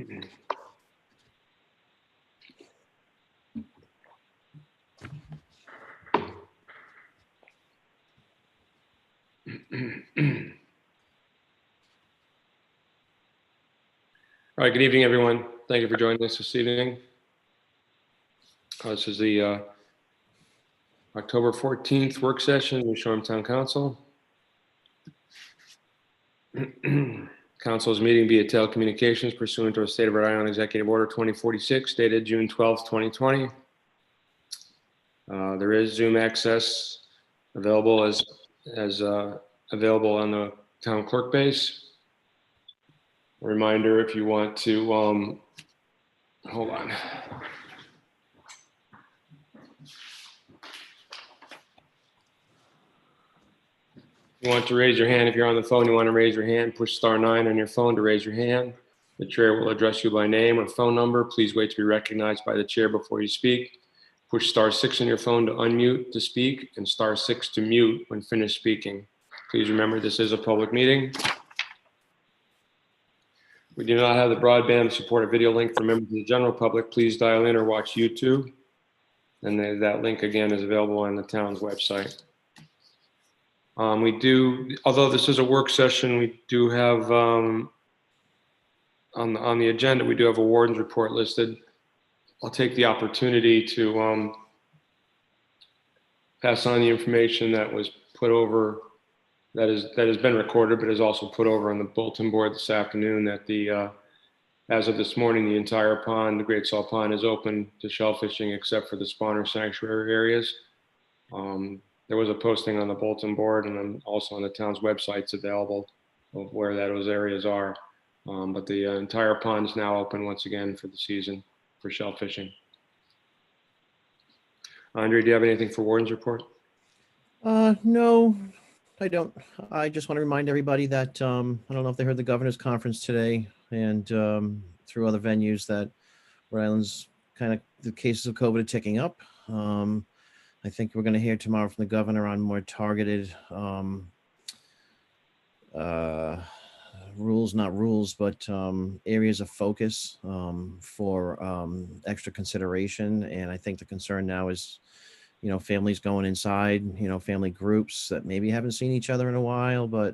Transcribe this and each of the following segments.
All right, good evening, everyone. Thank you for joining us this evening. This is the October 14th work session with Shoreham Town Council. Council is meeting via telecommunications pursuant to a State of Rhode Island Executive Order 2046 dated June 12th, 2020. There is Zoom access available as available on the town clerk base. A reminder, if you want to, hold on. You want to raise your hand if you're on the phone, you want to raise your hand, push *9 on your phone to raise your hand. The chair will address you by name or phone number. Please wait to be recognized by the chair before you speak. Push *6 on your phone to unmute to speak and *6 to mute when finished speaking. Please remember this is a public meeting. We do not have the broadband to support a video link for members of the general public. Please dial in or watch YouTube. And that link again is available on the town's website. We do, although this is a work session, we do have on the agenda, we do have a warden's report listed. I'll take the opportunity to pass on the information that was put over, that has been recorded, but is also put over on the bulletin board this afternoon, that as of this morning, the entire pond, the Great Salt Pond, is open to shell fishing except for the spawner sanctuary areas. There was a posting on the bulletin board and then also on the town's websites available of where those areas are. But the entire pond is now open once again for the season for shell fishing. Andre, do you have anything for warden's report? No, I don't. I just want to remind everybody that I don't know if they heard the governor's conference today and through other venues that Rhode Island's kind of the cases of COVID are ticking up. I think we're going to hear tomorrow from the governor on more targeted rules, not rules, but areas of focus for extra consideration. And I think the concern now is, families going inside, family groups that maybe haven't seen each other in a while, but,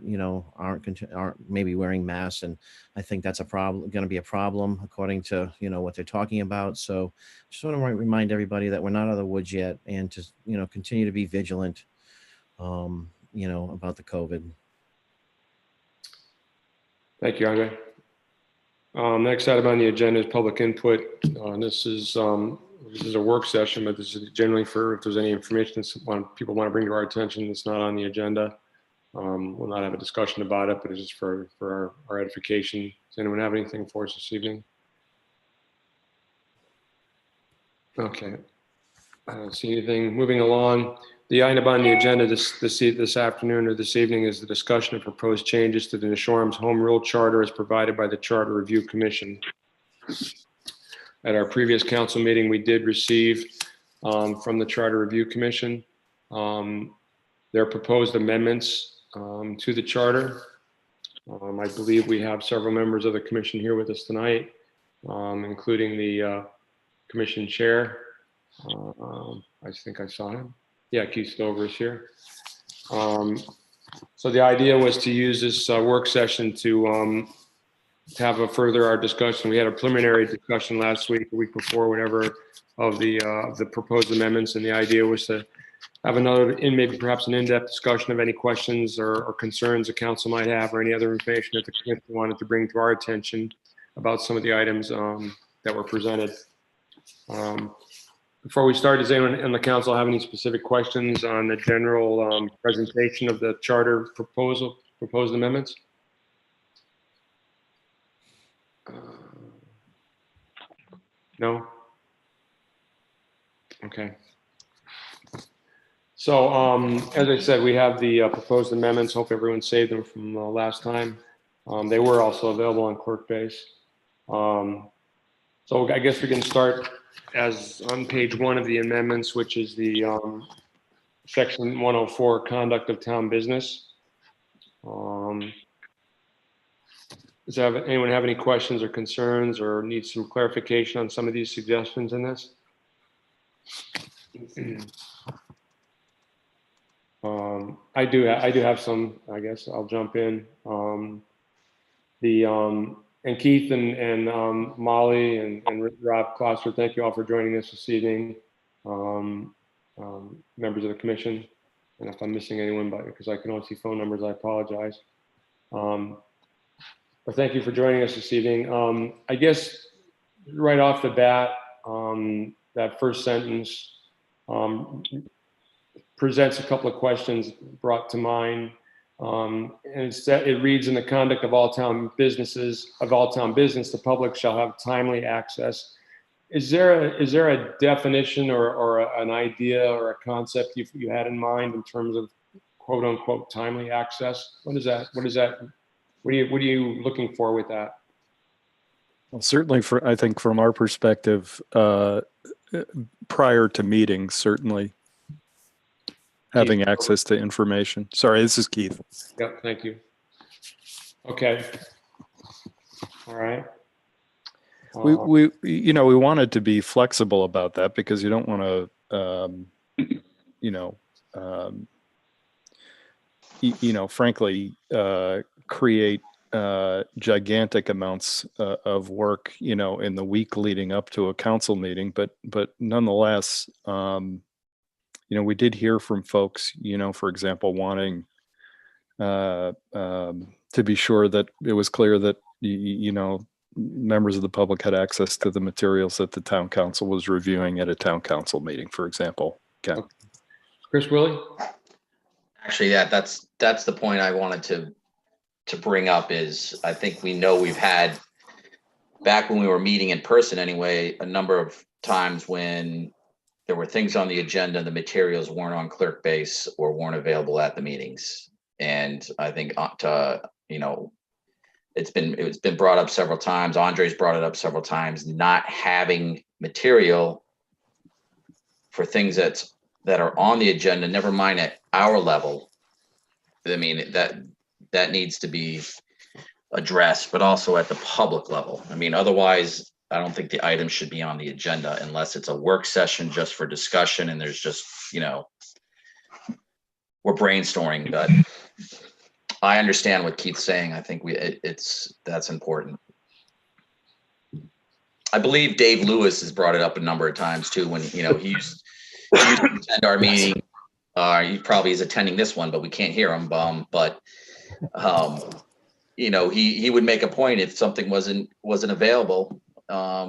aren't maybe wearing masks. And I think that's going to be a problem according to, what they're talking about. So just want to remind everybody that we're not out of the woods yet and to, continue to be vigilant, about the COVID. Thank you, Andre. Next item on the agenda is public input. This is a work session, but this is generally for if there's any information that people want to bring to our attention that's not on the agenda. We'll not have a discussion about it, but it's just for our edification. Does anyone have anything for us this evening? Okay. I don't see anything. Moving along. The item on the agenda this afternoon or this evening is the discussion of proposed changes to the Nishoram's Home Rule Charter as provided by the Charter Review Commission. At our previous council meeting, we did receive from the Charter Review Commission their proposed amendments to the charter. I believe we have several members of the commission here with us tonight, including the commission chair. I think I saw him. Yeah, Keith Stover is here. So the idea was to use this work session to have our discussion. We had a preliminary discussion last week, the week before, whatever, of the proposed amendments, and the idea was to have maybe perhaps an in-depth discussion of any questions or concerns the council might have, or any other information that the committee wanted to bring to our attention about some of the items that were presented. Before we start, does anyone in the council have any specific questions on the general presentation of the charter proposed amendments? No? Okay. So as I said, we have the proposed amendments. Hope everyone saved them from last time. They were also available on Clerk Base. So I guess we can start as on page 1 of the amendments, which is the section 104, conduct of town business. Does anyone have any questions or concerns or need some clarification on some of these suggestions in this? I do have some, I guess I'll jump in. And Keith and Molly and Rob Klosser, thank you all for joining us this evening. Members of the commission, and if I'm missing anyone, because I can only see phone numbers, I apologize. But thank you for joining us this evening. I guess right off the bat, that first sentence presents a couple of questions brought to mind. And it reads, in the conduct of all town business, the public shall have timely access. Is there a definition or an idea or a concept you had in mind in terms of quote unquote timely access? What is that? What are you looking for with that? Well, certainly I think from our perspective, prior to meetings, certainly having access to information. Sorry, this is Keith. Yep, thank you. Okay. All right. We wanted to be flexible about that because you don't want to, frankly, create gigantic amounts of work, in the week leading up to a council meeting. But nonetheless, we did hear from folks, for example, wanting to be sure that it was clear that, members of the public had access to the materials that the town council was reviewing at a town council meeting, for example. Okay. Chris Willie? Actually, that's the point I wanted to bring up is I think we've had, back when we were meeting in person anyway, a number of times when there were things on the agenda, the materials weren't on ClerkBase or weren't available at the meetings. And I think, it's been brought up several times. Andre's brought it up several times, not having material for things that are on the agenda, never mind at our level. I mean, that needs to be addressed, but also at the public level. I mean, otherwise, I don't think the items should be on the agenda unless it's a work session just for discussion and there's just, we're brainstorming. But I understand what Keith's saying. I think that's important. I believe Dave Lewis has brought it up a number of times too, when, he used to attend our meeting. He probably is attending this one, but we can't hear him. He would make a point if something wasn't available,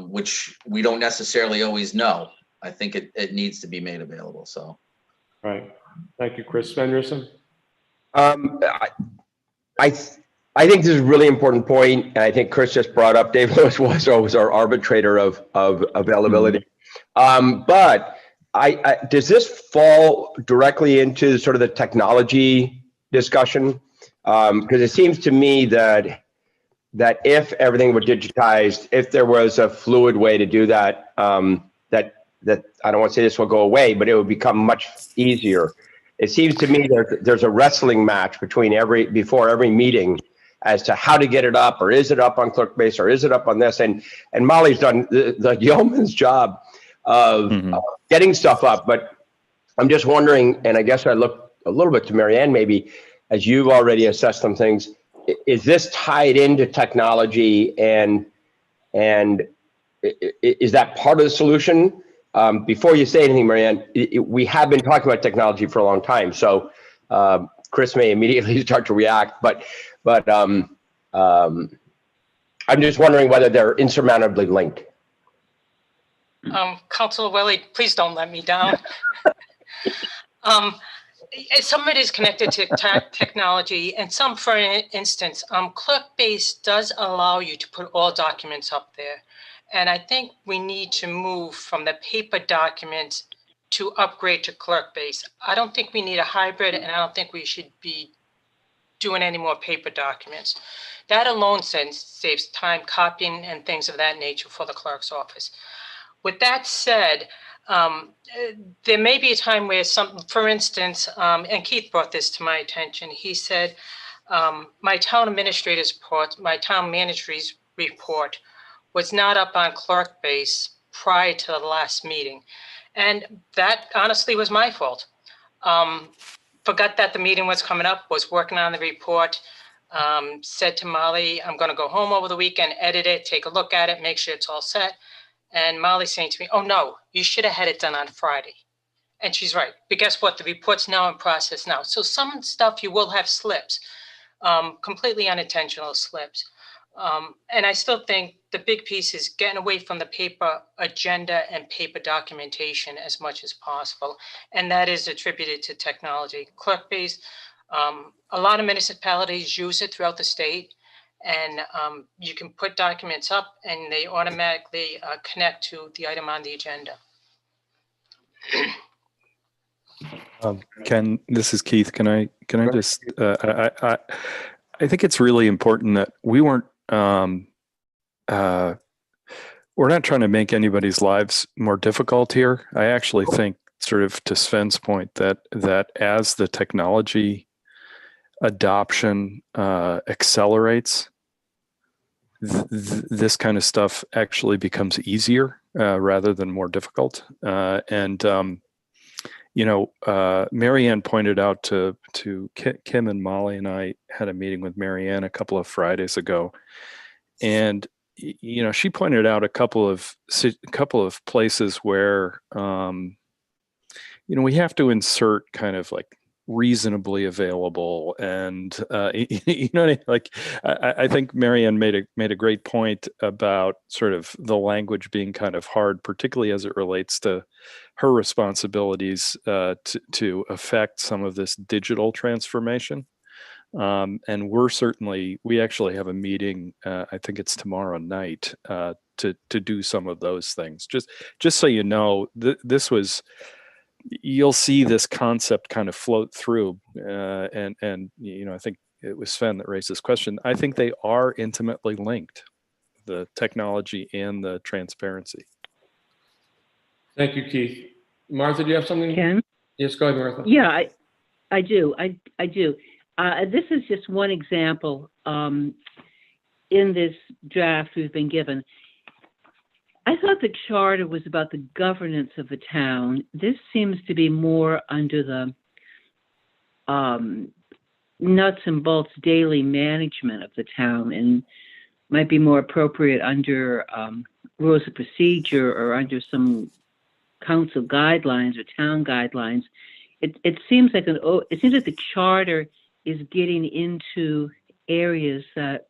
which we don't necessarily always know. I think it needs to be made available. So, right. Thank you, Chris. Sven Rissen? I think this is a really important point, and I think Chris just brought up Dave Lewis was our arbitrator of availability. But does this fall directly into sort of the technology discussion? Because it seems to me that if everything were digitized, if there was a fluid way to do that, that I don't want to say this will go away, but it would become much easier. It seems to me there's a wrestling match before every meeting as to how to get it up, or is it up on ClerkBase, or is it up on this? And Molly's done the yeoman's job of getting stuff up. But I'm just wondering, and I guess I look a little bit to Marianne maybe, as you've already assessed some things, is this tied into technology, and is that part of the solution? Before you say anything, Marianne, we have been talking about technology for a long time, so Chris may immediately start to react, but I'm just wondering whether they're insurmountably linked. Councilor Willie, please don't let me down. Some of it is connected to technology, and some, for instance, ClerkBase does allow you to put all documents up there. And I think we need to move from the paper documents to upgrade to ClerkBase. I don't think we need a hybrid, and I don't think we should be doing any more paper documents. That alone saves time copying and things of that nature for the clerk's office. With that said, there may be a time where for instance, and Keith brought this to my attention, he said, My town administrator's report, my town manager's report was not up on clerk base prior to the last meeting. And that honestly was my fault. Forgot that the meeting was coming up, was working on the report. Said to Molly, I'm going to go home over the weekend, edit it, take a look at it, make sure it's all set. And Molly's saying to me, oh no, you should have had it done on Friday. And she's right. But guess what? The report's now in process now. So some stuff you will have slips, completely unintentional slips. And I still think the big piece is getting away from the paper agenda and paper documentation as much as possible. And that is attributed to technology. Clerk-based, a lot of municipalities use it throughout the state. And you can put documents up and they automatically connect to the item on the agenda. Ken, this is Keith. Can I just, I think it's really important that we we're not trying to make anybody's lives more difficult here. I actually think, sort of to Sven's point, that as the technology adoption accelerates, this kind of stuff actually becomes easier rather than more difficult. Marianne pointed out to Kim and Molly, and I had a meeting with Marianne a couple of Fridays ago, and she pointed out a couple of places where we have to insert kind of like reasonably available, and I think Marianne made a great point about sort of the language being kind of hard, particularly as it relates to her responsibilities to affect some of this digital transformation. And we actually have a meeting, I think it's tomorrow night, to do some of those things. Just so you know, you'll see this concept kind of float through, and I think it was Sven that raised this question. I think they are intimately linked, the technology and the transparency. Thank you, Keith. Martha, do you have something? Ken? Yes, go ahead, Martha. Yeah, I do. I do. This is just one example in this draft we've been given. I thought the charter was about the governance of the town. This seems to be more under the nuts and bolts daily management of the town, and might be more appropriate under rules of procedure or under some council guidelines or town guidelines. It seems like the charter is getting into areas that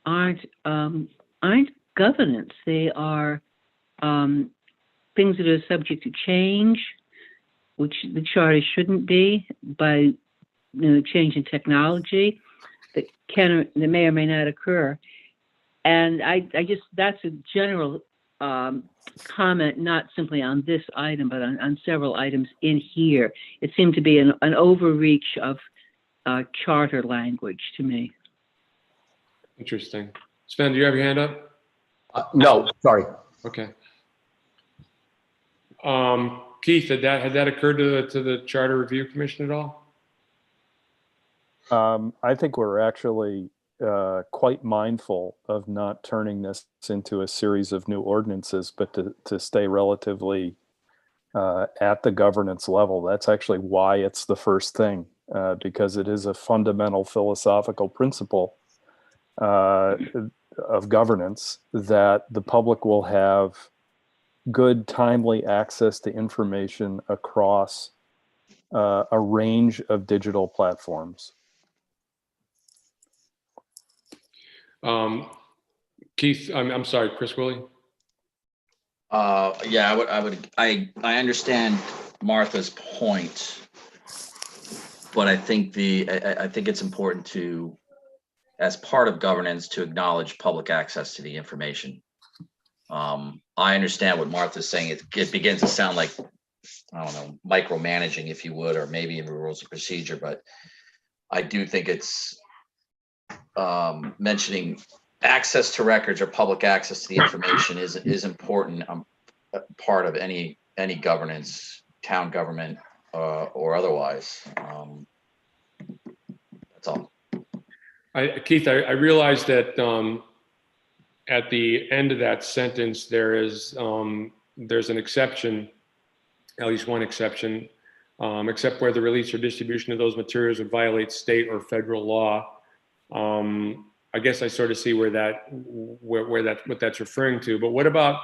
aren't governance. They are things that are subject to change, which the charter shouldn't be, by change in technology that may or may not occur. And I just, that's a general comment, not simply on this item, but on several items in here. It seemed to be an overreach of charter language to me. Interesting. Sven, do you have your hand up? No, sorry. Okay. Keith, had that occurred to the Charter Review Commission at all? I think we're actually quite mindful of not turning this into a series of new ordinances, but to stay relatively at the governance level. That's actually why it's the first thing, because it is a fundamental philosophical principle of governance that the public will have good, timely access to information across a range of digital platforms. Keith, I'm sorry, Chris Willie. Yeah, I understand Martha's point, but I think it's important to, as part of governance, to acknowledge public access to the information. I understand what Martha's saying. It begins to sound like, I don't know, micromanaging, if you would, or maybe in the rules of procedure, but I do think it's mentioning access to records or public access to the information is important, part of any governance, town government or otherwise. That's all. Keith, I realize that at the end of that sentence, there's an exception, at least one exception, except where the release or distribution of those materials would violate state or federal law. I guess I sort of see what that's referring to. But what about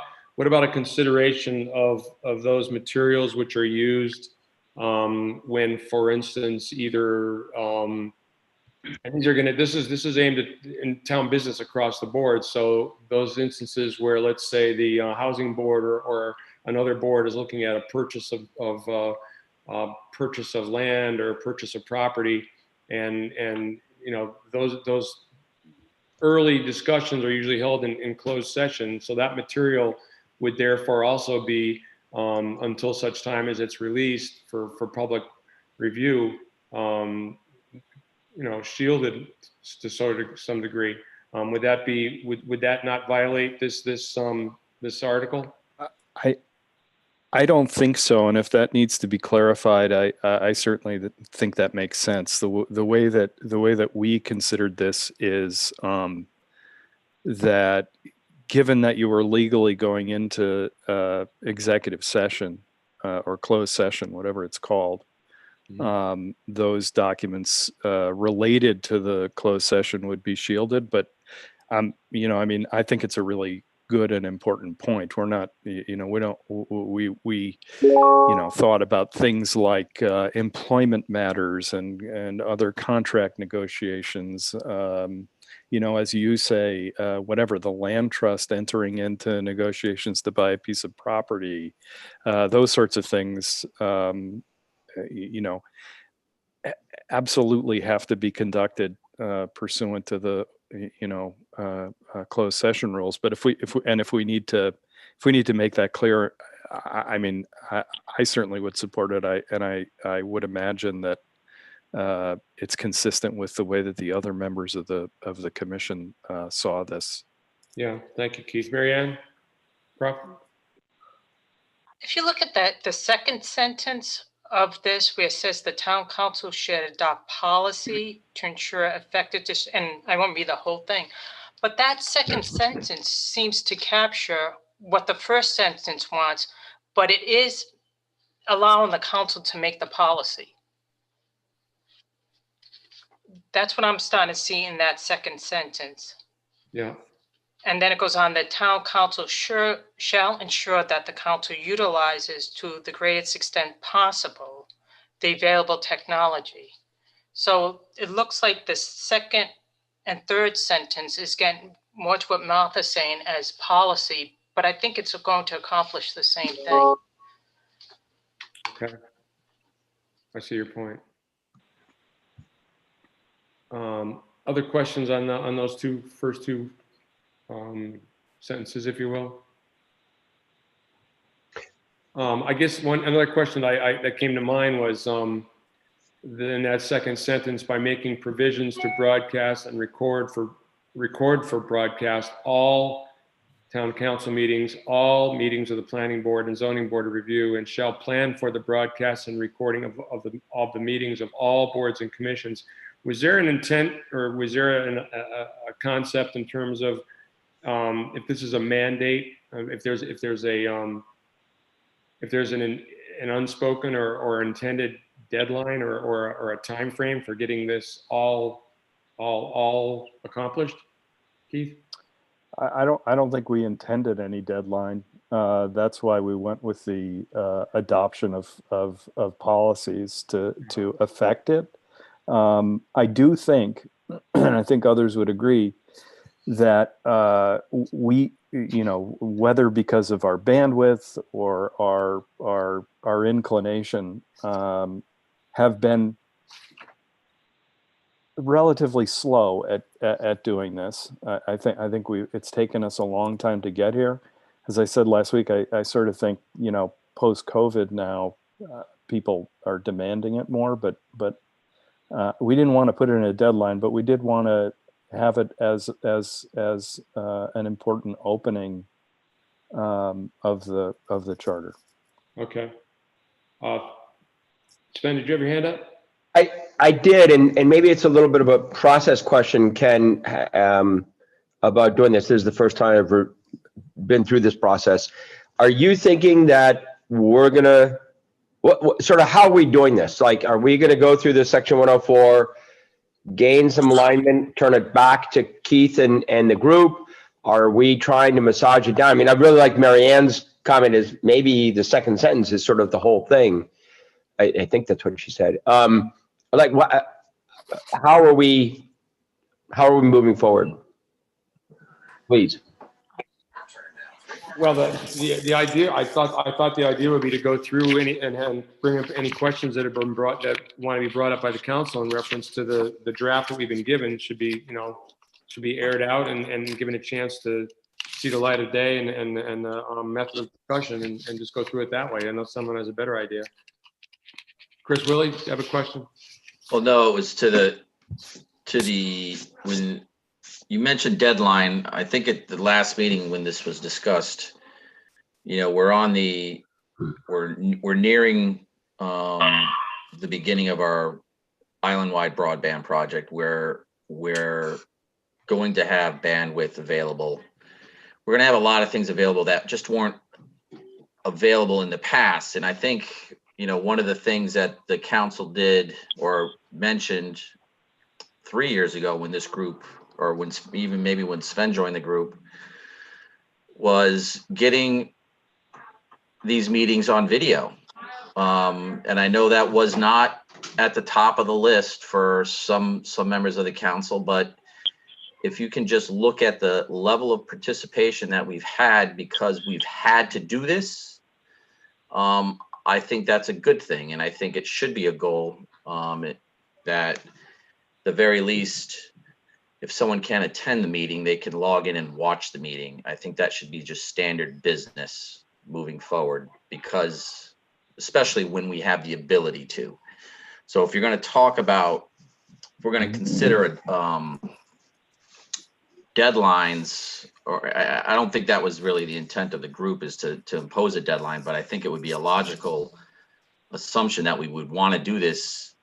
a consideration of those materials which are used when, for instance, either and this is aimed at in town business across the board. So those instances where, let's say, the housing board or another board is looking at a purchase of land or purchase of property, and those early discussions are usually held in closed session. So that material would therefore also be until such time as it's released for public review. Shielded to some degree. Would that not violate this article? I don't think so, and if that needs to be clarified, I certainly think that makes sense. The way that we considered this is that given that you were legally going into executive session or closed session, whatever it's called, those documents related to the closed session would be shielded. But I think it's a really good and important point. We're not, we thought about things like employment matters and other contract negotiations. As you say, whatever, the land trust entering into negotiations to buy a piece of property, those sorts of things, absolutely have to be conducted pursuant to the closed session rules. But if we need to make that clear, I certainly would support it. I would imagine that it's consistent with the way that the other members of the commission saw this. Yeah, thank you, Keith. Mary Ann? Prof? If you look at the second sentence of this, where it says the town council should adopt policy to ensure effective, and I won't read the whole thing, but that second sentence seems to capture what the first sentence wants, but it is allowing the council to make the policy. That's what I'm starting to see in that second sentence. Yeah. And then it goes on, the town council shall ensure that the council utilizes to the greatest extent possible the available technology. So it looks like the second and third sentence is getting more to what Martha's saying as policy, but I think it's going to accomplish the same thing. Okay. I see your point. Other questions on those first two sentences, if you will? I guess another question that came to mind was in that second sentence, by making provisions to broadcast and record for broadcast all town council meetings, all meetings of the planning board and zoning board of review, and shall plan for the broadcast and recording of the meetings of all boards and commissions. Was there an intent, or was there a concept in terms of if this is a mandate, if there's an unspoken or intended deadline or a time frame for getting this all accomplished, Keith? I don't think we intended any deadline. That's why we went with the adoption of policies to affect it. I do think, and I think others would agree, that we, whether because of our bandwidth or our inclination, have been relatively slow at doing this. I think it's taken us a long time to get here. As I said last week, I sort of think, post-COVID now, people are demanding it more, but we didn't want to put it in a deadline, but we did want to have it as an important opening of the charter. Okay. Sven, did you have your hand up? I did, and maybe it's a little bit of a process question, Ken, about doing this. This is the first time I've ever been through this process. Are you thinking that we're gonna, what sort of, how are we doing this? Like, are we gonna go through this section 104, gain some alignment, turn it back to Keith and the group? Are we trying to massage it down? I mean, I really like Marianne's comment is maybe the second sentence is sort of the whole thing. I think that's what she said. Like, what? How are we moving forward? Please. Well, the idea, I thought the idea would be to go through any and bring up any questions that have been brought, that want to be brought up by the council in reference to the draft that we've been given. Should be aired out and given a chance to see the light of day and the method of discussion and just go through it that way. I know someone has a better idea. Chris Willie, do you have a question? Well, no, it was to the when you mentioned deadline. I think at the last meeting when this was discussed, we're nearing the beginning of our island-wide broadband project, where we're going to have bandwidth available. We're going to have a lot of things available that just weren't available in the past, and I think one of the things that the council did or mentioned 3 years ago when this group, or when Sven joined the group, was getting these meetings on video. And I know that was not at the top of the list for some members of the council, but if you can just look at the level of participation that we've had because we've had to do this, I think that's a good thing. And I think it should be a goal that the very least, if someone can't attend the meeting, they can log in and watch the meeting. I think that should be just standard business moving forward, because especially when we have the ability to. So if you're going to talk about, if we're going to consider deadlines, or I don't think that was really the intent of the group, is to impose a deadline, but I think it would be a logical assumption that we would want to do this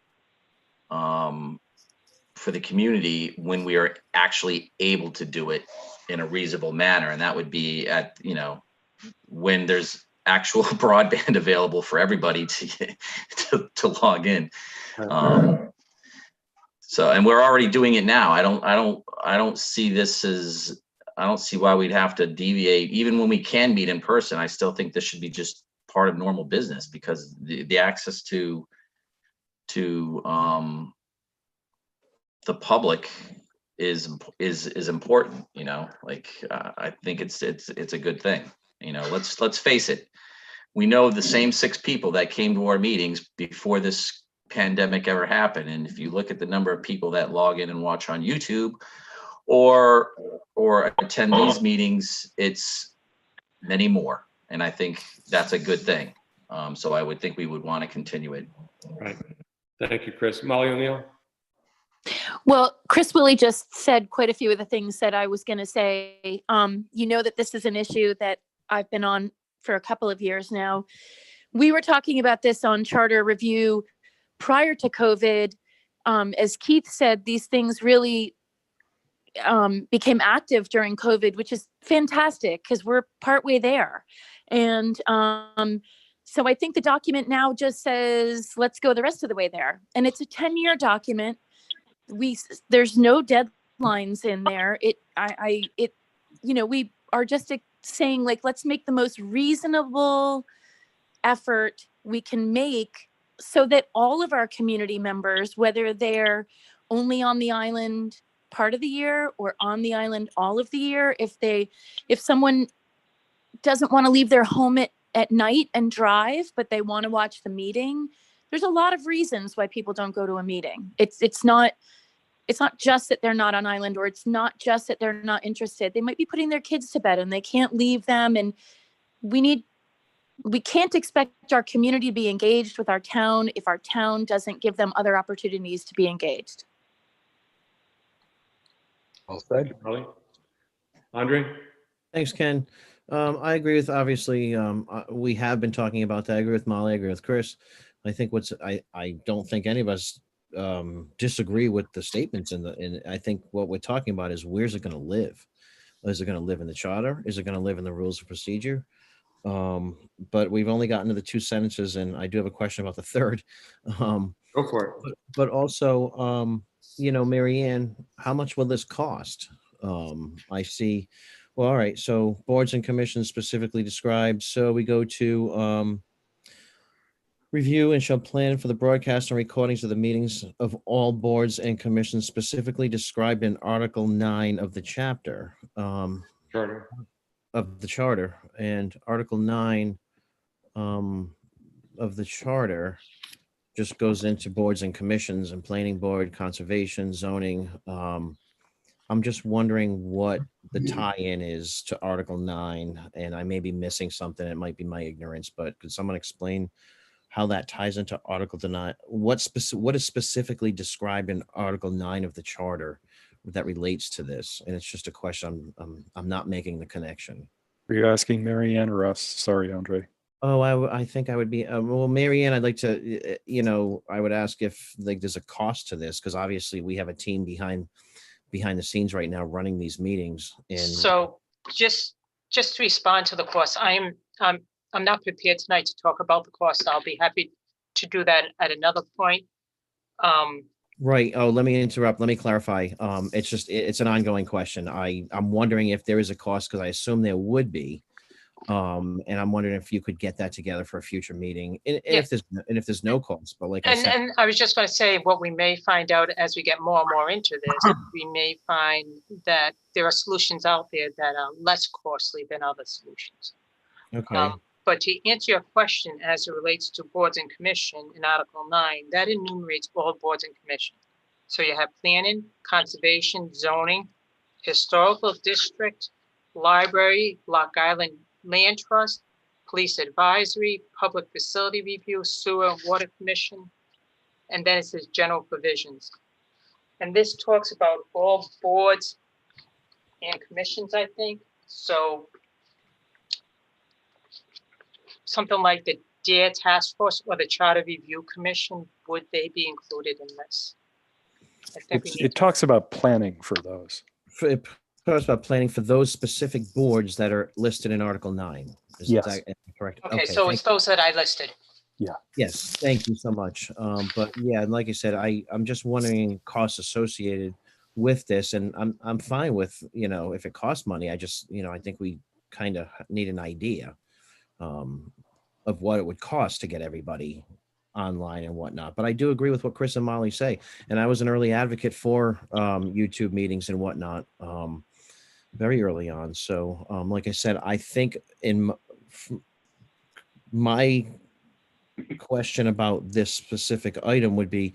for the community when we are actually able to do it in a reasonable manner. And that would be at, when there's actual broadband available for everybody to log in. So, and we're already doing it now. I don't see this as, I don't see why we'd have to deviate. Even when we can meet in person, I still think this should be just part of normal business, because the access to the public is important. I think it's a good thing. Let's face it. We know the same 6 people that came to our meetings before this pandemic ever happened. And if you look at the number of people that log in and watch on YouTube or attend these meetings, it's many more. And I think that's a good thing. So I would think we would want to continue it. Right. Thank you, Chris. Molly O'Neill. Well, Chris Willie just said quite a few of the things that I was going to say. That this is an issue that I've been on for a couple of years now. We were talking about this on Charter Review prior to COVID. As Keith said, these things really became active during COVID, which is fantastic because we're partway there. And so I think the document now just says, let's go the rest of the way there. And it's a 10-year document. There's no deadlines in there. We are just saying, like, let's make the most reasonable effort we can make so that all of our community members, whether they're only on the island part of the year or on the island all of the year, if someone doesn't want to leave their home at night and drive, but they want to watch the meeting, there's a lot of reasons why people don't go to a meeting. It's not just that they're not on island, or it's not just that they're not interested. They might be putting their kids to bed and they can't leave them. And we can't expect our community to be engaged with our town if our town doesn't give them other opportunities to be engaged. Well said. Molly. Andre. Thanks, Ken. I agree with, obviously, we have been talking about that. I agree with Molly. I agree with Chris. I think I don't think any of us disagree with the statements and I think what we're talking about is where's it going to live? Is it going to live in the charter? Is it going to live in the rules of procedure? But we've only gotten to the 2 sentences, and I do have a question about the third. Go for it. But also, Mary Ann, how much will this cost? I see. Well, all right. So boards and commissions specifically described. So we go to review and shall plan for the broadcast and recordings of the meetings of all boards and commissions specifically described in Article 9 of the chapter. Charter. Of the charter, and Article 9 of the charter just goes into boards and commissions and planning board, conservation, zoning. I'm just wondering what the tie-in is to Article 9, and I may be missing something. It might be my ignorance, but could someone explain how that ties into Article 9? What is specifically described in Article 9 of the charter that relates to this? And it's just a question. I'm not making the connection. Are you asking Mary Ann or us? Sorry, Andre. Oh, I think I would be, well, Mary Ann, I'd like to, I would ask if like there's a cost to this, because obviously we have a team behind the scenes right now running these meetings. And So just to respond to the cost, I'm not prepared tonight to talk about the cost. I'll be happy to do that at another point. Right. Oh, let me interrupt. Let me clarify. It's an ongoing question. I'm wondering if there is a cost, because I assume there would be. And I'm wondering if you could get that together for a future meeting, and if there's no cost. But like I said, And I was just going to say, what we may find out as we get more and more into this, we may find that there are solutions out there that are less costly than other solutions. okay. But to answer your question as it relates to boards and commission in Article 9, that enumerates all boards and commissions. So you have planning, conservation, zoning, historical district, library, Block Island Land Trust, police advisory, public facility review, sewer, water commission, and then it says general provisions. And this talks about all boards and commissions, I think. So something like the DARE Task Force or the Charter Review Commission, would they be included in this? I think It talks about planning for those. It talks about planning for those specific boards that are listed in Article 9. Yes. That correct? Okay, so it's those that I listed. Yes, thank you so much. But yeah, and like I said, I'm just wondering costs associated with this, and I'm fine with, if it costs money. I just, I think we kind of need an idea of what it would cost to get everybody online and whatnot. But I do agree with what Chris and Molly say, and I was an early advocate for YouTube meetings and whatnot very early on. So like I said, I think my question about this specific item would be,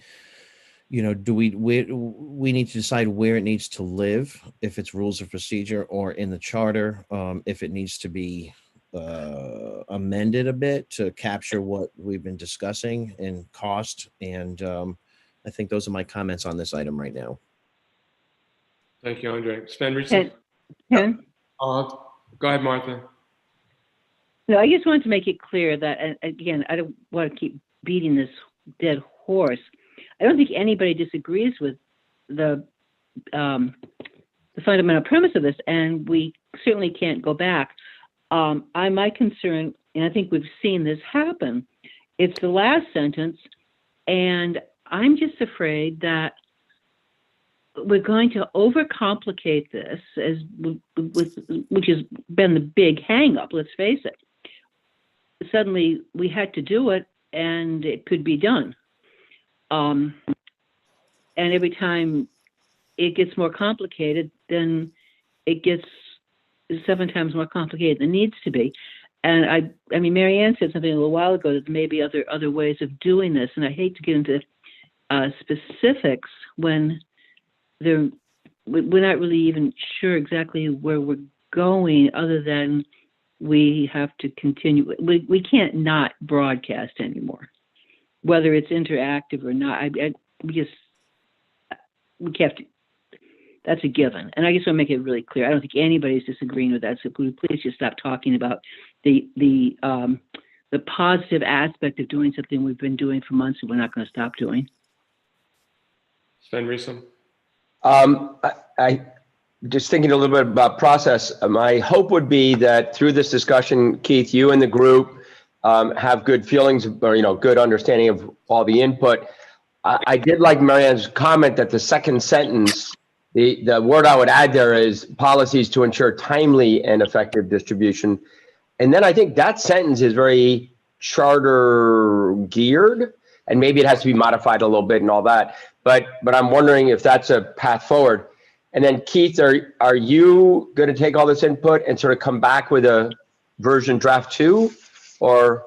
do we need to decide where it needs to live, if it's rules of procedure or in the charter, if it needs to be amended a bit to capture what we've been discussing in cost. And I think those are my comments on this item right now. Thank you, Andre. Sven Richardson? Ken? Go ahead, Martha. No, I just wanted to make it clear that, and again, I don't want to keep beating this dead horse. I don't think anybody disagrees with the fundamental premise of this, and we certainly can't go back. My concern, and I think we've seen this happen, it's the last sentence, and I'm just afraid that we're going to overcomplicate this, which has been the big hang-up, let's face it. Suddenly, we had to do it, and it could be done. And every time it gets more complicated, then it gets 7 times more complicated than it needs to be. And I mean, Mary Ann said something a little while ago that there may be other ways of doing this, and I hate to get into specifics when we're not really even sure exactly where we're going, other than we have to continue. We can't not broadcast anymore, whether it's interactive or not. We have to. That's a given. And I just want to make it really clear. I don't think anybody's disagreeing with that. So please just stop talking about the positive aspect of doing something we've been doing for months and we're not going to stop doing. Sven Riesel? I just thinking a little bit about process. My hope would be that through this discussion, Keith, you and the group have good feelings or, good understanding of all the input. I did like Marianne's comment that the second sentence, the word I would add there is policies to ensure timely and effective distribution. And then I think that sentence is very charter geared, and maybe it has to be modified a little bit and all that. But I'm wondering if that's a path forward. And then Keith, are you going to take all this input and sort of come back with a version draft 2, or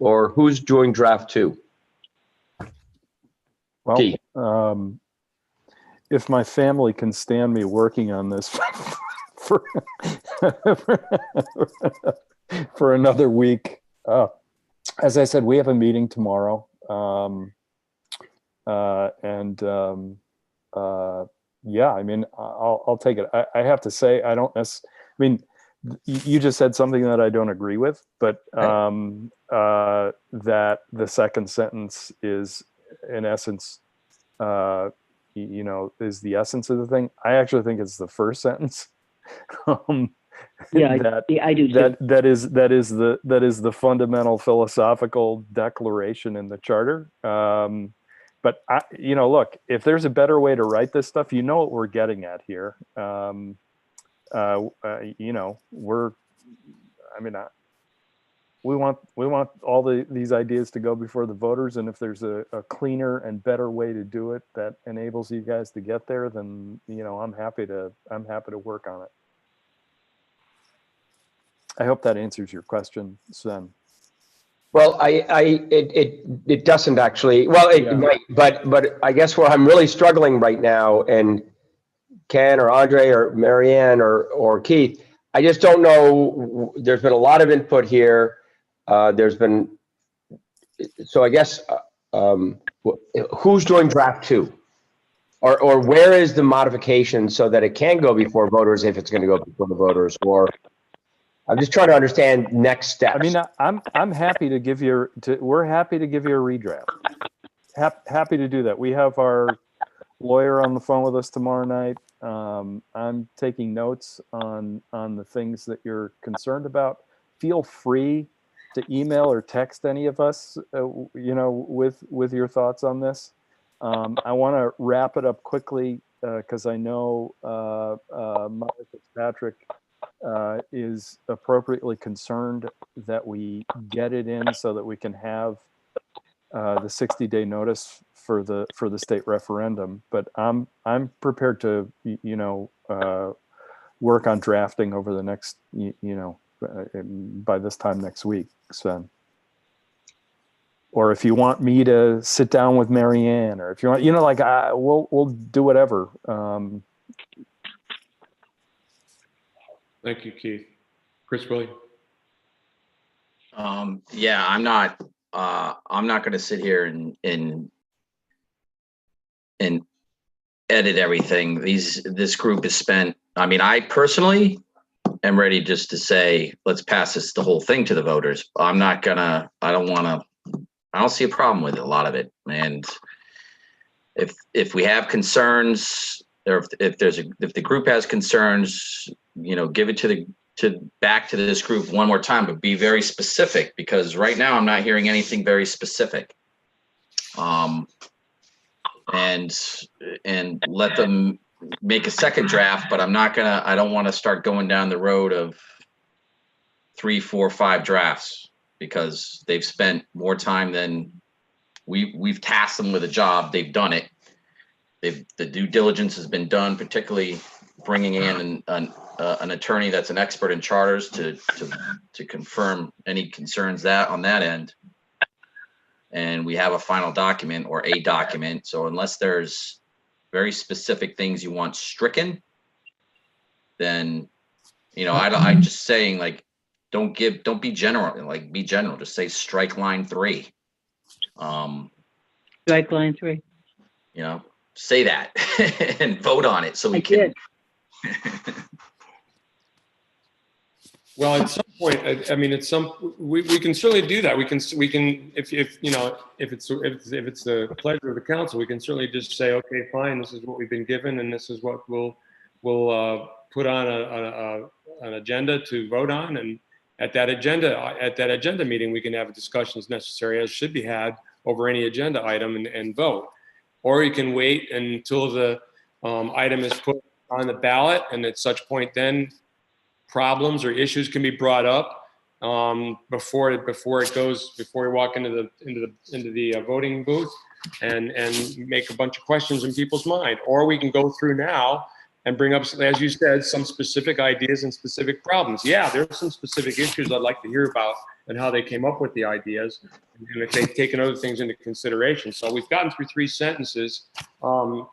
who's doing draft 2? Well, Keith. If my family can stand me working on this for for another week, as I said, we have a meeting tomorrow, yeah, I mean, I'll take it. I have to say, I don't necessarily. I mean, you just said something that I don't agree with, but that the second sentence is, in essence, is the essence of the thing. I actually think it's the first sentence. Yeah, I do too. That is the fundamental philosophical declaration in the charter. But look, if there's a better way to write this stuff, what we're getting at here. We want all these ideas to go before the voters, and if there's a cleaner and better way to do it that enables you guys to get there, then I'm happy to work on it. I hope that answers your question, Sven. Well, it doesn't actually. Well, it might, but I guess where I'm really struggling right now, and Ken or Andre or Marianne or Keith, I just don't know. There's been a lot of input here. So I guess who's doing draft 2, or where is the modification so that it can go before voters if it's going to go before the voters? Or I'm just trying to understand next steps. I mean, I'm happy to give you. We're happy to give you a redraft. Happy to do that. We have our lawyer on the phone with us tomorrow night. I'm taking notes on the things that you're concerned about. Feel free to email or text any of us, with your thoughts on this. I want to wrap it up quickly because I know Molly Fitzpatrick is appropriately concerned that we get it in so that we can have the 60-day notice for the state referendum. But I'm prepared to work on drafting over the next by this time next week, Sven. Or if you want me to sit down with Marianne, or if you want, we'll do whatever. Thank you, Keith. Chris Willie? Yeah, I'm not going to sit here and edit everything. This group has spent. I mean, I personally am ready just to say, let's pass the whole thing to the voters. I don't see a problem with a lot of it. And if we have concerns, or if the group has concerns, give it back to this group one more time, but be very specific, because right now I'm not hearing anything very specific. And let them make a second draft, but I don't want to start going down the road of 3, 4, 5 drafts, because they've spent more time than we've tasked them with a job. They've done it. The due diligence has been done, particularly bringing in an attorney that's an expert in charters to confirm any concerns on that end. And we have a final document, or a document. So unless there's very specific things you want stricken, then I'm just saying, like, don't be general, be general. Just say strike line 3. Strike line 3. Say that and vote on it so we can. Well, at some point, I mean, we can certainly do that. We can, if you know, if it's the pleasure of the council, we can certainly just say, okay, fine, this is what we've been given, and this is what we'll put on an agenda to vote on, and at that agenda meeting, we can have discussions necessary, as should be had, over any agenda item and vote. Or you can wait until the item is put on the ballot, and at such point, then problems or issues can be brought up before we walk into the voting booth and make a bunch of questions in people's mind. Or we can go through now and bring up, as you said, some specific ideas and specific problems. Yeah, there's some specific issues I'd like to hear about and how they came up with the ideas and if they've taken other things into consideration. So we've gotten through 3 sentences. You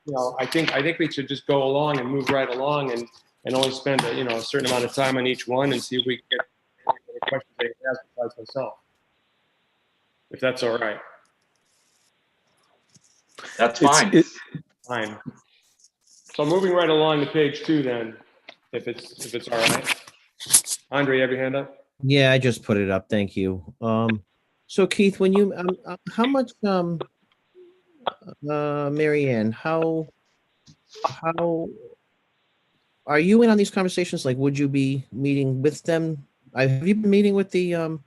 know, I think we should just go along and move right along and only spend a certain amount of time on each one and see if we can get any questions they ask besides myself. If that's all right. That's fine. Fine. So moving right along to page 2 then, if it's all right. Andre, you have your hand up? Yeah, I just put it up. Thank you. So Keith, when you, how much, Mary Ann, how are you in on these conversations? Like, would you be meeting with them? Have you been meeting with the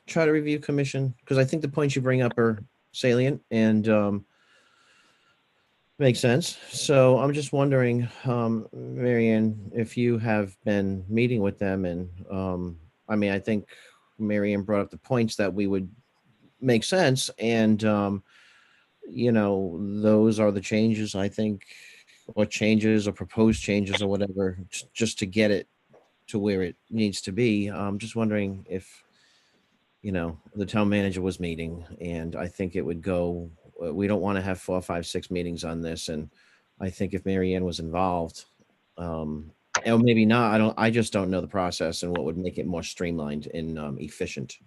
Charter Review Commission? Because I think the points you bring up are salient and makes sense. So I'm just wondering, Mary Ann, if you have been meeting with them, and I mean, I think Mary Ann brought up the points that we would make sense, and you know, those are the changes, I think, or changes or proposed changes or whatever, just to get it to where it needs to be. I'm just wondering if, you know, the town manager was meeting, and I think it would go, we don't want to have 4, 5, 6 meetings on this. And I think if Mary Ann was involved, or maybe not, I just don't know the process and what would make it more streamlined and efficient.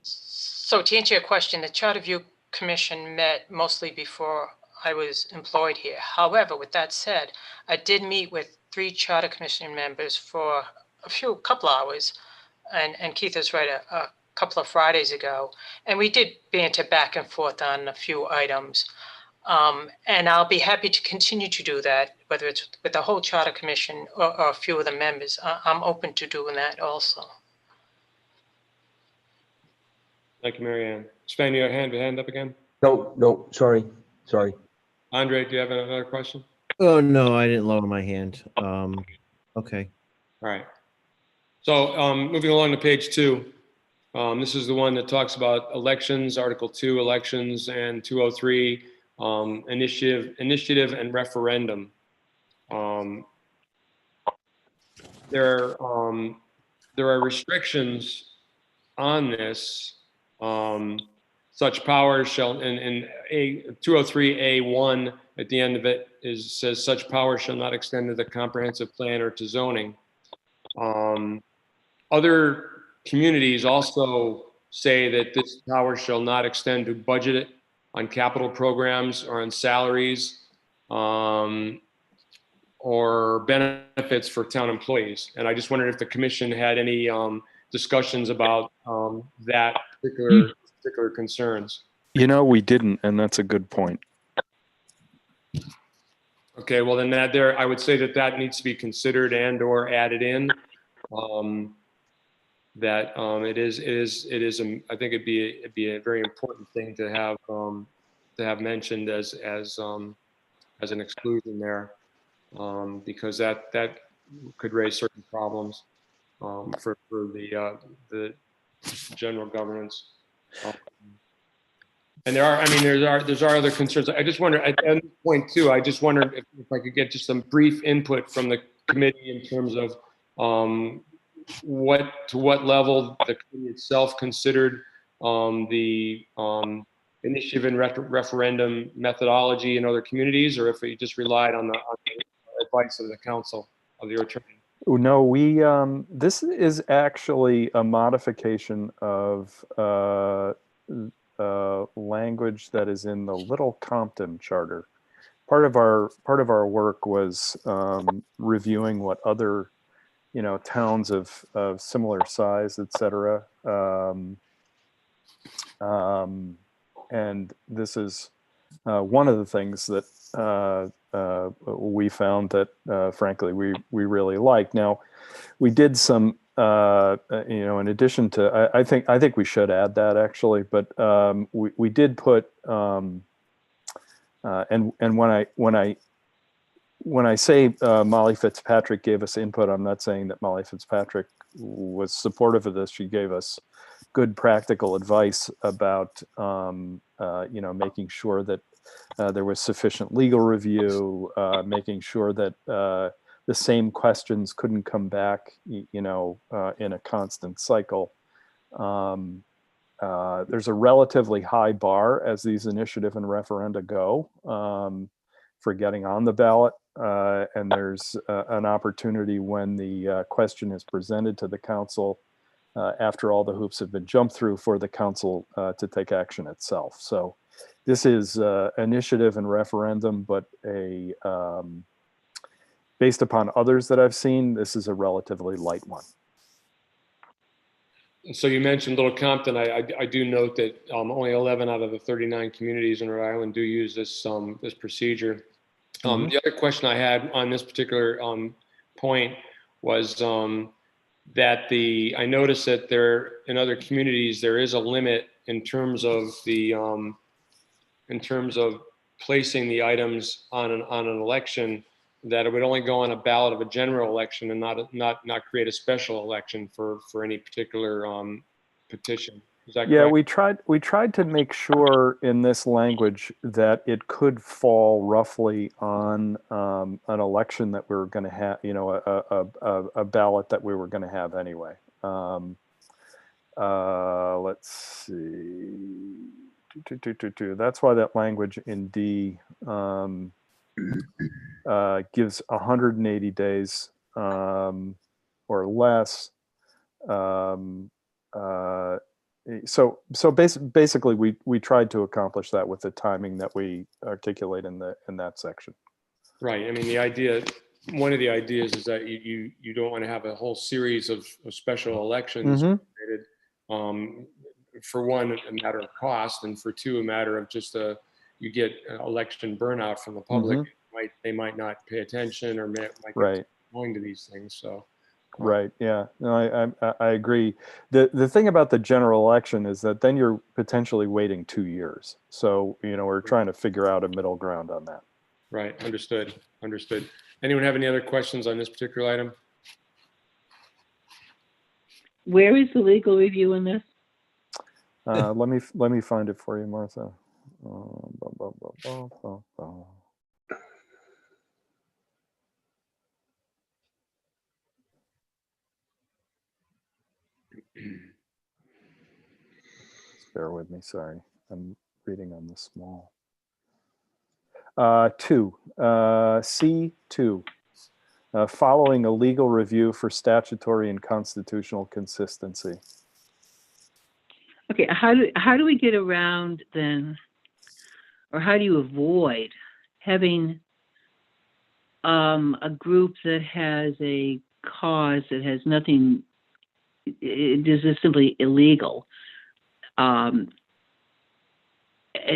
So to answer your question, the Charter Review Commission met mostly before I was employed here. However, with that said, I did meet with 3 Charter Commission members for a couple hours, and Keith is right, a couple of Fridays ago, and we did banter back and forth on a few items. And I'll be happy to continue to do that, whether it's with the whole Charter Commission or a few of the members. I'm open to doing that also. Thank you, Mary Ann. Sven, your hand up again? No, sorry. Andre, do you have another question? Oh, no, I didn't lower my hand. Okay. All right. So moving along to page 2, this is the one that talks about elections, Article 2, elections, and 203, initiative and referendum. There are restrictions on this. Such powers shall, in 203A1 at the end of it says such power shall not extend to the comprehensive plan or to zoning. Other communities also say that this power shall not extend to budget on capital programs or on salaries or benefits for town employees. And I just wondered if the commission had any discussions about that particular concerns. You know, we didn't, and that's a good point. Okay, well then I would say that needs to be considered and or added in. That it is I think it'd be a very important thing to have mentioned as an exclusion there, because that could raise certain problems for the general governance. And there's other concerns. I just wonder at this point too. I just wondered if I could get just some brief input from the committee in terms of to what level the committee itself considered the initiative and referendum methodology in other communities, or if it just relied on the advice of the council of your attorney. No, this is actually a modification of language that is in the Little Compton Charter. Part of our work was reviewing what other towns of similar size, et cetera. And this is one of the things that we found that, frankly, we really like. Now, we did some, in addition to, I think we should add that actually, but we did put, and when I say Molly Fitzpatrick gave us input, I'm not saying that Molly Fitzpatrick was supportive of this. She gave us good practical advice about, making sure that there was sufficient legal review, making sure that the same questions couldn't come back, in a constant cycle. There's a relatively high bar as these initiative and referenda go for getting on the ballot. And there's an opportunity when the question is presented to the council after all the hoops have been jumped through for the council to take action itself. So this is initiative and referendum, but based upon others that I've seen, this is a relatively light one. So you mentioned Little Compton. I do note that only 11 out of the 39 communities in Rhode Island do use this procedure. The other question I had on this particular point was that I noticed that there in other communities there is a limit in terms of placing the items on an election, that it would only go on a ballot of a general election and not create a special election for any particular petition. Is that Yeah, correct? we tried to make sure in this language that it could fall roughly on an election that we were going to have, a ballot that we were going to have anyway. Let's see. That's why that language in D gives 180 days or less. So basically, we tried to accomplish that with the timing that we articulate in that section. Right. I mean, one of the ideas is that you don't want to have a whole series of special elections created, for one, a matter of cost, and for two, a matter of just you get election burnout from the public. They might not pay attention or might Right. going to these things. So. Right. Yeah. No, I agree. The thing about the general election is that then you're potentially waiting 2 years. So, we're trying to figure out a middle ground on that. Right. Understood. Anyone have any other questions on this particular item? Where is the legal review in this? Let me find it for you, Martha. Bear with me, sorry. I'm reading on the small. 2, C2, following a legal review for statutory and constitutional consistency. Okay, how do we get around then, or how do you avoid having a group that has a cause that has nothing, it is just simply illegal, and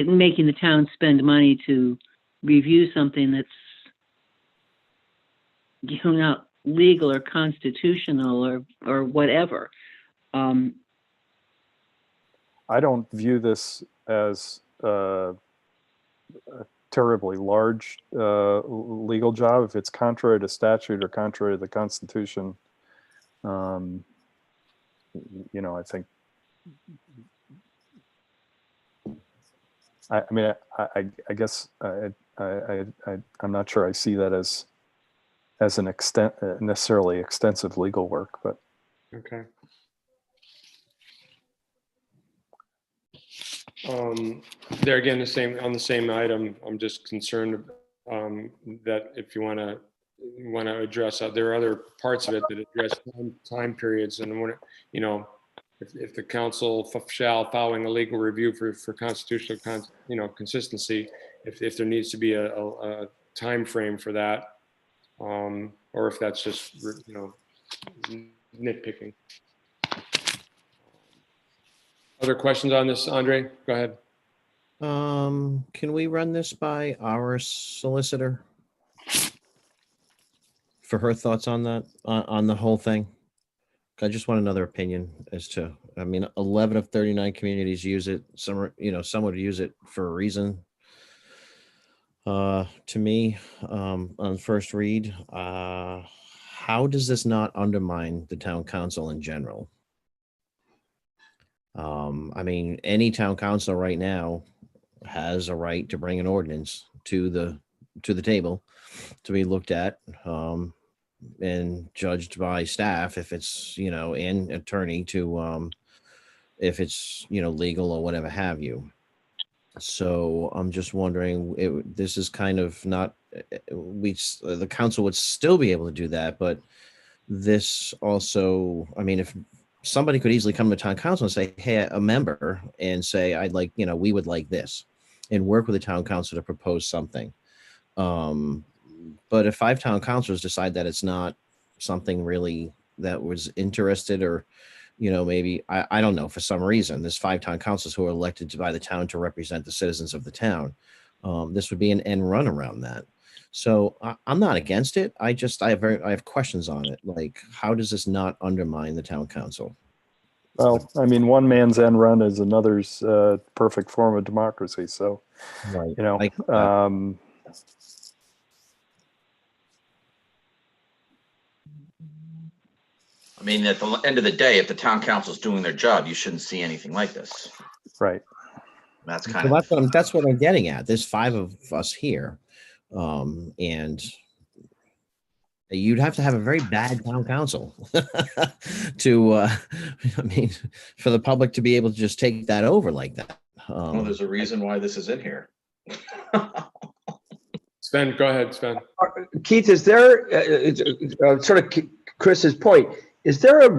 making the town spend money to review something that's not legal or constitutional or whatever. I don't view this as a terribly large legal job. If it's contrary to statute or contrary to the Constitution, I think. I guess I'm not sure I see that as an necessarily extensive legal work, but. Okay. There again, on the same item, I'm just concerned that if you want to address there are other parts of it that address time periods, and if the council shall, following a legal review for constitutional consistency, if there needs to be a time frame for that, or if that's just nitpicking. Other questions on this, Andre? Go ahead. Can we run this by our solicitor for her thoughts on that, on the whole thing? I just want another opinion as to, I mean, 11 of 39 communities use it. Some, some would use it for a reason. To me, on first read, how does this not undermine the town council in general? I mean, any town council right now has a right to bring an ordinance to the table to be looked at, and judged by staff if it's, and attorney to, if it's, legal or whatever have you. So I'm just wondering, this is kind of not, the council would still be able to do that, but this also, I mean, if somebody could easily come to town council and say, hey, a member, and say, I'd like, we would like this, and work with the town council to propose something. But if 5 town councilors decide that it's not something really that was interested, or, maybe, I don't know, for some reason, there's 5 town councils who are elected by the town to represent the citizens of the town. This would be an end run around that. So I'm not against it. I have questions on it. Like, how does this not undermine the town council? Well, I mean, one man's end run is another's perfect form of democracy. So, Right. I mean, at the end of the day, if the town council's doing their job, you shouldn't see anything like this. right. That's So kind of, that's what I'm getting at. There's 5 of us here. And you'd have to have a very bad town council to, I mean, for the public to be able to just take that over like that. well, there's a reason why this is in here. Sven, go ahead, Sven. Keith, is there, sort of Chris's point, is there a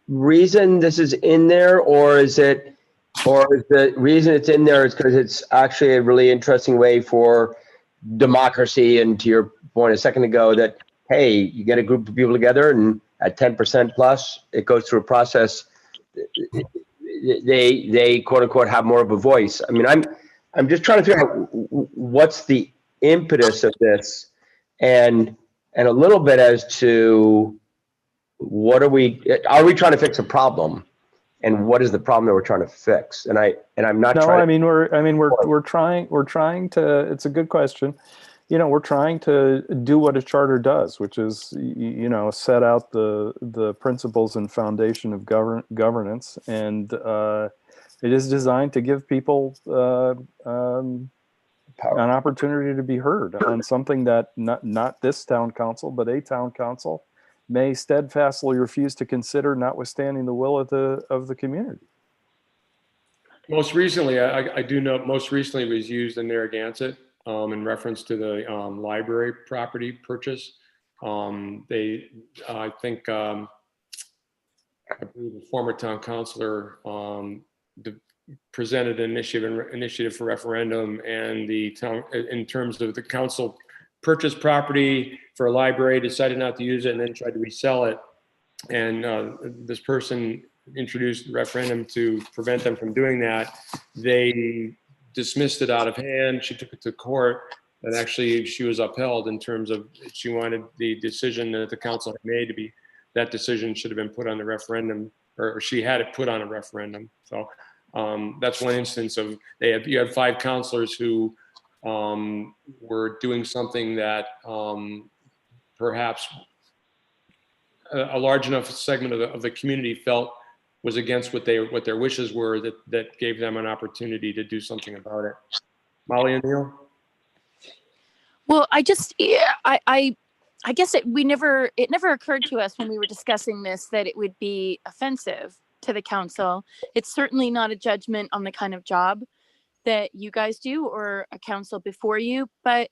reason this is in there, or is the reason it's in there is because it's actually a really interesting way for democracy, and to your point a second ago, that, hey, you get a group of people together and at 10% plus, it goes through a process. They quote unquote have more of a voice. I mean, I'm just trying to figure out what's the impetus of this, and a little bit as to what are we trying to fix a problem, and what is the problem that we're trying to fix? And I'm not. No, trying I mean, we're trying to. It's a good question. We're trying to do what a charter does, which is, set out the principles and foundation of governance, and it is designed to give people an opportunity to be heard on something that not this town council, but a town council may steadfastly refuse to consider, notwithstanding the will of the community. Most recently, I do know, most recently was used in Narragansett in reference to the library property purchase. I think I believe the former town councilor presented an initiative for referendum, and the town, in terms of the council purchased property for a library, decided not to use it, and then tried to resell it. And this person introduced the referendum to prevent them from doing that. They dismissed it out of hand. She took it to court, and actually she was upheld in terms of, she wanted the decision that the council had made to be, that decision should have been put on the referendum, or she had it put on a referendum. So that's one instance of, you had 5 councilors who were doing something that perhaps a large enough segment of the community felt was against what their wishes were, that gave them an opportunity to do something about it. Molly and Neil? Well, I guess it never occurred to us when we were discussing this that it would be offensive to the council. It's certainly not a judgment on the kind of job that you guys do or a council before you, but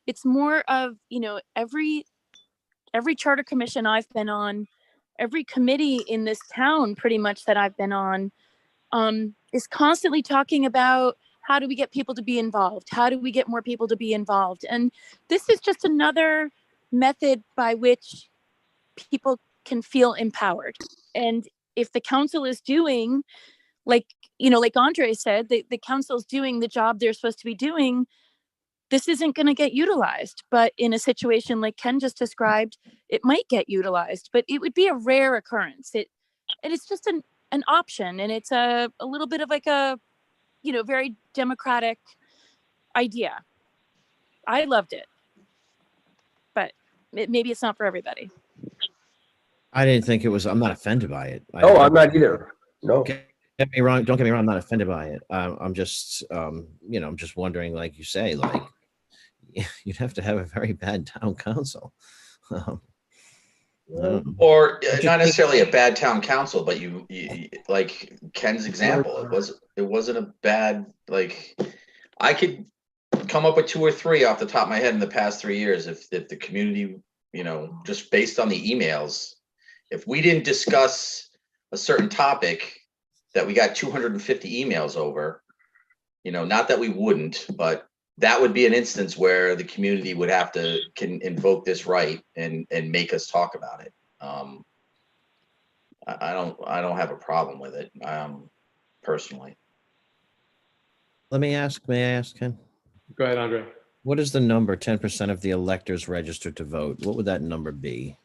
it's more of, every charter commission I've been on, every committee in this town pretty much that I've been on, is constantly talking about, how do we get people to be involved? How do we get more people to be involved? And this is just another method by which people can feel empowered. And if the council is doing, like, like Andre said, the council's doing the job they're supposed to be doing, this isn't going to get utilized. But in a situation like Ken just described, it might get utilized, but it would be a rare occurrence. And it's just an option, and it's a little bit of like a, very democratic idea. I loved it, but maybe it's not for everybody. I didn't think it was. I'm not offended by it. Oh, I'm not either. No. Get me wrong. Don't get me wrong. I'm not offended by it. I'm just, I'm just wondering, like you say, like you'd have to have a very bad town council. Or not necessarily a bad town council, but you like Ken's example, it wasn't a bad, like, I could come up with 2 or 3 off the top of my head in the past 3 years. If the community, just based on the emails, if we didn't discuss a certain topic that we got 250 emails over, not that we wouldn't, but that would be an instance where the community would can invoke this right and make us talk about it. I don't have a problem with it, personally. May I ask, Ken? Go ahead, Andre. What is the number? 10% of the electors registered to vote. What would that number be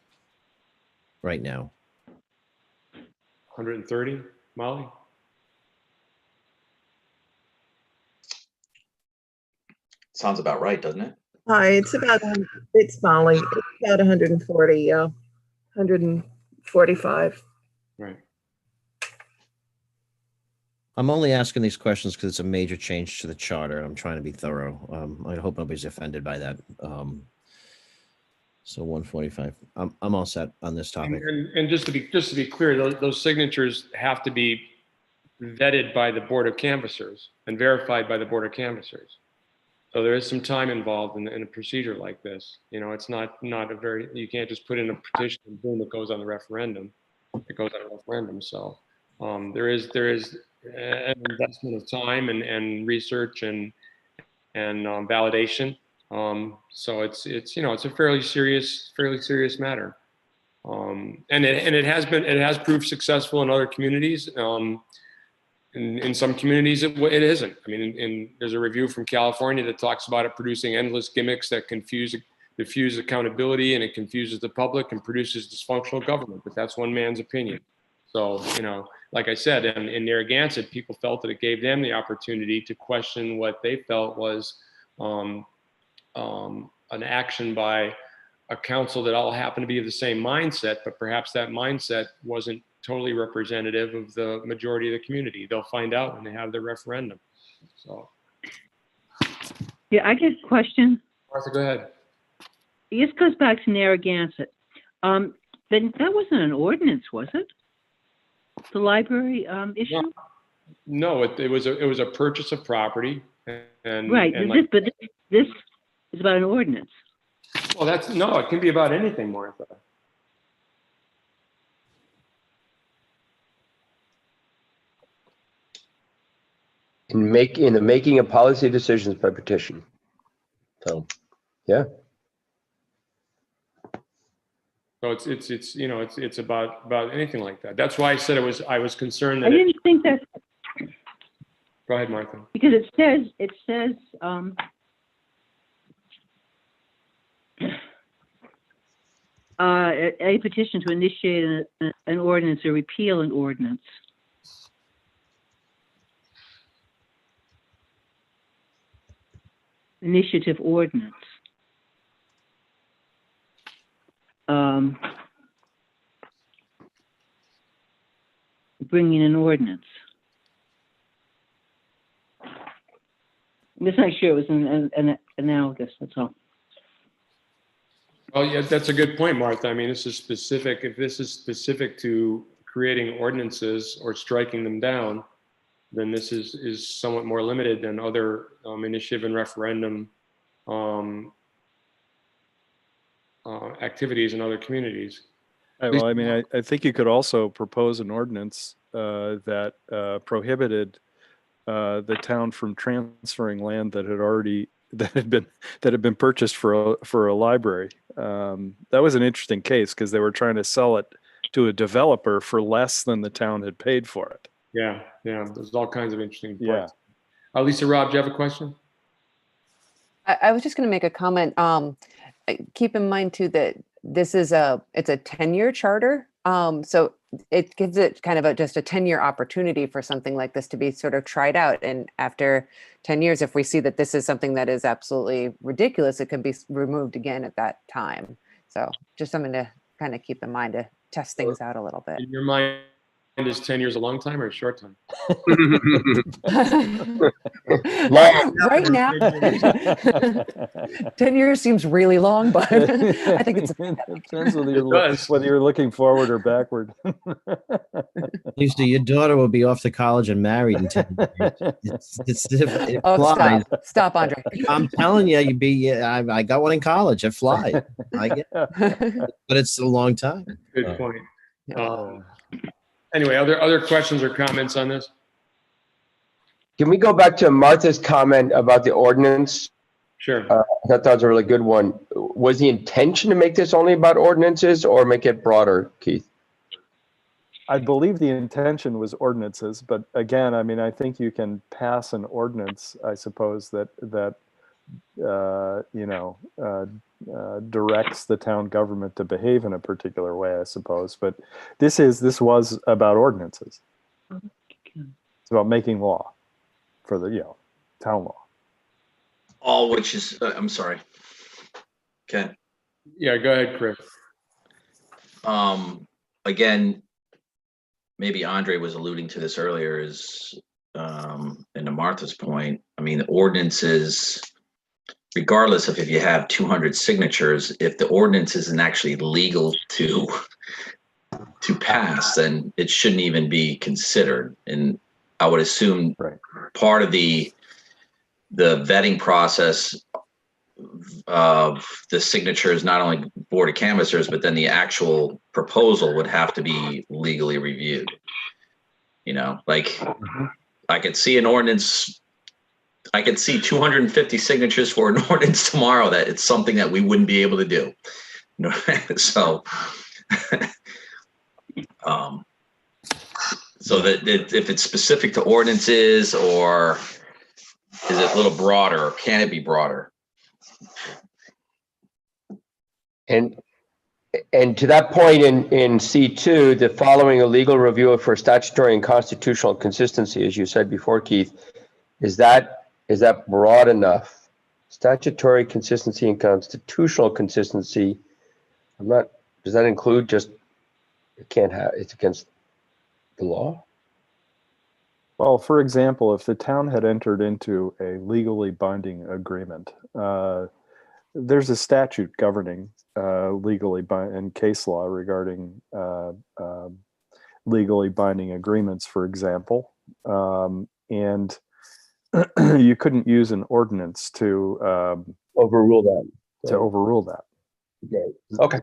right now? 130, Molly? Sounds about right, doesn't it? Hi, it's Molly. It's about 140, 145. Right. I'm only asking these questions because it's a major change to the charter. I'm trying to be thorough. I hope nobody's offended by that. So 145. I'm all set on this topic. And just to be clear, those signatures have to be vetted by the Board of Canvassers and verified by the Board of Canvassers. So there is some time involved in a procedure like this. It's not a very, you can't just put in a petition and boom, it goes on the referendum. It goes on a referendum. So there is an investment of time and research and validation. So it's a fairly serious matter. And it has proved successful in other communities. In some communities, it isn't. I mean, there's a review from California that talks about it producing endless gimmicks that diffuse accountability, and it confuses the public and produces dysfunctional government. But that's one man's opinion. So, like I said, in Narragansett, people felt that it gave them the opportunity to question what they felt was an action by a council that all happened to be of the same mindset, but perhaps that mindset wasn't totally representative of the majority of the community. They'll find out when they have their referendum. So, Yeah, I get a question. Martha, go ahead. This goes back to Narragansett. Then that wasn't an ordinance, was it? The library issue? No, it was a purchase of property, and Right, and but this is about an ordinance. well, it can be about anything, Martha. In the making of policy decisions by petition. So, yeah. So it's about anything like that. That's why I said I was concerned I that. didn't think that, Go ahead, Martha. because it says a petition to initiate an ordinance or repeal an ordinance. Initiative ordinance. Bringing an ordinance. I'm just not sure it was an analogous, that's all. Oh, yeah, that's a good point, Martha. I mean, this is specific. If this is specific to creating ordinances or striking them down, then this is somewhat more limited than other initiative and referendum activities in other communities. Well, I mean, I think you could also propose an ordinance that prohibited the town from transferring land that had been purchased for a library. That was an interesting case because they were trying to sell it to a developer for less than the town had paid for it. Yeah, there's all kinds of interesting Yeah. parts. Lisa, Rob, do you have a question? I was just going to make a comment. Keep in mind too that it's a 10-year charter. So it gives it kind of just a 10-year opportunity for something like this to be sort of tried out. And after 10 years, if we see that this is something that is absolutely ridiculous, it can be removed again at that time. So just something to kind of keep in mind to test things out a little bit. In your mind, is 10 years a long time or a short time? Right now, 10 years seems really long, but I think it's depends whether you're looking forward or backward. Lisa, your daughter will be off to college and married in 10 years. It oh, flies. stop, Andre. I'm telling you, I got one in college. It flies. But it's a long time. Good point. Anyway, other questions or comments on this? Can we go back to Martha's comment about the ordinance? Sure. I thought that was a really good one. Was the intention to make this only about ordinances or make it broader, Keith? I believe the intention was ordinances, but again, I mean, I think you can pass an ordinance, I suppose, that directs the town government to behave in a particular way, I suppose. But this was about ordinances. It's about making law for the town law. All which is, I'm sorry. Ken. Yeah, go ahead, Chris. Again, maybe Andre was alluding to this earlier, is and to Martha's point, I mean, the ordinances, regardless of if you have 200 signatures, if the ordinance isn't actually legal to pass, then it shouldn't even be considered. And I would assume part of the vetting process of the signatures, not only Board of Canvassers, but then the actual proposal would have to be legally reviewed. Like I could see an ordinance, I could see 250 signatures for an ordinance tomorrow that it's something that we wouldn't be able to do. So, so that if it's specific to ordinances, or is it a little broader, or can it be broader? And to that point in C2, the following a legal review for statutory and constitutional consistency, as you said before, Keith, is that broad enough? Statutory consistency and constitutional consistency. Does that include just it's against the law? Well, for example, if the town had entered into a legally binding agreement, there's a statute governing and case law regarding legally binding agreements, for example, and you couldn't use an ordinance to overrule that. Okay.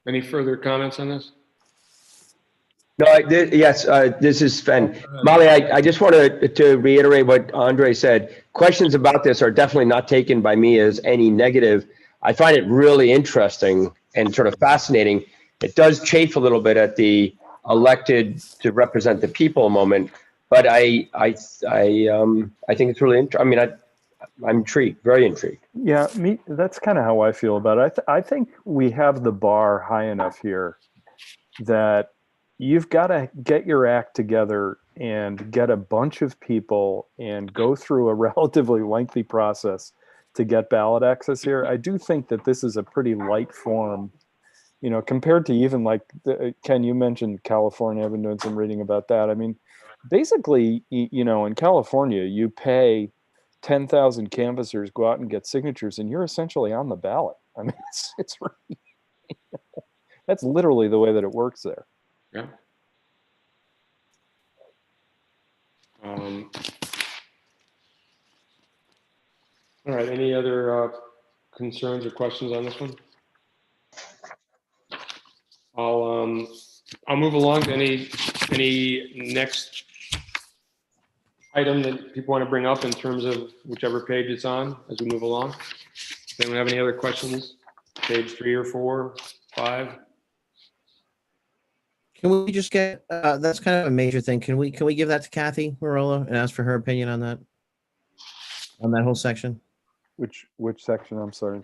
Any further comments on this? No, yes, this is Sven. Molly, I just wanted to reiterate what Andre said. Questions about this are definitely not taken by me as any negative. I find it really interesting and sort of fascinating. It does chafe a little bit at the elected to represent the people moment, but I think it's really interesting. I mean, I'm intrigued, very intrigued. Yeah, that's kind of how I feel about it. I think we have the bar high enough here that you've got to get your act together and get a bunch of people and go through a relatively lengthy process to get ballot access here. I do think that this is a pretty light form, compared to even like, Ken, you mentioned California. I've been doing some reading about that. I mean, basically, in California, you pay 10,000 canvassers, go out and get signatures, and you're essentially on the ballot. I mean, it's really, that's literally the way that it works there. Yeah. All right. Any other concerns or questions on this one? I'll move along to any next item that people want to bring up in terms of whichever page it's on as we move along. Anyone have any other questions? Page 3 or 4, 5? Can we just get, that's kind of a major thing. Can we give that to Kathy Marola and ask for her opinion on that? On that whole section? Which section? I'm sorry.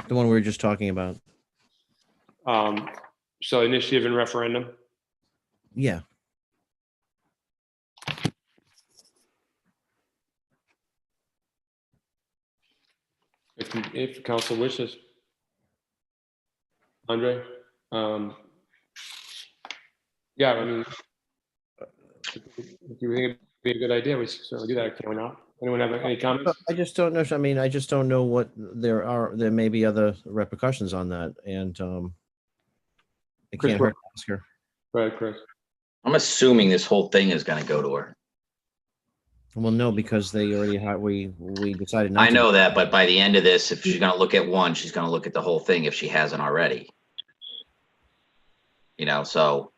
The one we were just talking about? So initiative and referendum. Yeah. If council wishes. Andre? Yeah, I mean, if you think it'd be a good idea, we should certainly do that. Can we not? Anyone have any comments? I just don't know. I mean, I just don't know what there may be other repercussions on that. And it Chris, can't hurt to ask her. Go ahead, Chris. I'm assuming this whole thing is gonna go to her. Well, no, because they already had, we decided not I to. know that, but by the end of this, if she's gonna look at one, she's gonna look at the whole thing if she hasn't already. You know, so,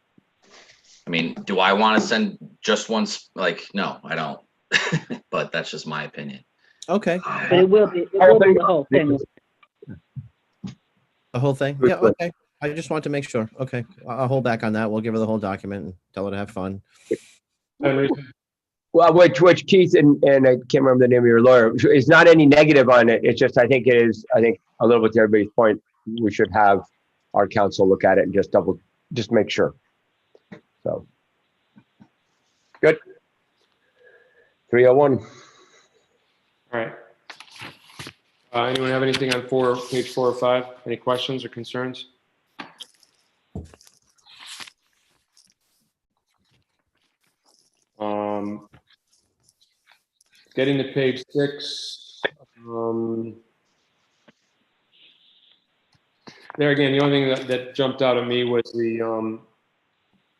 I mean, do I want to send just one? Like, no, I don't. But that's just my opinion. Okay. But it will be the whole thing. The whole thing? Yeah, okay. I just want to make sure. Okay. I'll hold back on that. We'll give her the whole document and tell her to have fun. Henry? Well, which Keith and I can't remember the name of your lawyer, is not any negative on it. It's just, I think a little bit to everybody's point, we should have our counsel look at it and just make sure. So. Good. 301. All right. Anyone have anything on page 4 or 5? Any questions or concerns? Getting to page 6. There again, the only thing that jumped out at me was the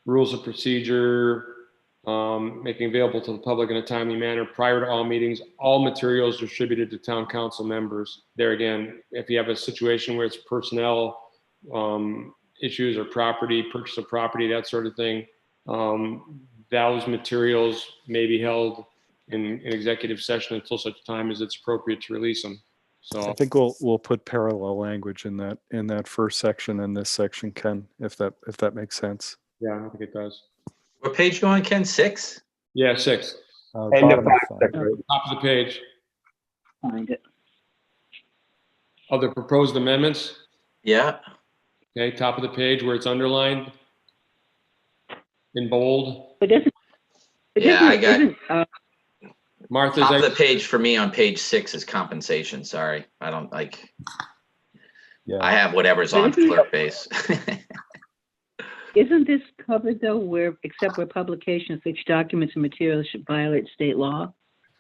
rules of procedure, making available to the public in a timely manner prior to all meetings, all materials distributed to town council members. There again, if you have a situation where it's personnel issues or purchase of property, that sort of thing, those materials may be held in executive session until such time as it's appropriate to release them. So I think we'll put parallel language in that first section and this section, Ken, if that makes sense. yeah, I think it does. What page you on, Ken? 6? Yeah, 6. End of Bottom of 5. five. Top of the page. Find it. Of the proposed amendments, Yeah. okay, top of the page where it's underlined in bold. But doesn't. Yeah, I got- Martha, Top of the page for me on page 6 is compensation. Sorry. I don't like, Yeah. I have whatever's on But isn't- clerk base. Isn't this covered though, except where publication of such documents and materials should violate state law?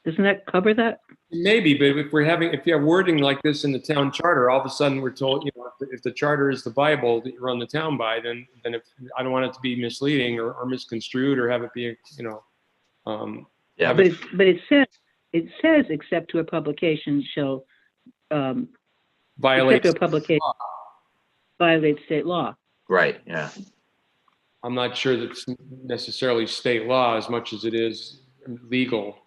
Doesn't that cover that? maybe, but if you have wording like this in the town charter, all of a sudden we're told, if the charter is the Bible that you run the town by, then if, I don't want it to be misleading or misconstrued or have it be, Yeah. But it says except to a publication shall, except violates. to a publication violate state law. Right. Yeah. I'm not sure that's necessarily state law as much as it is legal.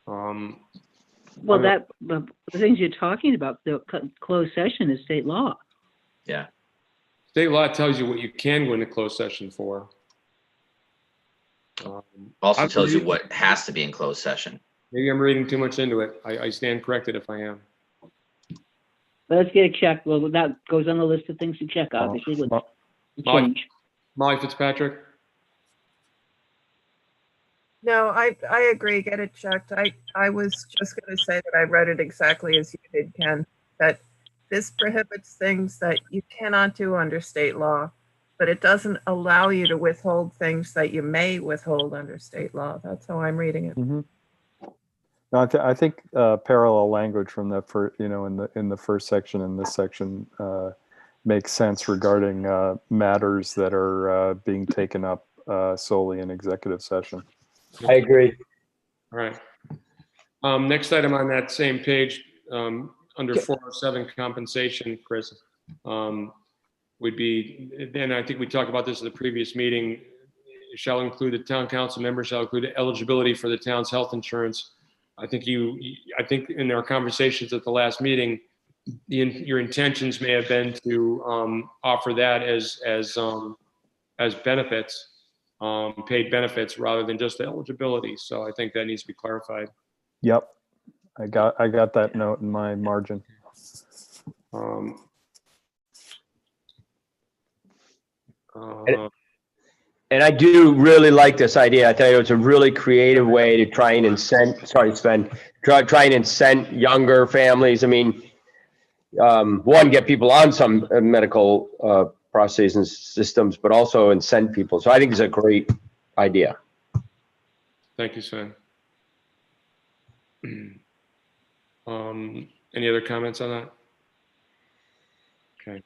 Well, the things you're talking about, the closed session is state law. Yeah. State law tells you what you can go into closed session for. Also I'm tells you reading- what has to be in closed session. Maybe I'm reading too much into it. I stand corrected if I am. But let's get it checked. Well, that goes on the list of things to check, obviously, with the Molly. change. Molly Fitzpatrick? No, I agree. Get it checked. I was just going to say that I read it exactly as you did, Ken, that this prohibits things that you cannot do under state law, but it doesn't allow you to withhold things that you may withhold under state law. That's how I'm reading it. Mhm. No, I think parallel language from that in the first section and this section makes sense regarding matters that are being taken up solely in executive session. I agree. All right. Next item on that same page, under 407 compensation, Chris, would be, then I think we talked about this at the previous meeting, shall include the town council member shall include eligibility for the town's health insurance. I think in our conversations at the last meeting, your intentions may have been to offer that as benefits, paid benefits rather than just eligibility. So I think that needs to be clarified. Yep. I got that note in my margin. And I do really like this idea. I tell you, it's a really creative way to try and incent, sorry, Sven, try and incent younger families. I mean, one, get people on some medical processes and systems, but also incent people. So I think it's a great idea. Thank you, Sven. Any other comments on that? Okay.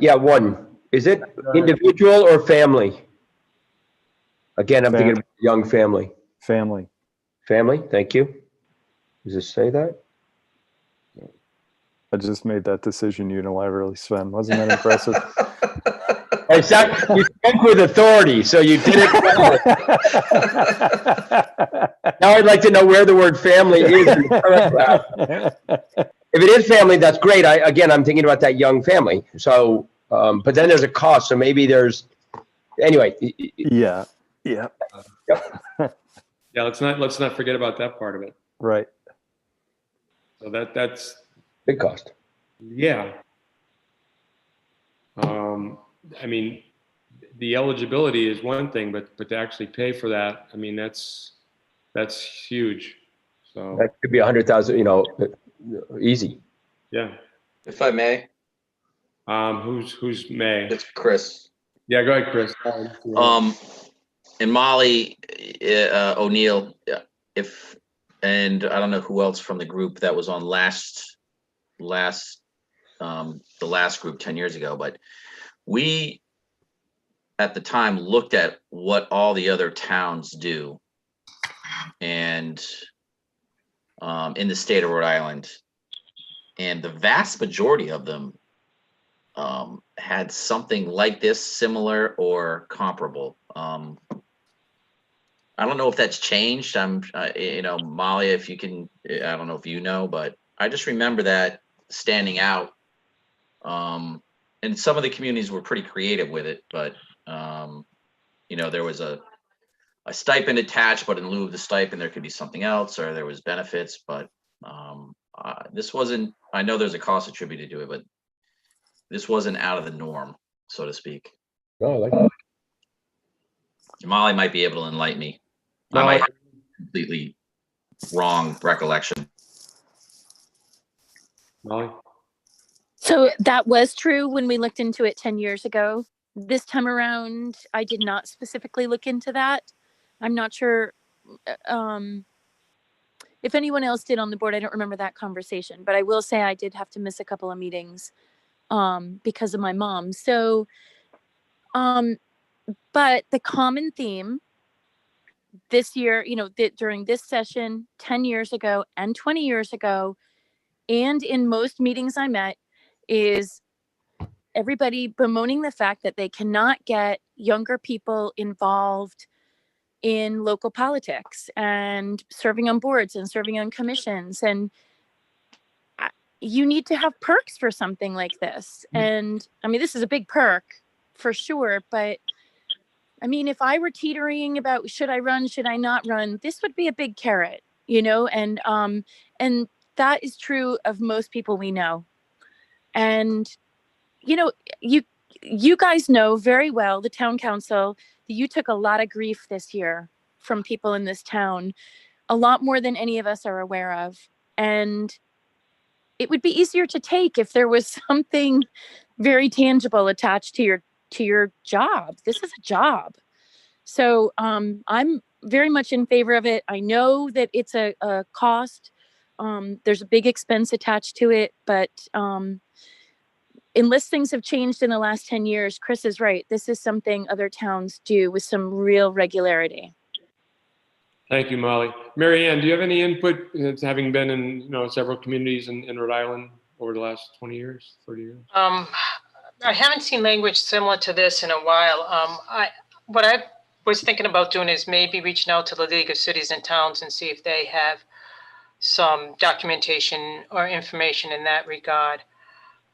Yeah, one. Is it individual or family? Again, I'm thinking of young family. Family. Family, thank you. Does it say that? I just made that decision unilaterally, Sven. Wasn't that impressive? It's not, you spoke with authority, so you did it. Now I'd like to know where the word family is in the paragraph. If it is family, that's great. Again, I'm thinking about that young family. So, but then there's a cost. So maybe there's, anyway. Yeah. Yeah. Yeah. Let's not forget about that part of it. Right. So that's big cost. Yeah. I mean, the eligibility is one thing, but to actually pay for that, I mean, that's huge. So that could be 100,000, easy. Yeah. If I may. Who's May? It's Chris. Yeah, go ahead, Chris. And Molly O'Neill, and I don't know who else from the group that was on the last group 10 years ago, but we at the time looked at what all the other towns do and in the state of Rhode Island, and the vast majority of them had something like this, similar or comparable. I don't know if that's changed. Molly, if you can, I don't know if you know, but I just remember that standing out. And some of the communities were pretty creative with it, but there was a stipend attached, but in lieu of the stipend, there could be something else, or there was benefits. But this wasn't. I know there's a cost attributed to it, but this wasn't out of the norm, so to speak. Oh, I like that. Molly might be able to enlighten me. No, I might have completely wrong recollection. Molly? So that was true when we looked into it 10 years ago. This time around, I did not specifically look into that. I'm not sure if anyone else did on the board. I don't remember that conversation, but I will say I did have to miss a couple of meetings because of my mom. So, but the common theme this year, during this session 10 years ago and 20 years ago, and in most meetings I met, is everybody bemoaning the fact that they cannot get younger people involved in local politics and serving on boards and serving on commissions. And you need to have perks for something like this. And I mean, this is a big perk for sure, but I mean, if I were teetering about should I run, should I not run, this would be a big carrot, and that is true of most people we know. And you guys know very well, the town council, that you took a lot of grief this year from people in this town, a lot more than any of us are aware of. And it would be easier to take if there was something very tangible attached to your job. This is a job. So I'm very much in favor of it. I know that it's a cost. There's a big expense attached to it, but unless things have changed in the last 10 years, Chris is right. This is something other towns do with some real regularity. Thank you, Molly. Mary Ann, do you have any input, having been in several communities in Rhode Island over the last 20 years, 30 years? I haven't seen language similar to this in a while. What I was thinking about doing is maybe reaching out to the League of Cities and Towns and see if they have some documentation or information in that regard.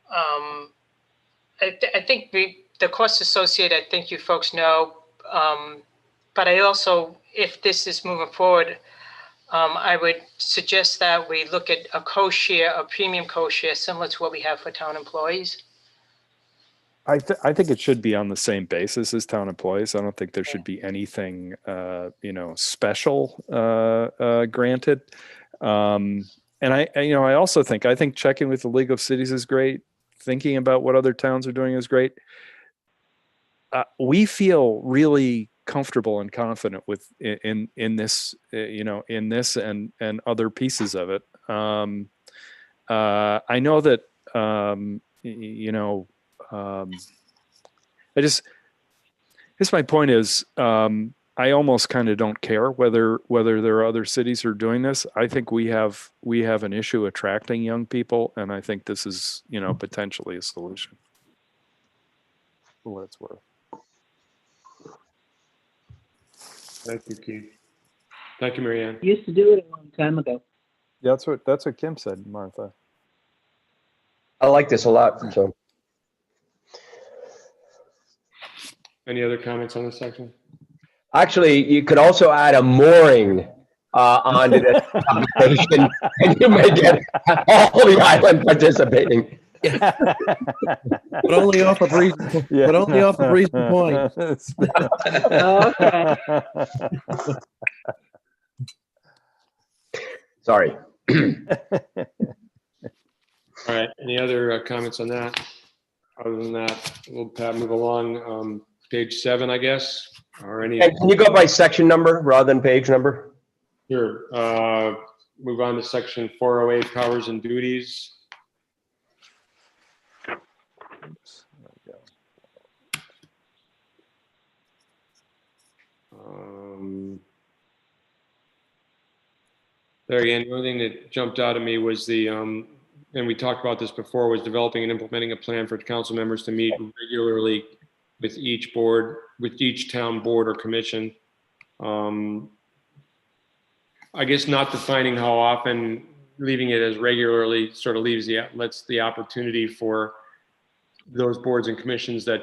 I think the costs associated, I think you folks know, but I also, if this is moving forward, I would suggest that we look at a co-share, a premium co-share, similar to what we have for town employees. I think it should be on the same basis as town employees. I don't think there should be anything, special granted. And I also think checking with the League of Cities is great. Thinking about what other towns are doing is great. We feel really comfortable and confident with in this, in this and other pieces of it. I know that, my point is, I almost kind of don't care whether there are other cities who are doing this. I think we have an issue attracting young people, and I think this is, potentially a solution for what it's worth. Thank you, Keith. Thank you, Mary Ann. Used to do it a long time ago. Yeah, that's what Kim said, Martha. I like this a lot. So Any other comments on this section? actually, you could also add a mooring onto this application, and you may get all the island participating. But only off of reason, but only off of reason point. Okay. Sorry. All right, any other comments on that? Other than that, we'll move along. Page 7, I guess, or any. And can you go by section number rather than page number? Sure. Move on to section 408, powers and duties. There again, the only thing that jumped out at me was the, and we talked about this before, was developing and implementing a plan for council members to meet regularly with each board, with each town board or commission. I guess not defining how often, leaving it as regularly sort of lets the opportunity for those boards and commissions that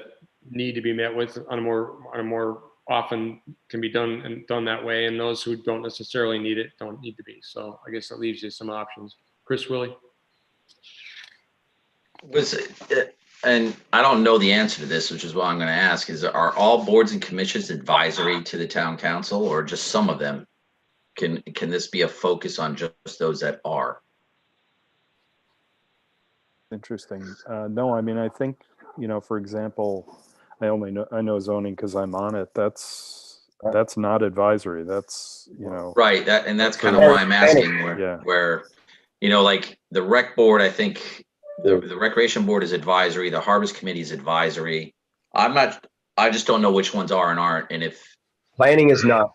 need to be met with on a more often can be done that way, and those who don't necessarily need it don't need to be. So I guess that leaves you some options. Chris, Willie? And I don't know the answer to this, which is what I'm going to ask, are all boards and commissions advisory to the town council, or just some of them? Can this be a focus on just those that are? Interesting. No, I mean, I think, for example, I know zoning because I'm on it. That's not advisory. That's, Right. That's kind of why I'm asking where, like the rec board, I think the recreation board is advisory. The harvest committee is advisory. I just don't know which ones are and aren't. And if Planning is not.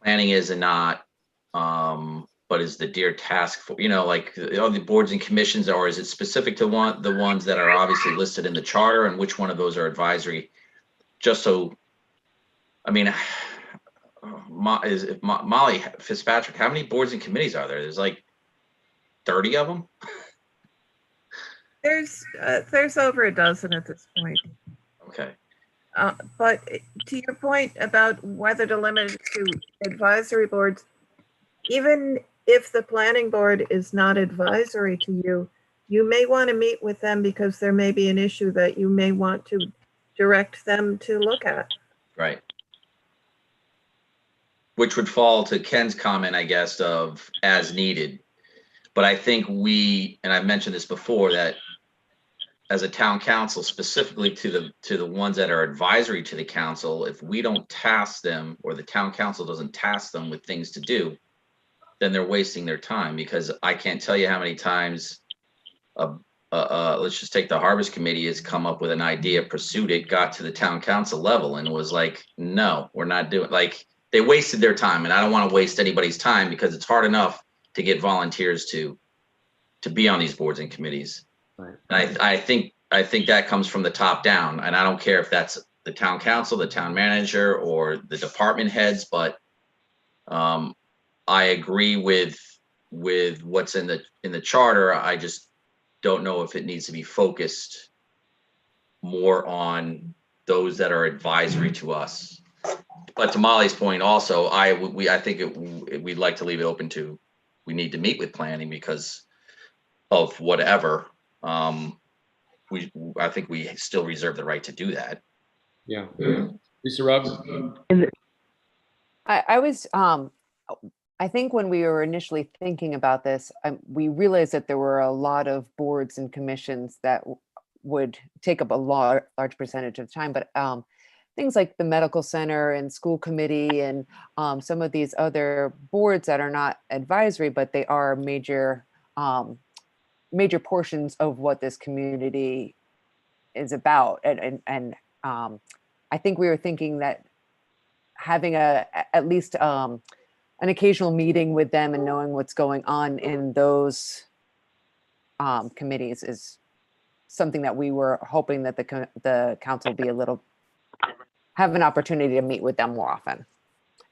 Planning is and not, but is the Deer task for, like all the boards and commissions, or is it specific to the ones that are obviously listed in the charter, and which one of those are advisory? Just so, I mean, Molly Fitzpatrick, how many boards and committees are there? There's like 30 of them. There's over a dozen at this point. Okay. But to your point about whether to limit it to advisory boards, even if the planning board is not advisory to you, you may want to meet with them because there may be an issue that you may want to direct them to look at. Right. Which would fall to Ken's comment, I guess, of as needed. But I think and I've mentioned this before, that as a town council, specifically to the ones that are advisory to the council, if we don't task them, or the town council doesn't task them with things to do, then they're wasting their time. Because I can't tell you how many times, let's just take the harvest committee has come up with an idea, pursued it, got to the town council level, and was like, no, we're not doing, like, they wasted their time. And I don't want to waste anybody's time, because it's hard enough to get volunteers to be on these boards and committees. Right. And I think that comes from the top down, and I don't care if that's the town council, the town manager, or the department heads, but I agree with with what's in the charter. I just don't know if it needs to be focused more on those that are advisory to us. But to Molly's point also, I think we'd like to leave it open to, we need to meet with planning because of whatever. I think we still reserve the right to do that. Yeah. Lisa Rubbs? I was, I think when we were initially thinking about this, we realized that there were a lot of boards and commissions that would take up a large percentage of time, but things like the medical center and school committee and some of these other boards that are not advisory, but they are major portions of what this community is about. And I think we were thinking that having at least an occasional meeting with them and knowing what's going on in those committees is something that we were hoping that the council be have an opportunity to meet with them more often.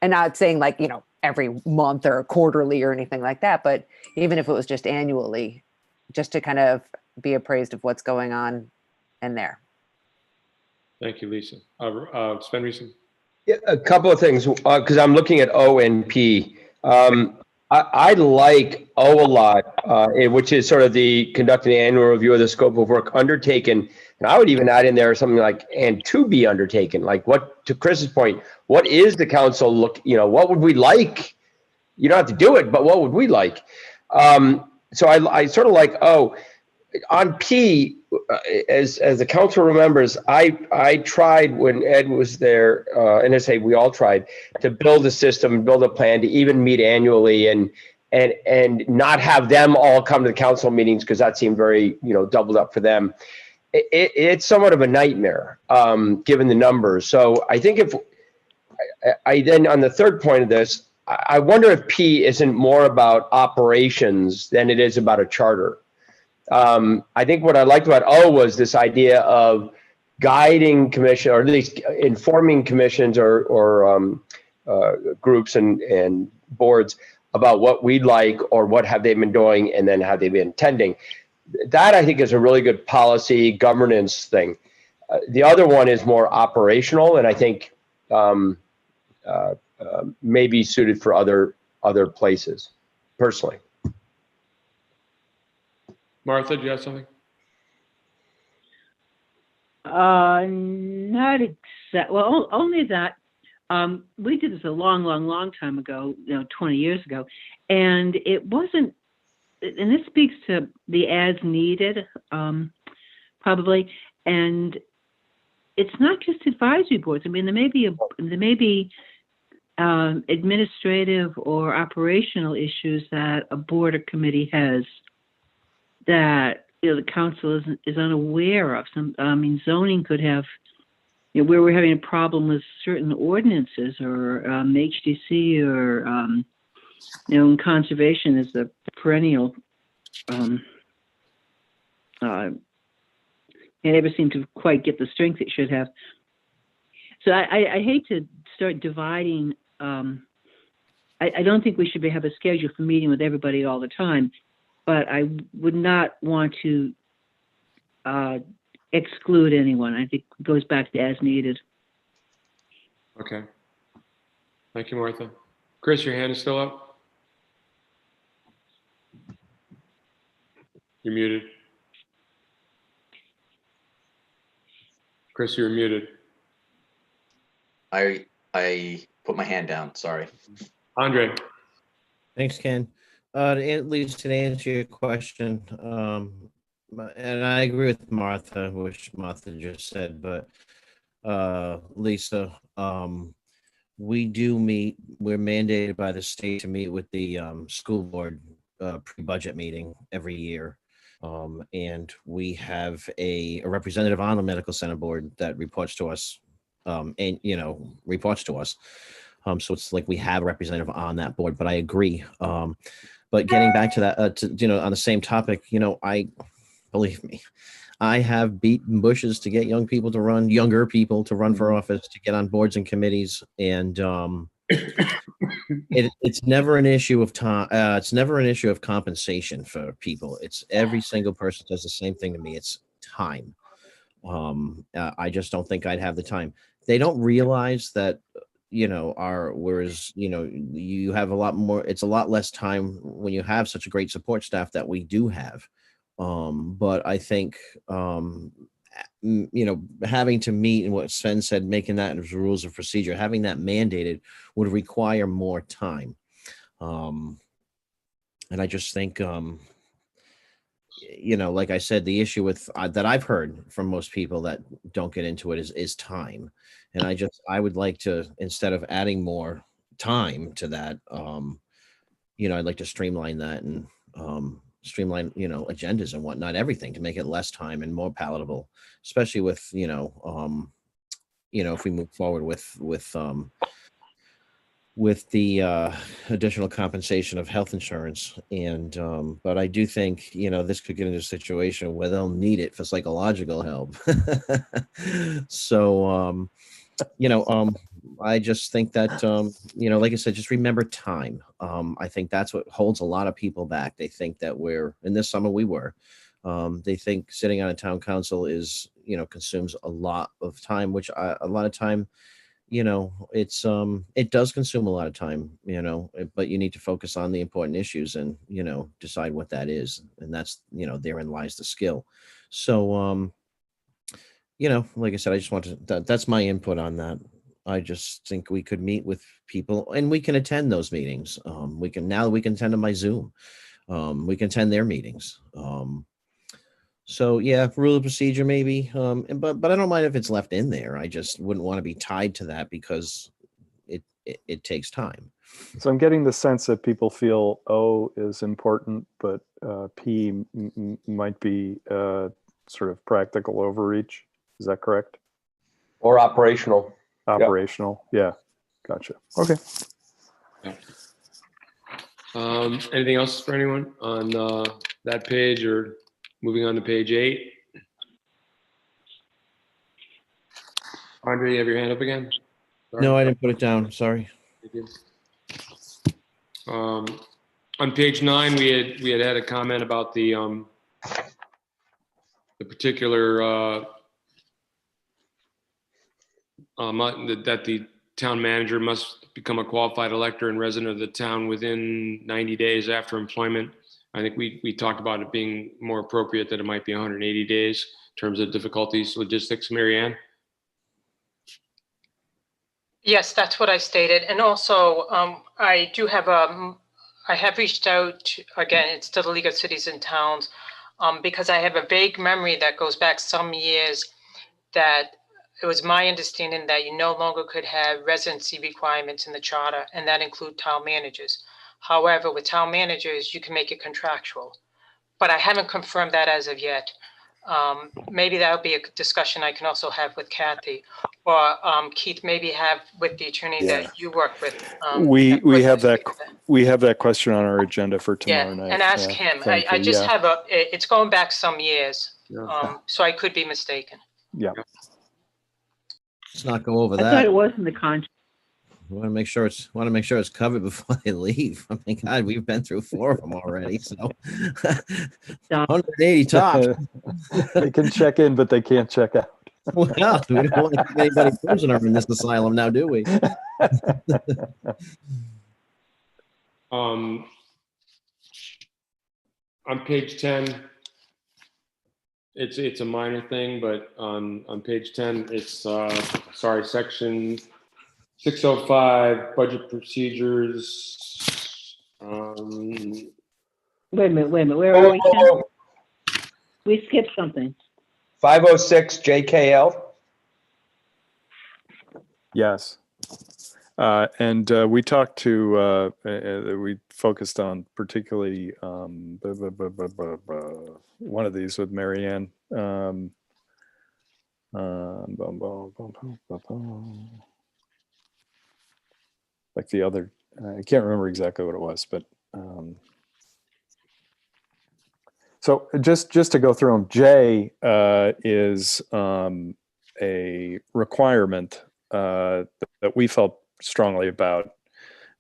And not saying like, every month or quarterly or anything like that, but even if it was just annually, just to kind of be appraised of what's going on in there. Thank you, Lisa. Sven Reeson? Yeah, a couple of things, because I'm looking at O and P. I like O a lot, which is sort of the conducting the annual review of the scope of work undertaken. And I would even add in there something like, and to be undertaken, like what, to Chris's point, what is the council what would we like? You don't have to do it, but what would we like? So I sort of like O. On P, as the council remembers, I tried when Ed was there, and I say we all tried to build a system and build a plan to even meet annually and not have them all come to the council meetings because that seemed very doubled up for them. It's somewhat of a nightmare given the numbers. So I think if I then on the third point of this, I wonder if P isn't more about operations than it is about a charter. I think what I liked about O was this idea of guiding commission, or at least informing commissions or groups and boards about what we'd like or what have they been doing and then have they been attending. That I think is a really good policy governance thing. The other one is more operational, and I think may be suited for other places, personally. Martha, do you have something? Not exact. Well, only that we did this a long time ago, 20 years ago, and it wasn't. And this speaks to the as needed, probably, and it's not just advisory boards. I mean, there may be administrative or operational issues that a board or committee has that the council is unaware of. Zoning could have, where we're having a problem with certain ordinances or HDC or in conservation is a perennial. It never seemed to quite get the strength it should have. So I hate to start dividing. I don't think we should have a schedule for meeting with everybody all the time, but I would not want to exclude anyone. I think it goes back to as needed. Okay. Thank you, Martha. Chris, your hand is still up. You're muted. Chris, you're muted. I put my hand down, sorry. Andre. Thanks, Ken. At least to answer your question, and I agree with Martha, which Martha just said, but Lisa, we do meet, we're mandated by the state to meet with the school board pre-budget meeting every year. And we have a representative on the medical center board that reports to us, reports to us. So it's like we have a representative on that board, but I agree. But getting back to that, on the same topic, believe me, I have beaten bushes to get younger people to run for office, to get on boards and committees. And it's never an issue of time. It's never an issue of compensation for people. It's every single person does the same thing to me. It's time. I just don't think I'd have the time. They don't realize that, whereas, you have a lot more, it's a lot less time when you have such a great support staff that we do have. But I think, having to meet, and what Sven said, making that as rules of procedure, having that mandated would require more time. And I just think, like I said, the issue with that I've heard from most people that don't get into it is time. And I would like to, instead of adding more time to that, I'd like to streamline that and streamline, agendas and whatnot, everything, to make it less time and more palatable, especially with, if we move forward with the additional compensation of health insurance. And but I do think, this could get into a situation where they'll need it for psychological help. So I just think that like I said, just remember time. I think that's what holds a lot of people back. They think that in this summer we were, they think sitting on a town council is, consumes a lot of time, which a lot of time, it does consume a lot of time, but you need to focus on the important issues and, decide what that is. And that's, therein lies the skill. So, like I said, I just wanted that's my input on that. I just think we could meet with people and we can attend those meetings. We can attend them by Zoom. We can attend their meetings. So yeah, rule of procedure maybe, but I don't mind if it's left in there. I just wouldn't want to be tied to that because it takes time. So I'm getting the sense that people feel O is important, but P might be sort of practical overreach. Is that correct? Or operational. Operational. Yeah. Gotcha. Okay. Anything else for anyone on that page, or moving on to page 8? Andre, you have your hand up again? Sorry. No, I didn't put it down. Sorry. Thank you. On page 9, we had a comment about the particular that the town manager must become a qualified elector and resident of the town within 90 days after employment. I think we talked about it being more appropriate that it might be 180 days in terms of difficulties, logistics. Mary Ann? Yes, that's what I stated. And also, I do have I have reached out, again, it's to the League of Cities and Towns, because I have a vague memory that goes back some years that it was my understanding that you no longer could have residency requirements in the charter, and that include town managers. However, with town managers, you can make it contractual, but I haven't confirmed that as of yet. Maybe that'll be a discussion I can also have with Kathy, or Keith, maybe have with the attorney that you work with. We have that question on our agenda for tomorrow night. And ask him. I just have it's going back some years, so I could be mistaken. Yeah. Let's not go over I that. thought it was in the contract. Want to make sure it's covered before I leave. I mean, God, we've been through 4 of them already. So 180 tops. They can check in, but they can't check out. Well, we don't want to keep anybody prisoner in this asylum now, do we? On page 10, it's a minor thing, but on page 10, it's section 605, budget procedures. Wait a minute. Where are we? Ken? We skipped something. 506 JKL. Yes. And we talked to, we focused on particularly one of these with Mary Ann. Like the other, I can't remember exactly what it was, but so just to go through them, J is a requirement that we felt strongly about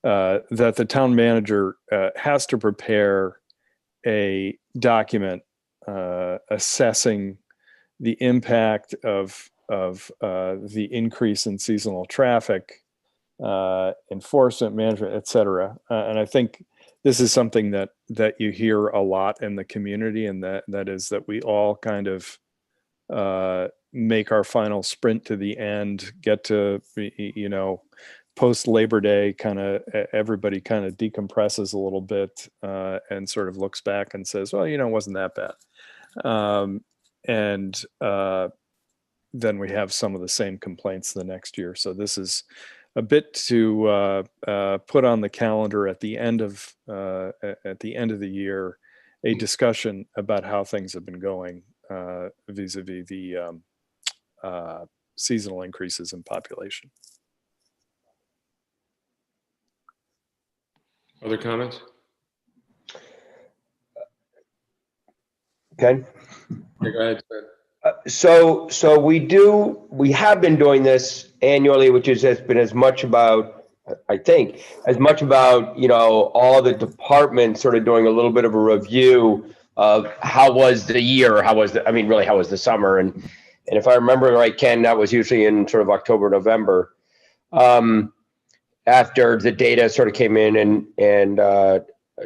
that the town manager has to prepare a document assessing the impact of the increase in seasonal traffic, enforcement, management, et cetera. And I think this is something that you hear a lot in the community, and that is that we all kind of make our final sprint to the end, get to, post Labor Day, kind of everybody kind of decompresses a little bit and sort of looks back and says, well, it wasn't that bad. And then we have some of the same complaints the next year. So this is a bit to put on the calendar at the end of the year, a discussion about how things have been going vis-a-vis the seasonal increases in population. Other comments? Ken? Yeah, go ahead. So we have been doing this annually, which has been as much about, I think, as much about, all the departments sort of doing a little bit of a review of how was the year, how was the summer. And if I remember right, Ken, that was usually in sort of October, November, after the data sort of came in and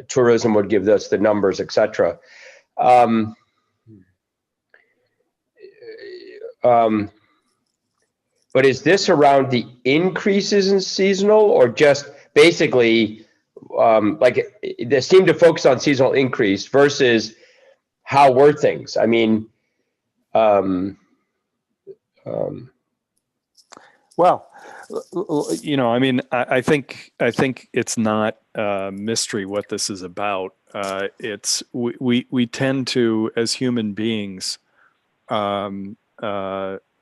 tourism would give us the numbers, et cetera. But is this around the increases in seasonal, or just basically they seem to focus on seasonal increase versus how were things? I mean, well, I think it's not a mystery what this is about. It's we tend to, as human beings,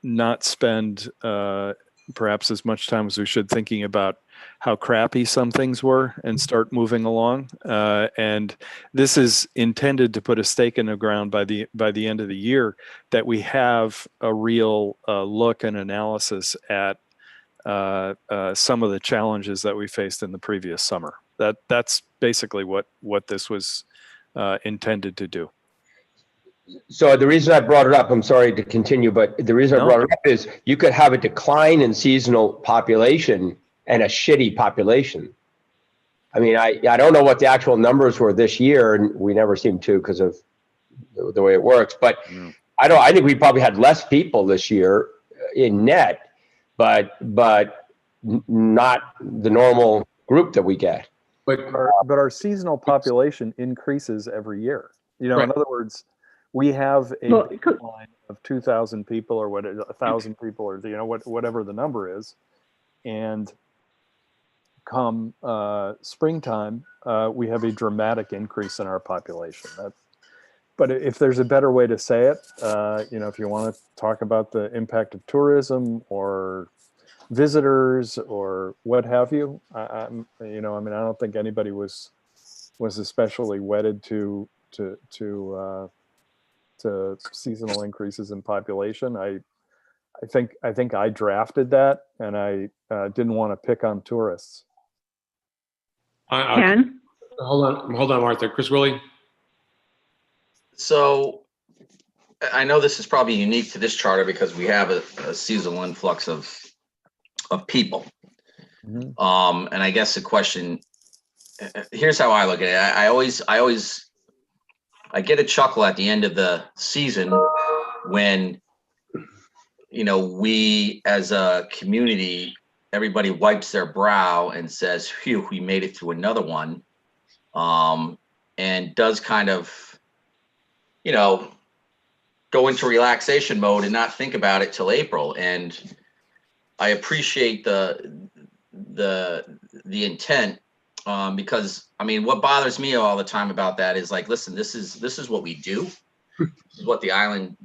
not spend perhaps as much time as we should thinking about how crappy some things were and start moving along. And this is intended to put a stake in the ground by the end of the year, that we have a real look and analysis at some of the challenges that we faced in the previous summer. That's basically what this was intended to do. So the reason I brought it up, I'm sorry to continue, but the reason I brought it up is you could have a decline in seasonal population and a shitty population. I mean, I don't know what the actual numbers were this year, and we never seem to because of the way it works. But I think we probably had less people this year in net, but not the normal group that we get. But our seasonal population increases every year. In other words, we have a decline of 2,000 people or 1,000 people, or whatever the number is, and come springtime, we have a dramatic increase in our population. But if there's a better way to say it, if you want to talk about the impact of tourism or visitors or what have you, I don't think anybody was especially wedded to seasonal increases in population. I think I drafted that, and I didn't want to pick on tourists. Ken? Hold on, Martha. Chris Willie? So I know this is probably unique to this charter because we have a seasonal influx of people. Mm-hmm. And I guess the question, here's how I look at it. I get a chuckle at the end of the season when, we as a community, everybody wipes their brow and says, phew, we made it through another one. And does kind of, go into relaxation mode and not think about it till April. And I appreciate the intent. Because what bothers me all the time about that is like, listen, this is what we do. This is what the island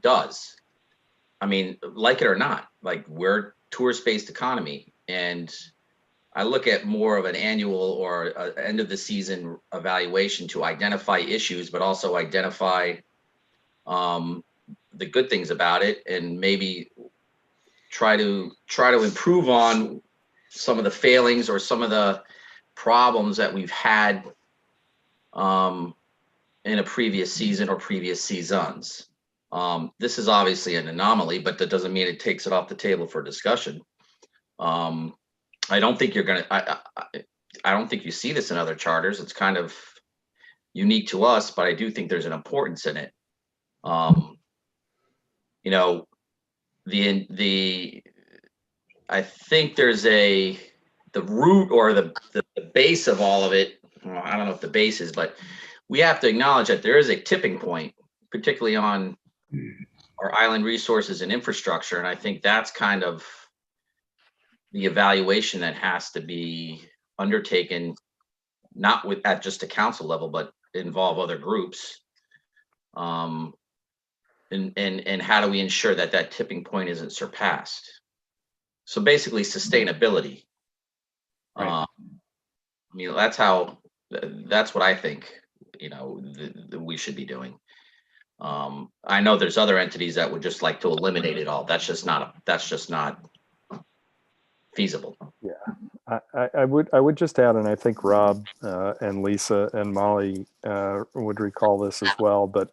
does. Like it or not, like we're a tourist-based economy. And I look at more of an annual or end of the season evaluation to identify issues, but also identify the good things about it, and maybe try to improve on some of the failings or some of the problems that we've had in a previous season or previous seasons. This is obviously an anomaly, but that doesn't mean it takes it off the table for discussion. I don't think you're gonna. I don't think you see this in other charters. It's kind of unique to us, but I do think there's an importance in it. You know, I think there's the root or the base of all of it. Well, I don't know if the base is, but we have to acknowledge that there is a tipping point, particularly on our island resources and infrastructure. And I think that's kind of the evaluation that has to be undertaken, not at just a council level, but involve other groups. And how do we ensure that that tipping point isn't surpassed? So basically sustainability. Right. I mean, that's what I think, you know, we should be doing. I know there's other entities that would just like to eliminate it all. That's just not feasible. Yeah, I would just add, and I think Rob and Lisa and Molly would recall this as well, but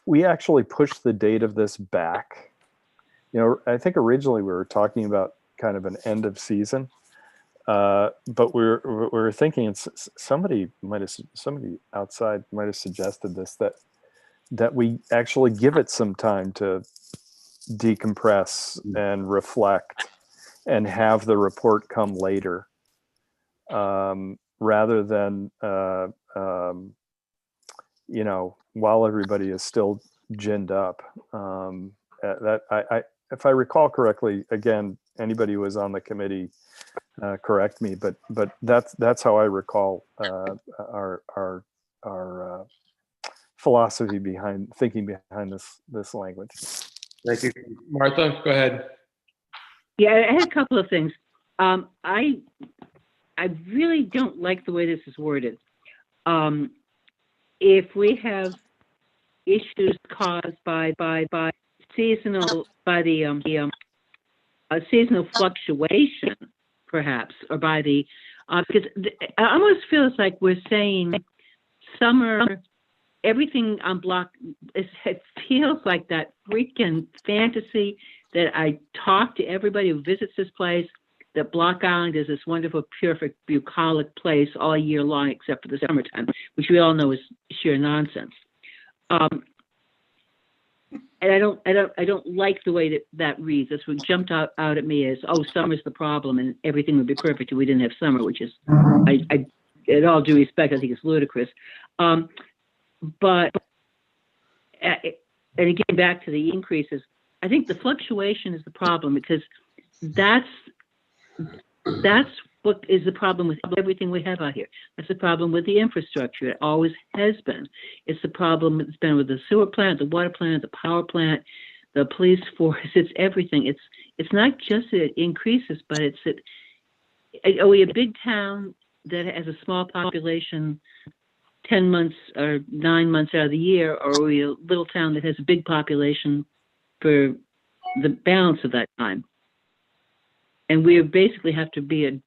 we actually pushed the date of this back. You know, I think originally we were talking about kind of an end of season, but we're thinking somebody outside might have suggested this, that we actually give it some time to decompress and reflect and have the report come later, rather than you know, while everybody is still ginned up. If I recall correctly, again, anybody who was on the committee, correct me, but that's how I recall our philosophy thinking behind this language. Thank you. Martha, go ahead. Yeah, I had a couple of things. I really don't like the way this is worded. If we have issues caused by seasonal seasonal fluctuation, perhaps, or by the because I almost feels like we're saying summer, everything on block. It feels like that freaking fantasy that I talk to everybody who visits this place, that Block Island is this wonderful, perfect, bucolic place all year long, except for the summertime, which we all know is sheer nonsense. And I don't like the way that reads. That's what jumped out at me as, oh, summer's the problem and everything would be perfect if we didn't have summer, which is, I in all due respect, I think it's ludicrous. But, and again, back to the increases, I think the fluctuation is the problem, because that's what is the problem with everything we have out here. That's the problem with the infrastructure. It always has been. It's the problem it's been with the sewer plant, the water plant, the power plant, the police force. It's everything. It's not just that it increases, but it's that, are we a big town that has a small population 10 months or 9 months out of the year, or are we a little town that has a big population for the balance of that time? And we basically have to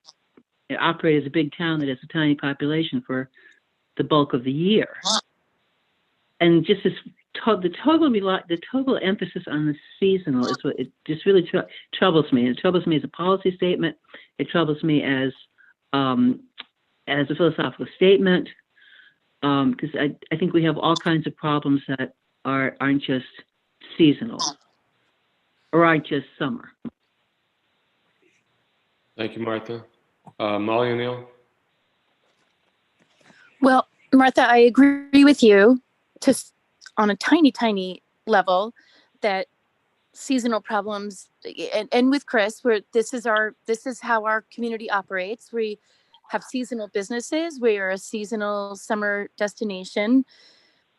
operate as a big town that has a tiny population for the bulk of the year. And just this, the total emphasis on the seasonal is what it just really troubles me. It troubles me as a policy statement. It troubles me as a philosophical statement, because I think we have all kinds of problems that aren't just seasonal or aren't just summer. Thank you, Martha. Molly O'Neill. Well, Martha, I agree with you on a tiny level that seasonal problems, and with Chris, this is how our community operates. We have seasonal businesses. We are a seasonal summer destination.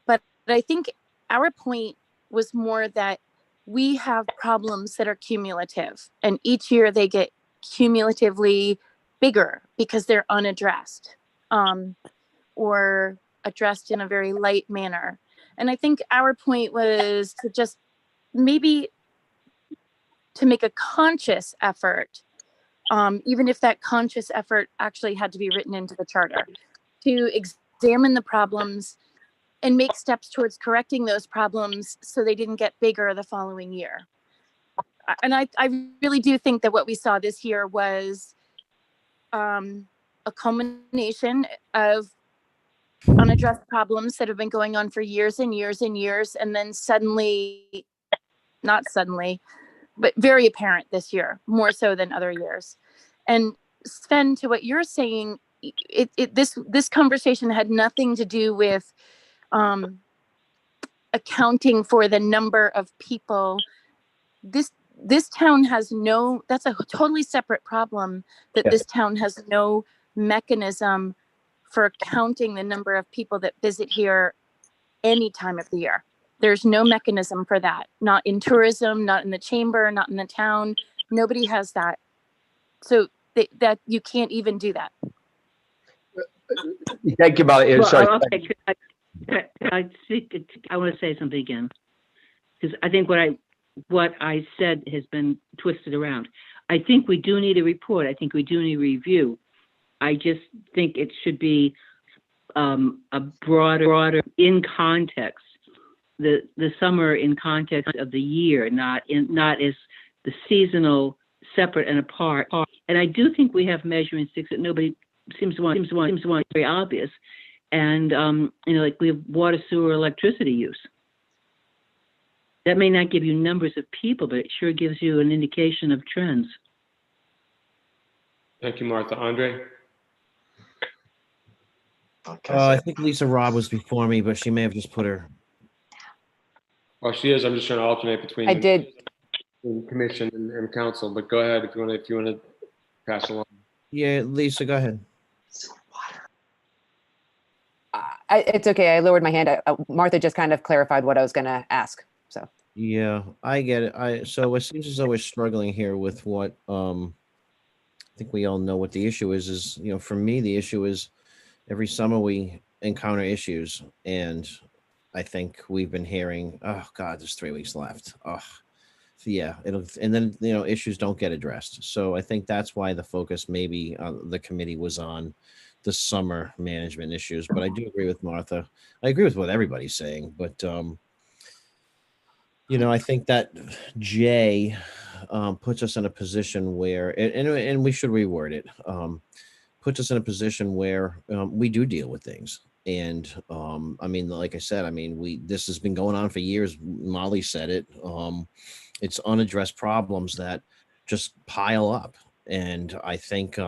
But I think our point was more that we have problems that are cumulative, and each year they get cumulatively bigger because they're unaddressed, or addressed in a very light manner. And I think our point was to just maybe to make a conscious effort even if that conscious effort actually had to be written into the charter, to examine the problems and make steps towards correcting those problems so they didn't get bigger the following year. And I really do think that what we saw this year was a culmination of unaddressed problems that have been going on for years and years and years, and then suddenly, not suddenly, but very apparent this year, more so than other years. And Sven, to what you're saying, this conversation had nothing to do with accounting for the number of people. This town has no, that's a totally separate problem, that Yes. this town has no mechanism for counting the number of people that visit here any time of the year. There's no mechanism for that, not in tourism, not in the chamber, not in the town. Nobody has that. So that you can't even do that. Thank you, Molly. Well, Sorry. okay, I want to say something again, because I think what I said has been twisted around. I think we do need a report. I think we do need a review. I just think it should be a broader in context, the summer in context of the year, not as the seasonal separate and apart. And I do think we have measuring sticks that nobody seems to want very obvious. And like we have water, sewer, electricity use. That may not give you numbers of people, but it sure gives you an indication of trends. Thank you, Martha. Andre? I think Lisa Robb was before me, but she may have just put her. Well, she is. I'm just trying to alternate between I did. the commission and council, but go ahead if you want to pass along. Yeah, Lisa, go ahead. It's okay. I lowered my hand. Martha just kind of clarified what I was going to ask. So Yeah, I get it. So it seems as though we're struggling here with what I think we all know what the issue is, for me, the issue is every summer we encounter issues, and I think we've been hearing, oh God, there's 3 weeks left. Oh, yeah, and then issues don't get addressed. So I think that's why the focus maybe the committee was on the summer management issues. But I do agree with Martha. I agree with what everybody's saying, but I think that Jay puts us in a position where, and we should reword it, puts us in a position where we do deal with things. And like I said, this has been going on for years. Molly said it. It's unaddressed problems that just pile up. And I think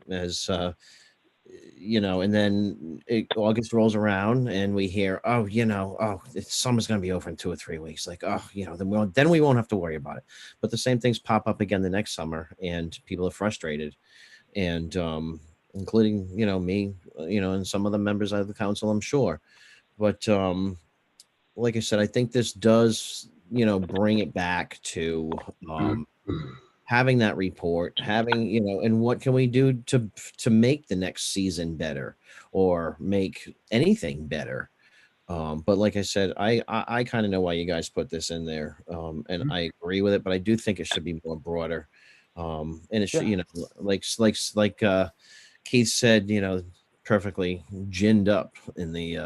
as and then August rolls around and we hear, summer's going to be over in 2 or 3 weeks. Like, then we won't have to worry about it. But the same things pop up again the next summer, and people are frustrated, and including me, and some of the members of the council, I'm sure. But like I said, I think this does bring it back to having that report, having, and what can we do to make the next season better or make anything better. But like I said, I kind of know why you guys put this in there. And I agree with it, but I do think it should be more broader. And it should, like Keith said, perfectly ginned up in the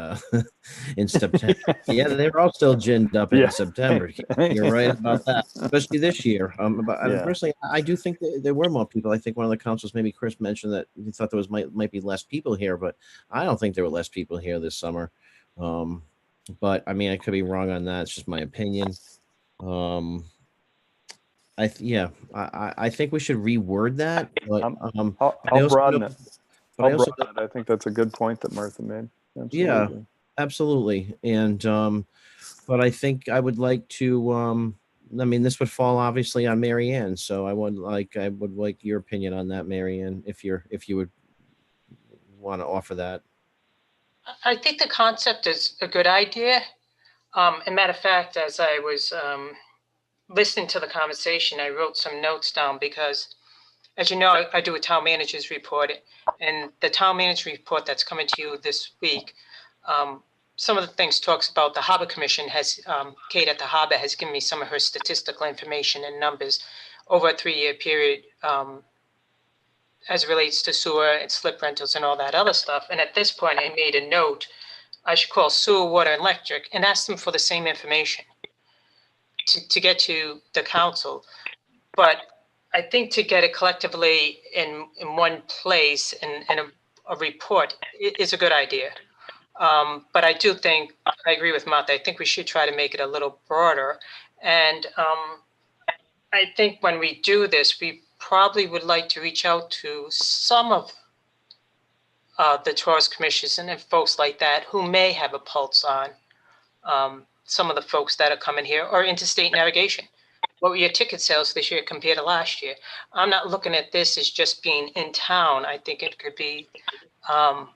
in September. Yeah, they were all still ginned up in September. You're right about that, especially this year. Personally, I do think that there were more people. I think one of the councils, maybe Chris, mentioned that he thought there might be less people here, but I don't think there were less people here this summer. But I could be wrong on that. It's just my opinion. I think we should reword that. But I'll broaden it. I think that's a good point that Martha made. Absolutely. Yeah, absolutely. And but I think I would like to this would fall obviously on Mary Ann. So I would like your opinion on that, Mary Ann, if you would want to offer that. I think the concept is a good idea. As a matter of fact, as I was listening to the conversation, I wrote some notes down because, as you know, I do a town manager's report, and the town manager's report that's coming to you this week, some of the things talks about the Harbor Commission has, Kate at the Harbor has given me some of her statistical information and numbers over a 3-year period as it relates to sewer and slip rentals and all that other stuff. And at this point, I made a note, I should call sewer, water, and electric and ask them for the same information to get to the council. But I think to get it collectively in one place and a report is a good idea. But I do think, I agree with Martha, I think we should try to make it a little broader. And I think when we do this, we probably would like to reach out to some of the tourist commissions and folks like that who may have a pulse on some of the folks that are coming here, or interstate navigation. What were your ticket sales this year compared to last year? I'm not looking at this as just being in town. I think it could be a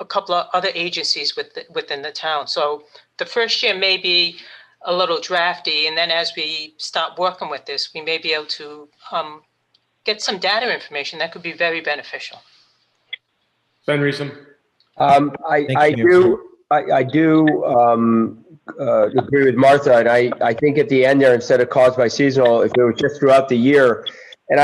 couple of other agencies within the town. So the first year may be a little drafty, and then as we start working with this, we may be able to get some data information that could be very beneficial. Ben Reesum. I do agree with Martha, and I think at the end there, instead of caused by seasonal, if it was just throughout the year, and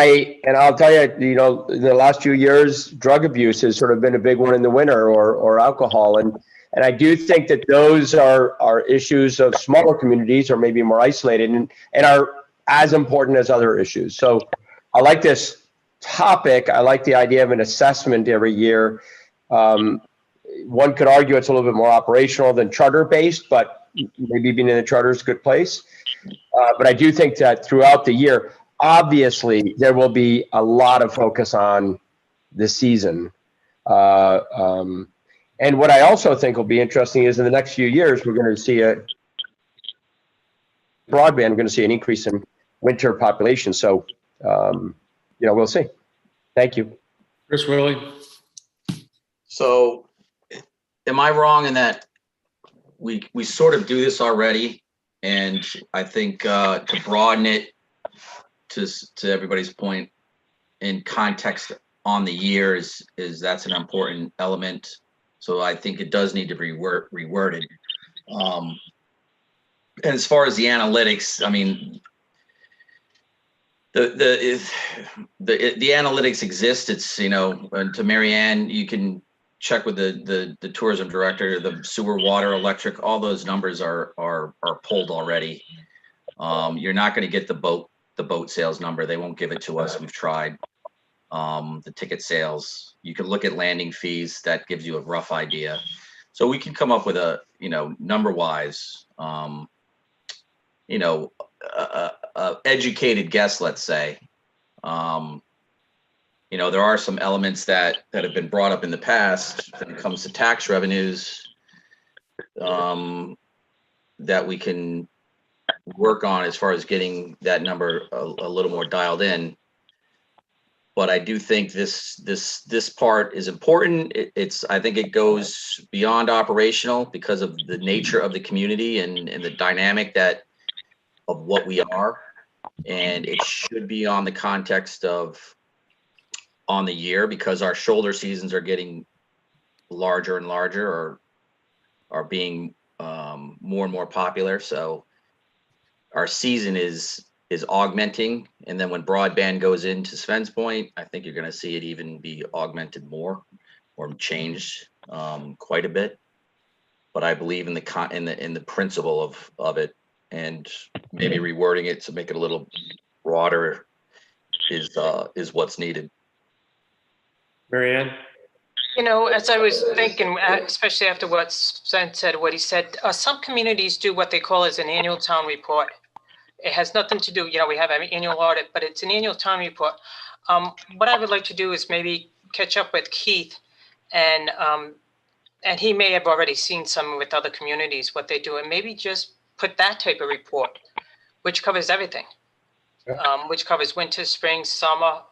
I'll tell you, you know, in the last few years, drug abuse has sort of been a big one in the winter, or alcohol, and I do think that those are issues of smaller communities, or maybe more isolated, and are as important as other issues. So I like this topic. I like the idea of an assessment every year. One could argue it's a little bit more operational than charter based, but maybe being in the charter is a good place. But I do think that throughout the year, obviously there will be a lot of focus on the season. And what I also think will be interesting is in the next few years, we're going to see a broadband, we're going to see an increase in winter population. So, you know, we'll see. Thank you. Chris Willie. So am I wrong in that we sort of do this already? And I think to broaden it to everybody's point in context on the year is that's an important element. So I think it does need to be reworded. And as far as the analytics, I mean, the analytics exist. It's, you know, and to Mary Ann, you can check with the tourism director, the sewer, water, electric, all those numbers are pulled already. You're not going to get the boat sales number. They won't give it to us. We've tried. The ticket sales, you can look at landing fees. That gives you a rough idea. So we can come up with a, you know, number wise, you know, a educated guess, let's say. You know, there are some elements that have been brought up in the past when it comes to tax revenues that we can work on as far as getting that number a little more dialed in. But I do think this part is important. I think it goes beyond operational because of the nature of the community and the dynamic of what we are. And it should be on the context of on the year, because our shoulder seasons are getting larger and larger, or are being more and more popular. So our season is augmenting, and then when broadband goes into Sven's point, I think you're going to see it even be augmented more or changed quite a bit. But I believe in the principle of it, and maybe rewording it to make it a little broader is what's needed. Mary Ann. You know, as I was thinking, especially after what Sven said, what he said, some communities do what they call as an annual town report. It has nothing to do, you know, we have an annual audit, but it's an annual town report. What I would like to do is maybe catch up with Keith, and he may have already seen some with other communities, what they do, and maybe just put that type of report, which covers everything, which covers winter, spring, summer,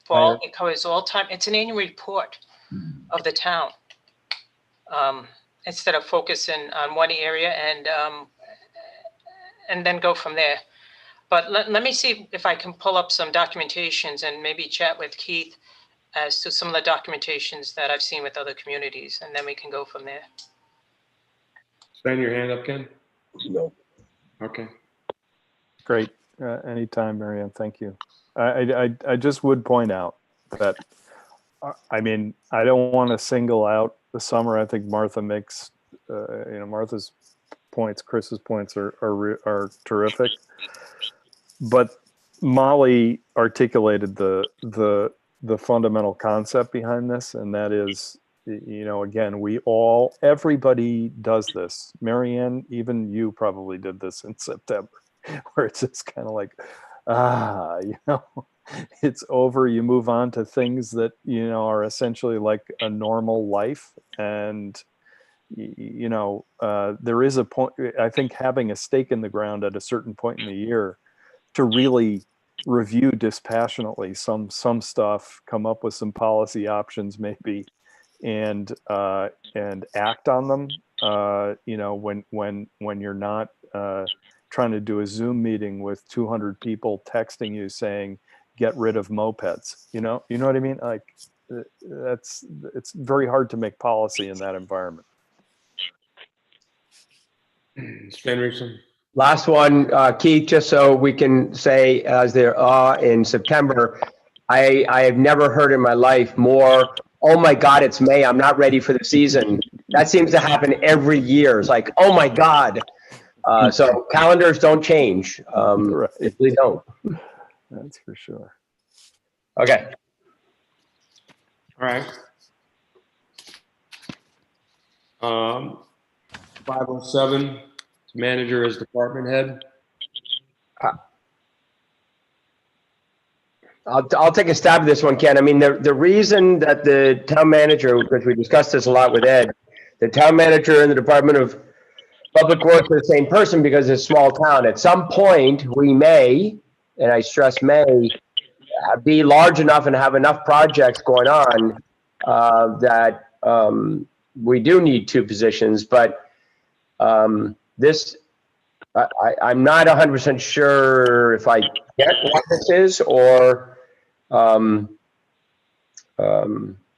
fall. It covers all time. It's an annual report of the town, instead of focusing on one area and then go from there. But let me see if I can pull up some documentations and maybe chat with Keith as to some of the documentations that I've seen with other communities, and then we can go from there. Sven, your hand up, Ken? No. Okay. Great. Anytime, Marianne. Thank you. I just would point out that, I mean, I don't want to single out the summer. I think Martha makes, Martha's points, Chris's points are terrific. But Molly articulated the fundamental concept behind this, and that is, again, everybody does this. Marianne, even you probably did this in September, where it's just kind of like, it's over. You move on to things that, are essentially like a normal life. And, there is a point, I think having a stake in the ground at a certain point in the year to really review dispassionately some stuff, come up with some policy options maybe, and act on them, when you're not trying to do a Zoom meeting with 200 people texting you saying, get rid of mopeds. You know what I mean? Like, it's very hard to make policy in that environment. Stan Rickson. Last one, Keith, just so we can say, as there are in September, I have never heard in my life more, oh my God, it's May, I'm not ready for the season. That seems to happen every year. It's like, oh my God. So calendars don't change. Right. They really don't. That's for sure. Okay. All right. 507, manager as department head. I'll take a stab at this one, Ken. I mean, the reason that the town manager, because we discussed this a lot with Ed, the town manager and the Department of Public Works are the same person because it's a small town. At some point, we may, and I stress may, be large enough and have enough projects going on that we do need two positions. But this, I'm not 100% sure if I get what this is or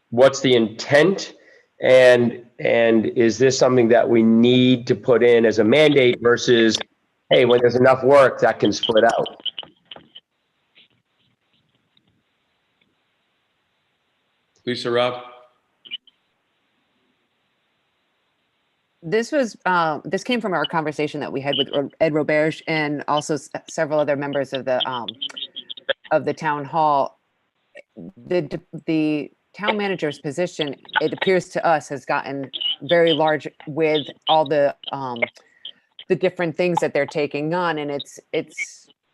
what's the intent, and is this something that we need to put in as a mandate versus, hey, when there's enough work that can split out. Lisa Ruff. This came from our conversation that we had with Ed Roberge and also several other members of the town hall. The town manager's position, it appears to us, has gotten very large with all the different things that they're taking on, and it's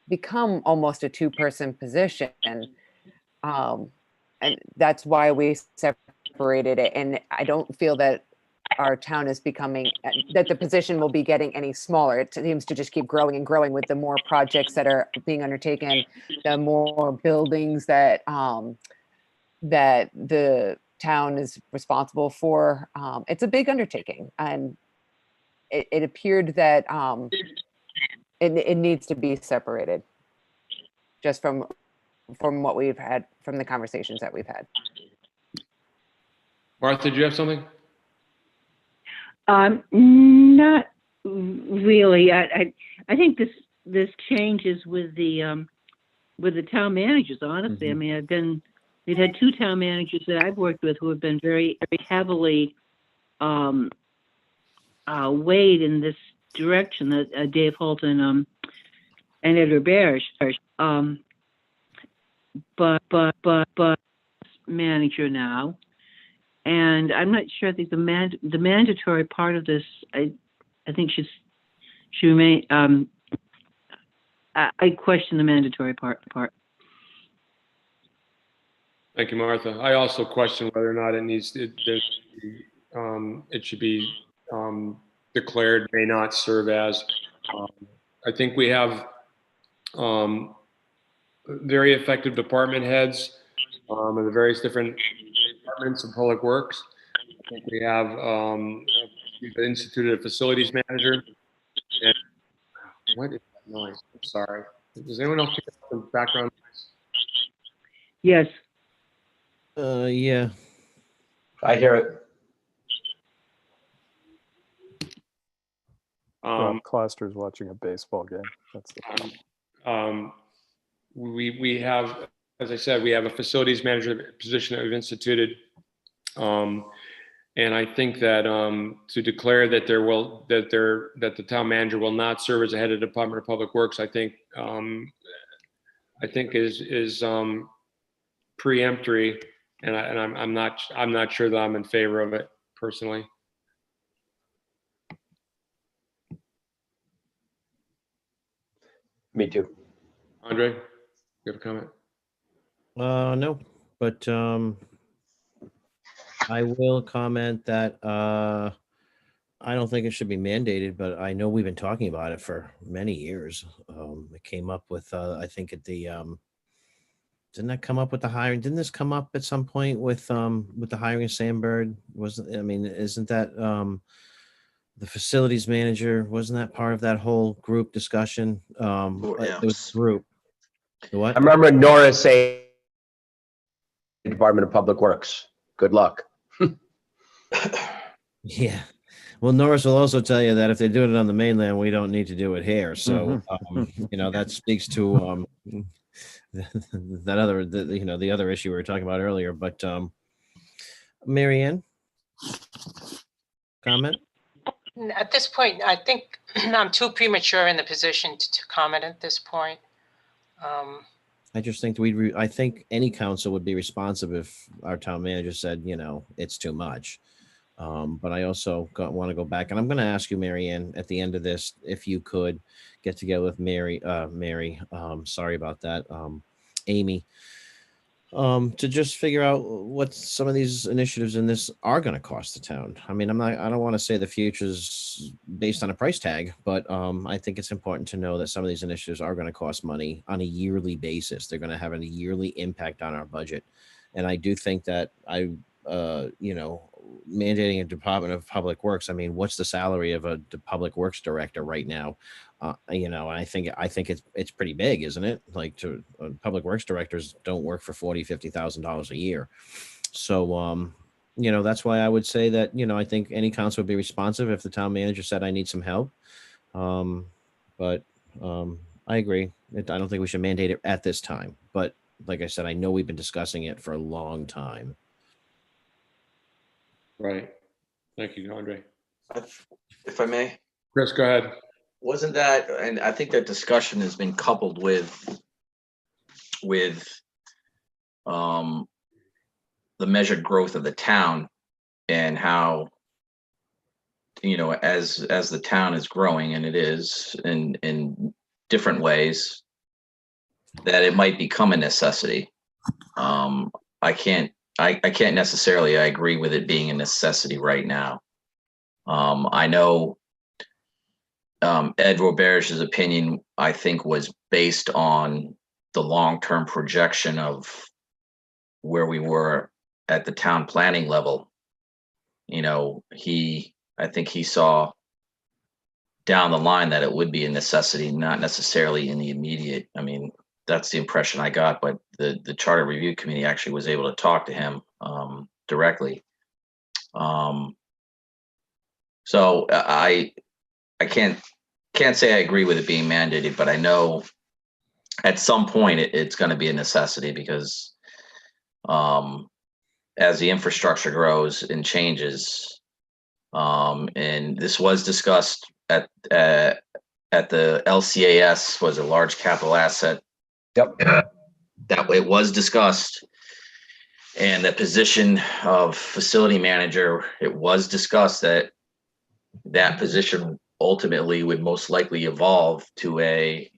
become almost a two-person position, and that's why we separated it. And I don't feel that our town is becoming, that the position will be getting any smaller. It seems to just keep growing and growing with the more projects that are being undertaken, the more buildings that that the town is responsible for. It's a big undertaking, and it appeared that it needs to be separated, just from what we've had, from the conversations that we've had. Martha, do you have something? Not really. I think this changes with the town managers. Honestly, Mm-hmm. I mean, we've had two town managers that I've worked with who have been very, very heavily weighed in this direction. That Dave Holton and Ed Roberge. But manager now. And I'm not sure. I think the mandatory part of this, I think she remain. I question the mandatory part. Thank you, Martha. I also question whether or not it should be declared may not serve as. I think we have very effective department heads in the various different departments of Public Works. I think we have we've instituted a facilities manager. And what is that noise? I'm sorry. Does anyone else pick up the background noise? Yes. Yeah. I hear it. Cluster's watching a baseball game. That's the we have as I said, we have a facilities manager position that we've instituted. And I think that to declare that that the town manager will not serve as a head of the Department of Public Works, I think is preemptory, and I'm not sure that I'm in favor of it personally. Me too. Andre, you have a comment? No, but I will comment that I don't think it should be mandated, but I know we've been talking about it for many years. It came up with I think at the didn't that come up with the hiring? Didn't this come up at some point with the hiring of Sam Bird? Wasn't, I mean, isn't that the facilities manager, wasn't that part of that whole group discussion? It was a group. The what? I remember Nora saying, Department of Public Works, good luck. Yeah. Well, Norris will also tell you that if they're doing it on the mainland, we don't need to do it here. So, that speaks to that other, the other issue we were talking about earlier. But Mary Ann, comment? At this point, I think I'm too premature in the position to comment at this point. I just think I think any council would be responsive if our town manager said, it's too much. But I also want to go back, and I'm going to ask you, Mary Ann, at the end of this, if you could get together with Mary, sorry about that, Amy, to just figure out what some of these initiatives in this are going to cost the town. I mean, I don't want to say the future's based on a price tag, but I think it's important to know that some of these initiatives are going to cost money on a yearly basis. They're going to have a yearly impact on our budget. And I do think that mandating a Department of Public Works. I mean, what's the salary of a public works director right now? And I think it's pretty big, isn't it? Like, public works directors don't work for $40,000-$50,000 a year. So, that's why I would say that, I think any council would be responsive if the town manager said, I need some help. But I agree. I don't think we should mandate it at this time. But like I said, I know we've been discussing it for a long time. Right. Thank you, Andre. If I may. Chris, go ahead. Wasn't that, and I think that discussion has been coupled with the measured growth of the town, and how, as the town is growing, and it is in different ways, that it might become a necessity. I can't necessarily agree with it being a necessity right now. I know Ed Roberge's opinion, I think, was based on the long-term projection of where we were at the town planning level. I think he saw down the line that it would be a necessity, not necessarily in the immediate. I mean, that's the impression I got, but the Charter Review Committee actually was able to talk to him directly. So I can't say I agree with it being mandated, but I know at some point it's going to be a necessity, because as the infrastructure grows and changes, and this was discussed at the LCAS, was a large capital asset. Yep. That it was discussed, and the position of facility manager, it was discussed that position ultimately would most likely evolve to a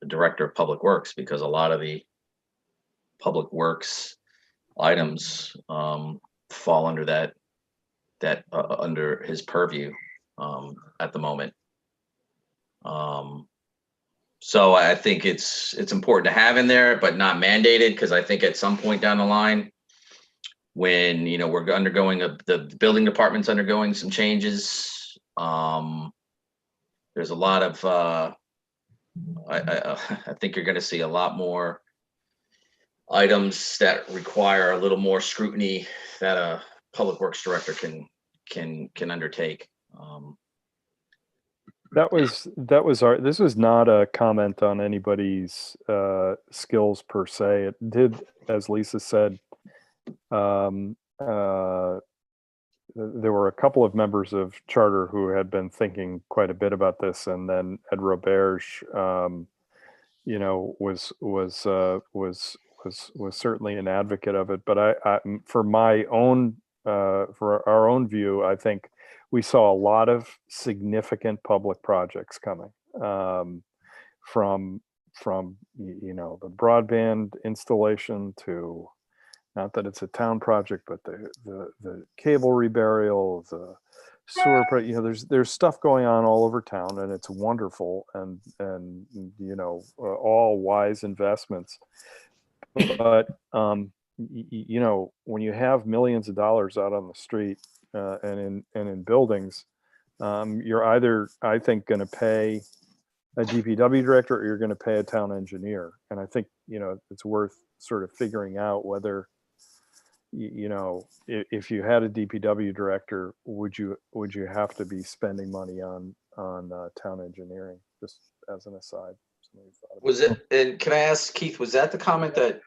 director of public works, because a lot of the public works items fall under that under his purview at the moment. So I think it's important to have in there, but not mandated, because I think at some point down the line, when we're undergoing the building department's undergoing some changes, there's a lot of I think you're going to see a lot more items that require a little more scrutiny that a public works director can undertake. That was this was not a comment on anybody's skills per se. It did, as Lisa said, there were a couple of members of Charter who had been thinking quite a bit about this, and then Ed Roberge, was certainly an advocate of it. But I for my own for our own view, I think we saw a lot of significant public projects coming from the broadband installation to, not that it's a town project, but the cable reburial, the sewer, there's stuff going on all over town, and it's wonderful, and all wise investments. But when you have millions of dollars out on the street and in buildings, you're either, I think, going to pay a DPW director or you're going to pay a town engineer. And I think it's worth sort of figuring out whether if you had a DPW director, would you have to be spending money on town engineering? Just as an aside. Was it, and can I ask Keith, was that the comment that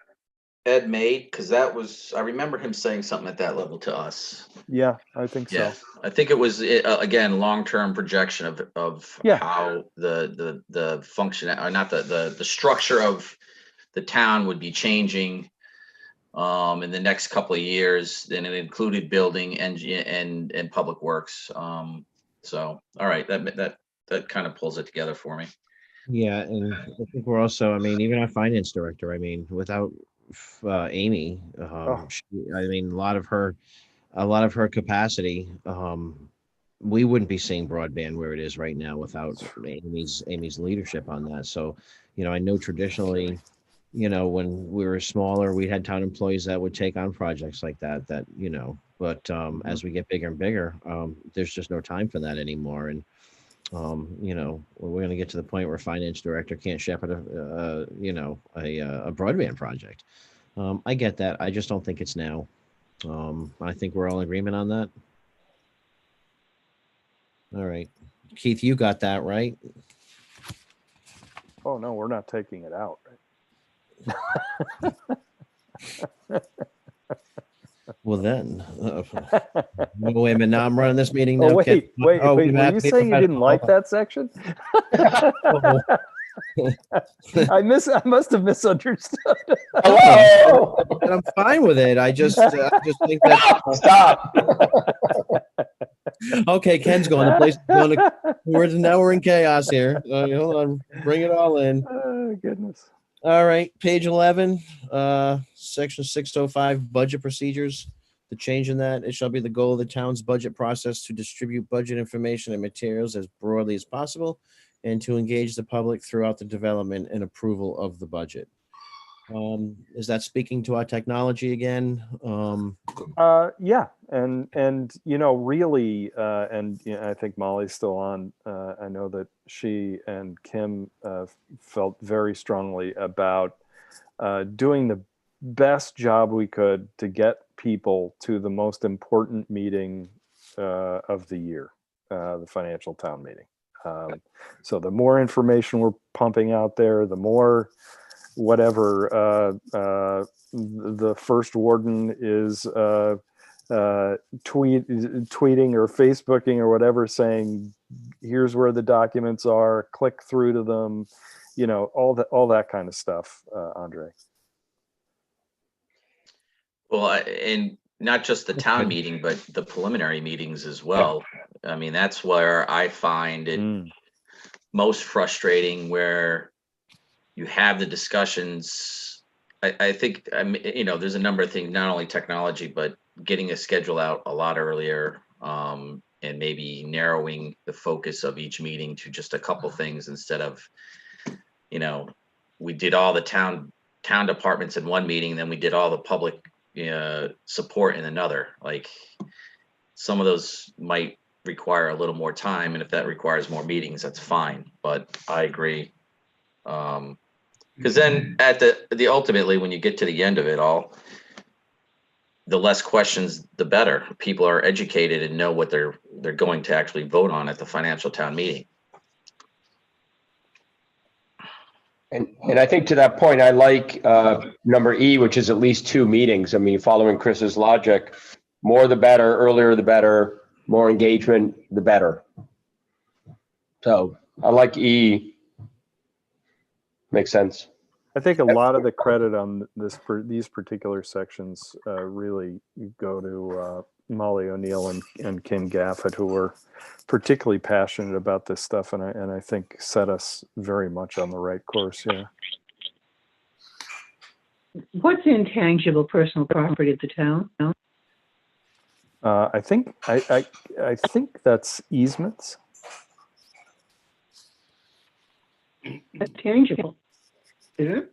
Ed made? Because I remember him saying something at that level to us. Yeah, I think so. Yeah, I think it was again long-term projection of Yeah. how the function, or not the structure of the town would be changing in the next couple of years, and it included building and public works. So all right, that kind of pulls it together for me. Yeah, and I think we're also, I mean, even our finance director, I mean, without Amy, a lot of her capacity, we wouldn't be seeing broadband where it is right now without Amy's leadership on that. So, I know traditionally, when we were smaller, we had town employees that would take on projects like that, but as we get bigger and bigger, there's just no time for that anymore. And we're going to get to the point where finance director can't shepherd a broadband project. I get that. I just don't think it's now. I think we're all in agreement on that. All right. Keith, you got that, right? Oh, no, we're not taking it out. Well, then, wait a minute. Now I'm running this meeting. Now. Oh, wait. Were you saying you didn't like that section? I must have misunderstood. Hello. And I'm fine with it. I just think that Stop. Okay, Ken's going. The place is going. Now we're in chaos here. Hold on. Bring it all in. Oh, goodness. All right, page 11, section 605, budget procedures. The change in that, it shall be the goal of the town's budget process to distribute budget information and materials as broadly as possible and to engage the public throughout the development and approval of the budget. Is that speaking to our technology again? Yeah, and really, and I think Molly's still on. I know that she and Kim felt very strongly about doing the best job we could to get people to the most important meeting of the year, the financial town meeting. So the more information we're pumping out there, the more whatever the first warden is tweeting or Facebooking or whatever, saying here's where the documents are, click through to them, all that kind of stuff. Andre. Well, and not just the town meeting, but the preliminary meetings as well. I mean, that's where I find it most frustrating, where you have the discussions. I think, there's a number of things, not only technology, but getting a schedule out a lot earlier, and maybe narrowing the focus of each meeting to just a couple things instead of, we did all the town departments in one meeting, then we did all the public support in another. Like, some of those might require a little more time, and if that requires more meetings, that's fine. But I agree. Because then at the ultimately, when you get to the end of it all, the less questions, the better. People are educated and know what they're going to actually vote on at the financial town meeting. And I think to that point, I like number E, which is at least 2 meetings. I mean, following Chris's logic, more the better, earlier the better, more engagement, the better. So I like E. Makes sense. I think a lot of the credit on these particular sections really go to Molly O'Neill and Ken Gaffett, who were particularly passionate about this stuff, and I think set us very much on the right course here. What's intangible personal property of the town? No? I think that's easements. That's tangible. Is it?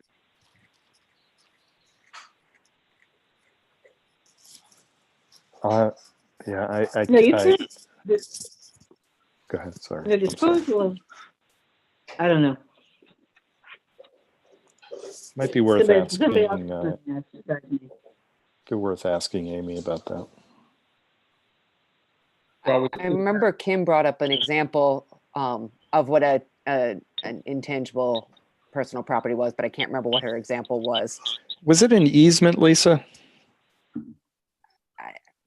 Yeah, No, you can't. Go ahead. Sorry. The disposal of, I don't know. Might be worth Somebody asking. else Be worth asking Amy about that. Well, I remember Kim brought up an example of what an intangible personal property was, but I can't remember what her example was. Was it an easement, Lisa?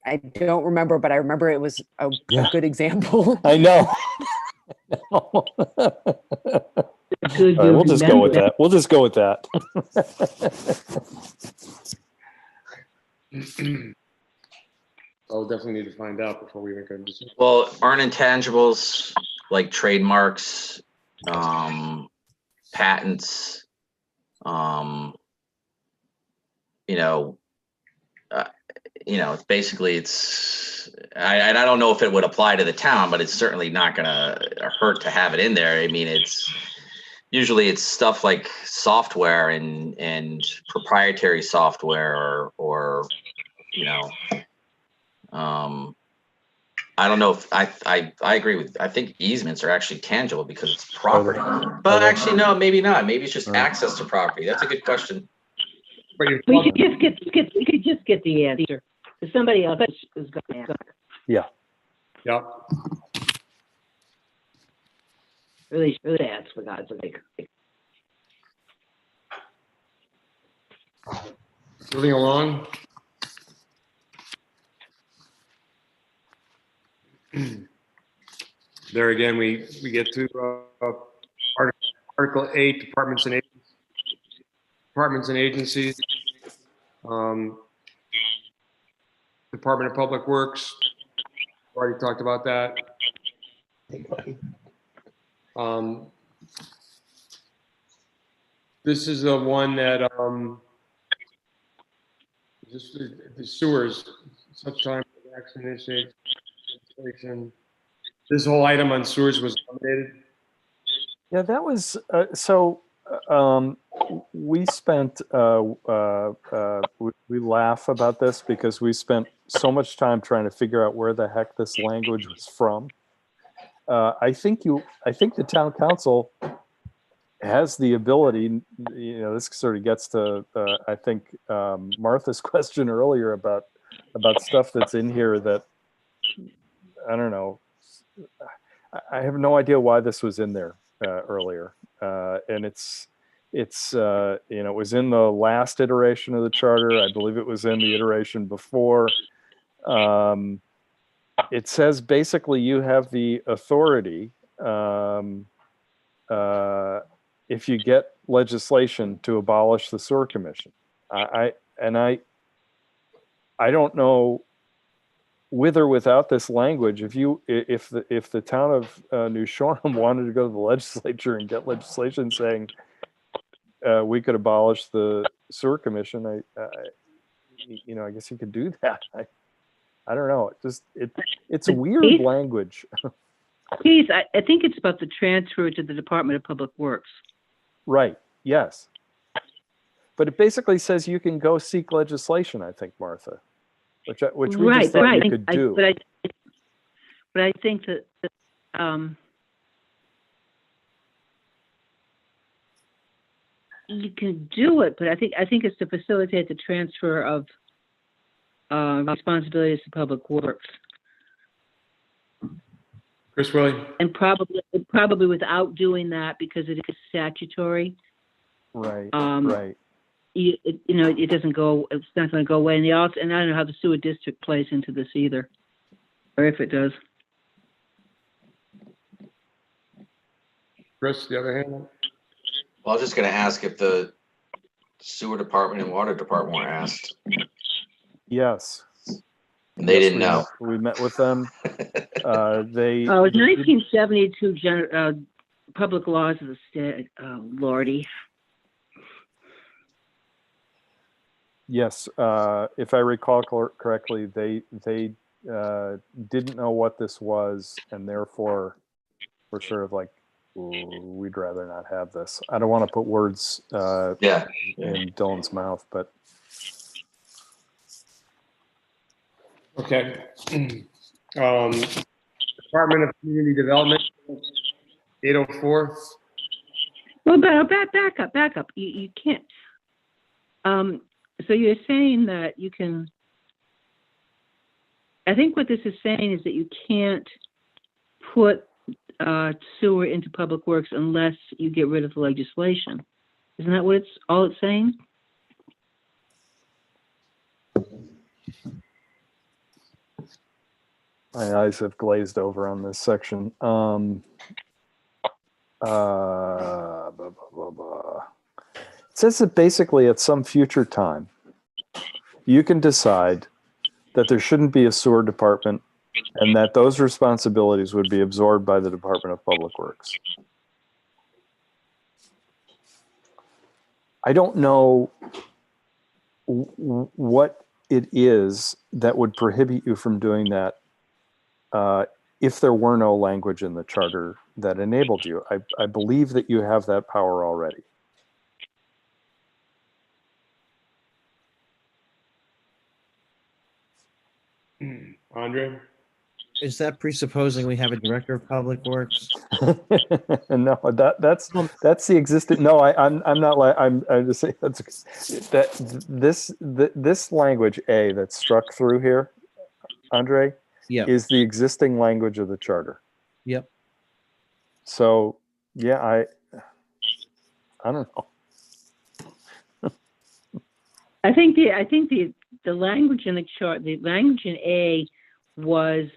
I don't remember, but I remember it was a good example. I know. All right, we'll just go with that. We'll just go with that. I'll definitely need to find out before we make a decision. Well, aren't intangibles like trademarks, patents, it's basically I don't know if it would apply to the town, but it's certainly not gonna hurt to have it in there. I mean, usually it's stuff like software and proprietary software or I don't know if I agree with, I think easements are actually tangible because it's property, but actually, no, maybe not. Maybe it's just access to property. That's a good question. We could just get the answer. If somebody else is going to answer. Yeah. Yeah. Really ask, for God's sake. Moving along. There again, we get to Article 8, departments and agencies. Department of Public Works. Already talked about that. This is the one that the sewers, such time as action initiates legislation. This whole item on sewers was eliminated. Yeah, that was so. We spent we laugh about this because we spent so much time trying to figure out where the heck this language was from. I think the town council has the ability. This sort of gets to I think Martha's question earlier about stuff that's in here that I don't know. I have no idea why this was in there earlier, and it was in the last iteration of the charter. I believe it was in the iteration before. It says basically you have the authority if you get legislation to abolish the sewer commission. I don't know, with or without this language, if the town of New Shoreham wanted to go to the legislature and get legislation saying we could abolish the sewer commission, I guess you could do that. I don't know. It's weird language. Please, I think it's about the transfer to the Department of Public Works. Right. Yes. But it basically says you can go seek legislation, I think, Martha, which we just thought you could do. But I think that you can do it, but I think it's to facilitate the transfer of responsibilities to Public Works, Chris Willie. and probably without doing that, because it is statutory, Right. Um, Right. it doesn't go, it's not going to go away. And I don't know how the sewer district plays into this either, or if it does. Chris, the other hand? Well, I was just gonna ask if the sewer department and water department were asked, Yes. and they Yes, didn't we know. met- We met with them. They. Oh, it's they did- 1972 public laws of the state. Oh, Lordy. Yes, if I recall correctly, they didn't know what this was, and therefore were sort of like, "Ooh, we'd rather not have this." I don't want to put words Yeah. in Dylan's mouth, but Okay. Department of Community Development, 804. Well, back up. You can't. So you're saying that you can. I think what this is saying is that you can't put sewer into public works unless you get rid of the legislation. Isn't that what all it's saying? my eyes have glazed over on this section. Blah, blah, blah, blah. It says that basically at some future time, you can decide that there shouldn't be a sewer department and that those responsibilities would be absorbed by the Department of Public Works. I don't know what it is that would prohibit you from doing that if there were no language in the charter that enabled you. I believe that you have that power already. Andre? Is that presupposing we have a director of public works? No, that's the existing. No, I'm not like I'm just saying this language A that's struck through here, Andre, Yep. is the existing language of the charter. Yep. So yeah, I don't know. I think the language in the chart, the language in A was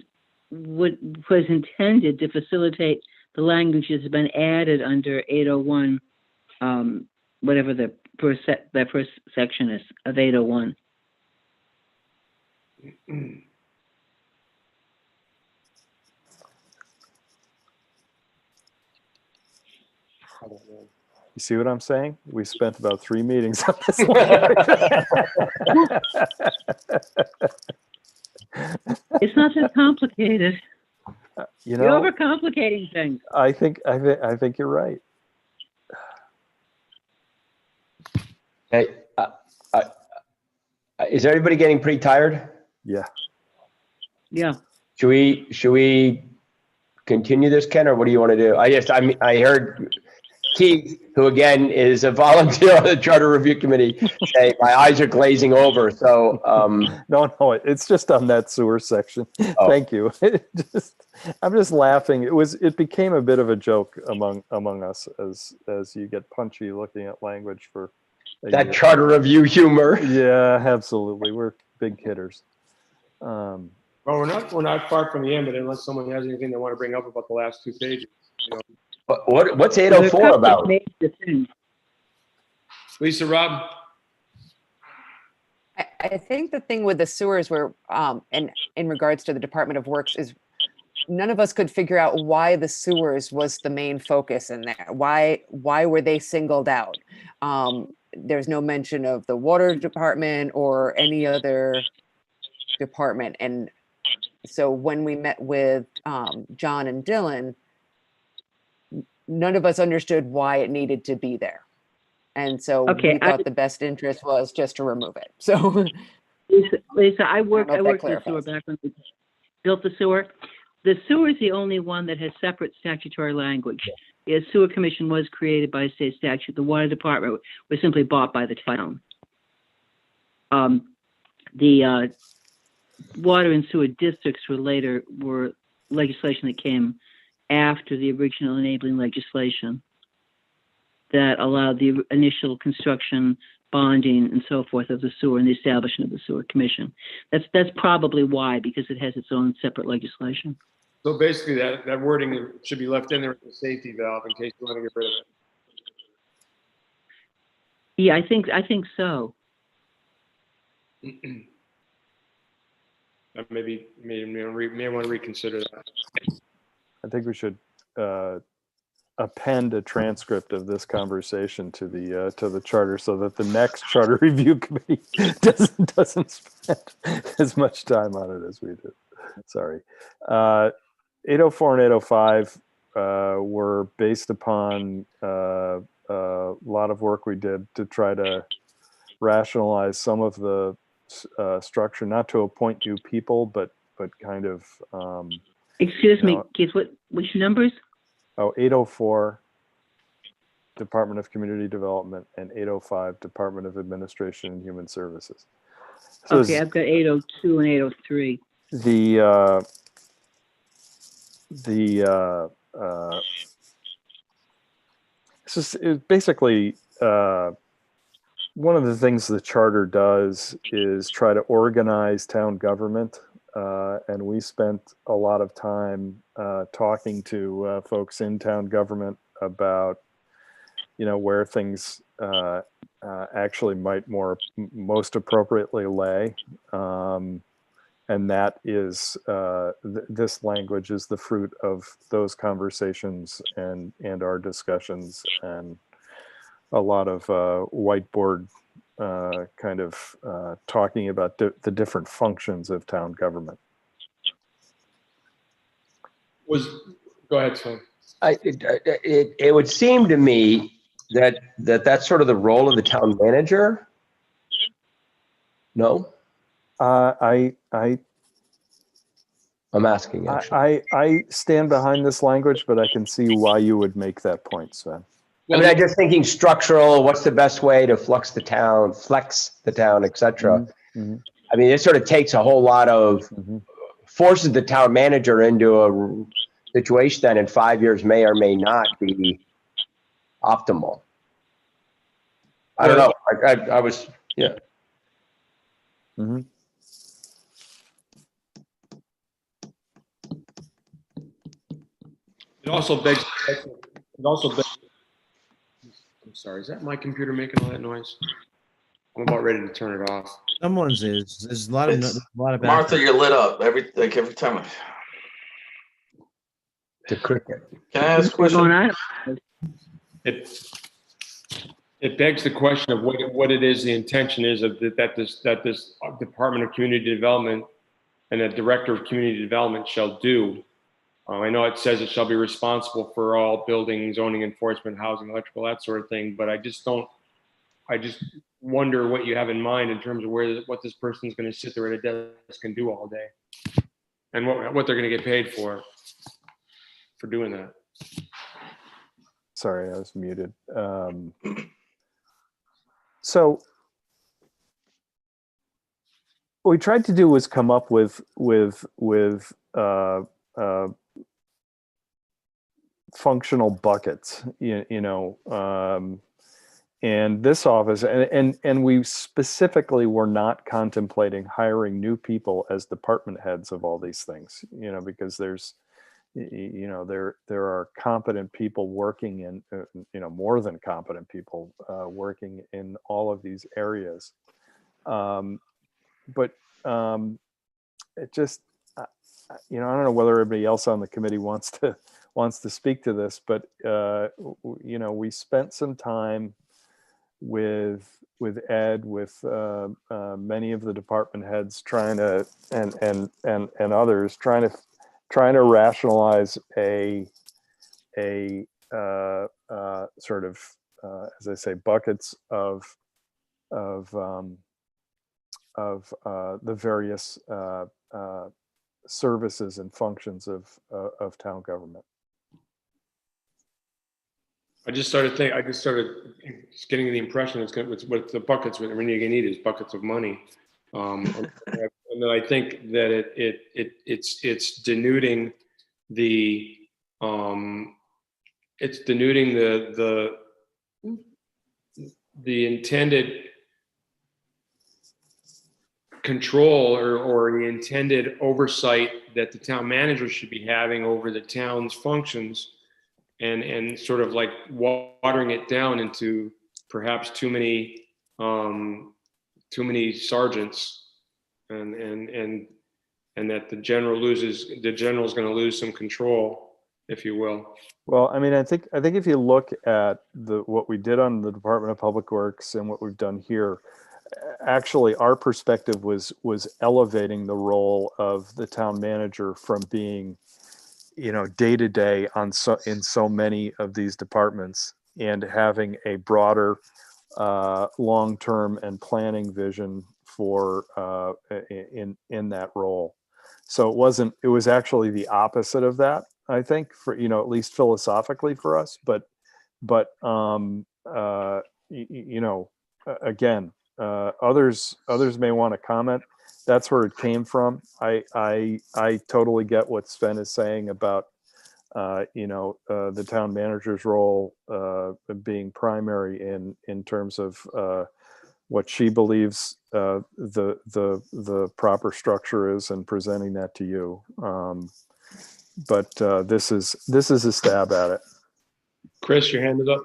intended to facilitate the language that's been added under 801, whatever that first section is of 801. You see what I'm saying? We spent about 3 meetings on this It's not that complicated. You You're know, overcomplicating things. I think you're right. Hey, is everybody getting pretty tired? Yeah. Yeah. Should we continue this, Ken, or what do you want to do? I heard Keith, who again is a volunteer on the Charter Review Committee, say my eyes are glazing over. So No, it's just on that sewer section. Oh. Thank you. I'm just laughing. It became a bit of a joke among us as you get punchy looking at language for a that year. Charter Review humor. Yeah, absolutely. We're big hitters. Well, we're not far from the end, but unless someone has anything they want to bring up about the last 2 pages. You know. What's 804 about? Lisa, Rob? I think the thing with the sewers were, and in regards to the Department of Works, is none of us could figure out why the sewers was the main focus in there. Why were they singled out? There's no mention of the water department or any other department. And so when we met with John and Dylan, none of us understood why it needed to be there. And so Okay, we thought the best interest was just to remove it. So Lisa, I worked know in if that the sewer clarifies. back when we built the sewer. The sewer is the only one that has separate statutory language. The sewer commission was created by state statute. The water department was simply bought by the town. The water and sewer districts were legislation that came after the original enabling legislation. that allowed the initial construction, bonding, and so forth of the sewer and the establishment of the sewer commission. That's probably why, because it has its own separate legislation. So basically that wording should be left in there as a safety valve in case you want to get rid of it. Yeah, I think so. Maybe may want to reconsider that. I think we should append a transcript of this conversation to the charter so that the next charter review committee doesn't spend as much time on it as we did. Sorry. 804 and 805 were based upon a lot of work we did to try to rationalize some of the structure, not to appoint new people, but kind of. Excuse me, Keith, which numbers? 804 Department of Community Development and 805 Department of Administration and Human Services. So Okay, I've got 802 and 803. This is basically one of the things the charter does is try to organize town government. And we spent a lot of time talking to folks in town government about, where things actually might most appropriately lay. And that is, this language is the fruit of those conversations and our discussions, and a lot of whiteboard kind of talking about the different functions of town government. Go ahead, Sven. It would seem to me that's sort of the role of the town manager. No? I'm asking, actually. I stand behind this language, but I can see why you would make that point, Sven. I'm just thinking structural, what's the best way to flex the town, et cetera. Mm-hmm. I mean, it sort of takes a whole lot of, forces the town manager into a situation that in 5 years may or may not be optimal. I don't know. I was, yeah. Mm-hmm. It also begs, I'm sorry, is that my computer making all that noise? I'm about ready to turn it off. Someone's is. There's a lot of Martha, background. you're lit up every time. The cricket. Can I ask a What's going question? on? It begs the question of what it is the intention is of that this Department of Community Development and the Director of Community Development shall do. I know it says it shall be responsible for all building, zoning enforcement, housing, electrical, that sort of thing, but I just wonder what you have in mind in terms of what this person is going to sit there at a desk and do all day, and what they're going to get paid for doing that. Sorry, I was muted. So what we tried to do was come up with functional buckets, and this office, and we specifically were not contemplating hiring new people as department heads of all these things, because there's, there are competent people working in, more than competent people working in all of these areas. But it just, I don't know whether everybody else on the committee wants to speak to this, but we spent some time with Ed, with many of the department heads trying to, and others trying to rationalize a sort of, as I say, buckets of the various services and functions of town government. I just started getting the impression it's what the buckets, what you're going to need is buckets of money. And then I think that it's denuding the the intended control or the intended oversight that the town manager should be having over the town's functions, and sort of like watering it down into perhaps too many sergeants, and that the general's going to lose some control, if you will. Well, I mean, I think if you look at what we did on the Department of Public Works and what we've done here, actually our perspective was elevating the role of the town manager from being, day to day in so many of these departments, and having a broader long-term and planning vision for in that role. So it was actually the opposite of that, I think, for, at least philosophically for us, but again, others may want to comment. That's where it came from. I totally get what Sven is saying about the town manager's role being primary in terms of what she believes the proper structure is, and presenting that to you. But this is a stab at it. Chris, your hand is up.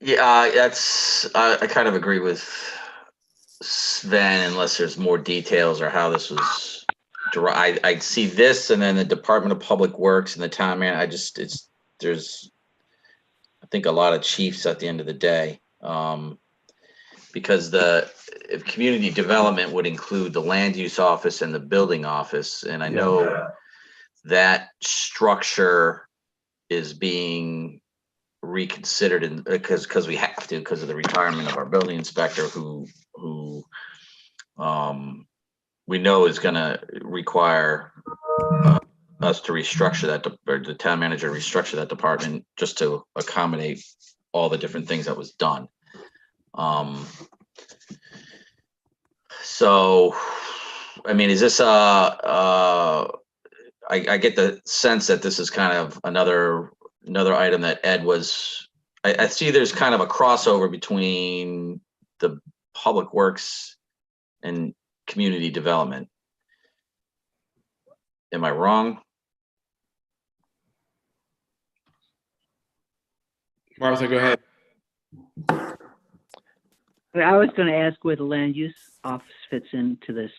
Yeah, I kind of agree with Sven, unless there's more details or how this was. I see this, and then the Department of Public Works and the town man. There's I think a lot of chiefs at the end of the day, because if community development would include the land use office and the building office, and I know that structure is being reconsidered, because we have to, because of the retirement of our building inspector, who we know is going to require us to restructure that, or the town manager to restructure that department just to accommodate all the different things that was done. So, I mean, is this I get the sense that this is kind of another item that Ed was. I see there's kind of a crossover between the Public Works and community development. Am I wrong? Martha, go ahead. I was going to ask where the land use office fits into this.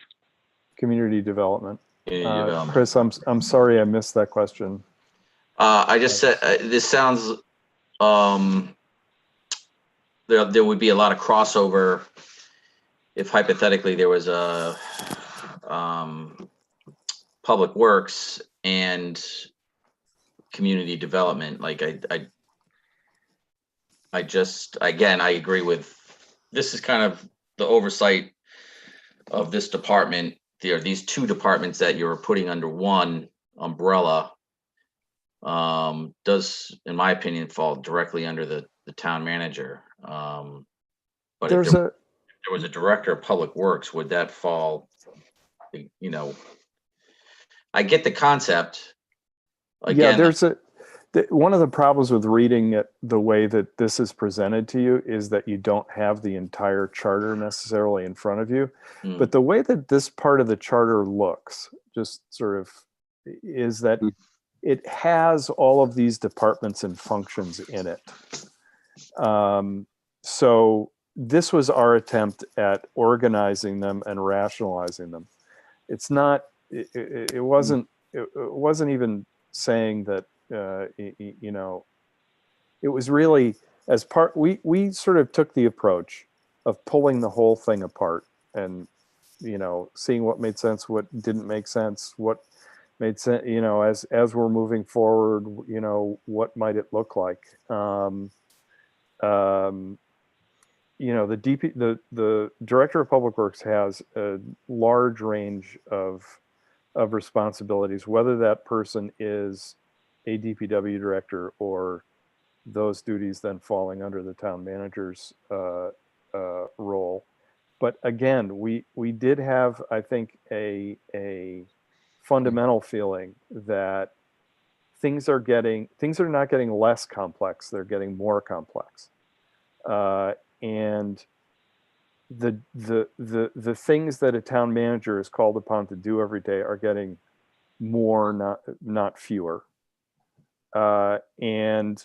Community development. Community development. Chris, I'm sorry I missed that question. I just said this sounds. There would be a lot of crossover if hypothetically there was a Public Works and community development. Like I agree with, this is kind of the oversight of this department. There are these two departments that you're putting under one umbrella. Does, in my opinion, fall directly under the town manager. But if there was a director of Public Works, would that fall? I get the concept. Again, one of the problems with reading it the way that this is presented to you is that you don't have the entire charter necessarily in front of you. But the way that this part of the charter looks, just sort of, is that it has all of these departments and functions in it. So this was our attempt at organizing them and rationalizing them. It's not. It wasn't even saying that. It was really as part. We sort of took the approach of pulling the whole thing apart and seeing what made sense, what didn't make sense, what made sense. As we're moving forward, what might it look like? The director of Public Works has a large range of responsibilities, whether that person is a DPW director or those duties then falling under the town manager's role. But again, we did have, I think, a fundamental feeling that things are not getting less complex, they're getting more complex. And the things that a town manager is called upon to do every day are getting more, not fewer. And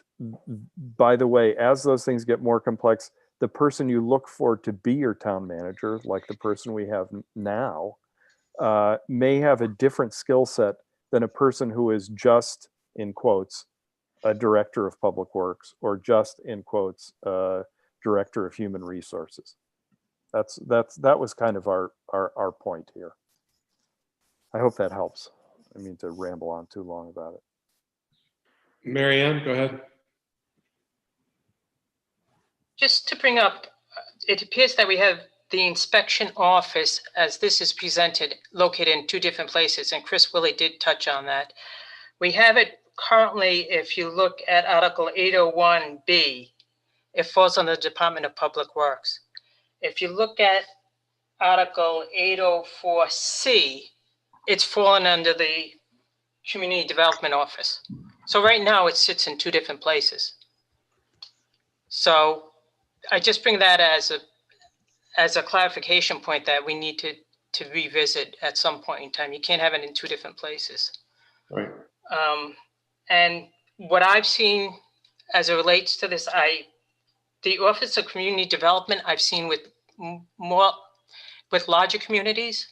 by the way, as those things get more complex, the person you look for to be your town manager, like the person we have now, may have a different skill set than a person who is just, in quotes, a director of public works, or just, in quotes, director of human resources. That was kind of our point here. I hope that helps. I mean to ramble on too long about it. Mary Ann, go ahead. Just to bring up, it appears that we have the inspection office, as this is presented, located in two different places, and Chris Willie did touch on that. We have it currently, if you look at Article 801B, it falls under the Department of Public Works. If you look at Article 804C, it's fallen under the Community Development Office. So right now it sits in two different places. So I just bring that as a clarification point that we need to revisit at some point in time. You can't have it in two different places. Right. And what I've seen as it relates to this, the Office of Community Development, I've seen with larger communities.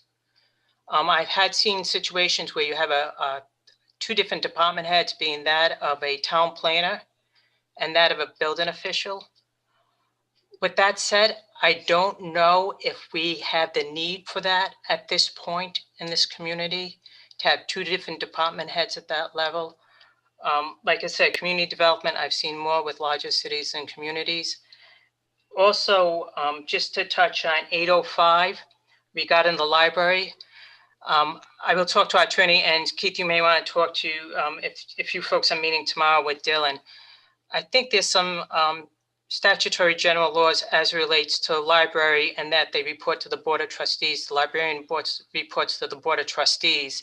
I've seen situations where you have two different department heads, being that of a town planner and that of a building official. With that said, I don't know if we have the need for that at this point in this community, to have two different department heads at that level. Like I said, community development, I've seen more with larger cities and communities. Also, just to touch on 805, regarding the library, I will talk to our attorney, and Keith, you may want to talk to, if you folks are meeting tomorrow with Dylan. I think there's some statutory general laws as relates to library, and that they report to the Board of Trustees. The librarian reports to the Board of Trustees,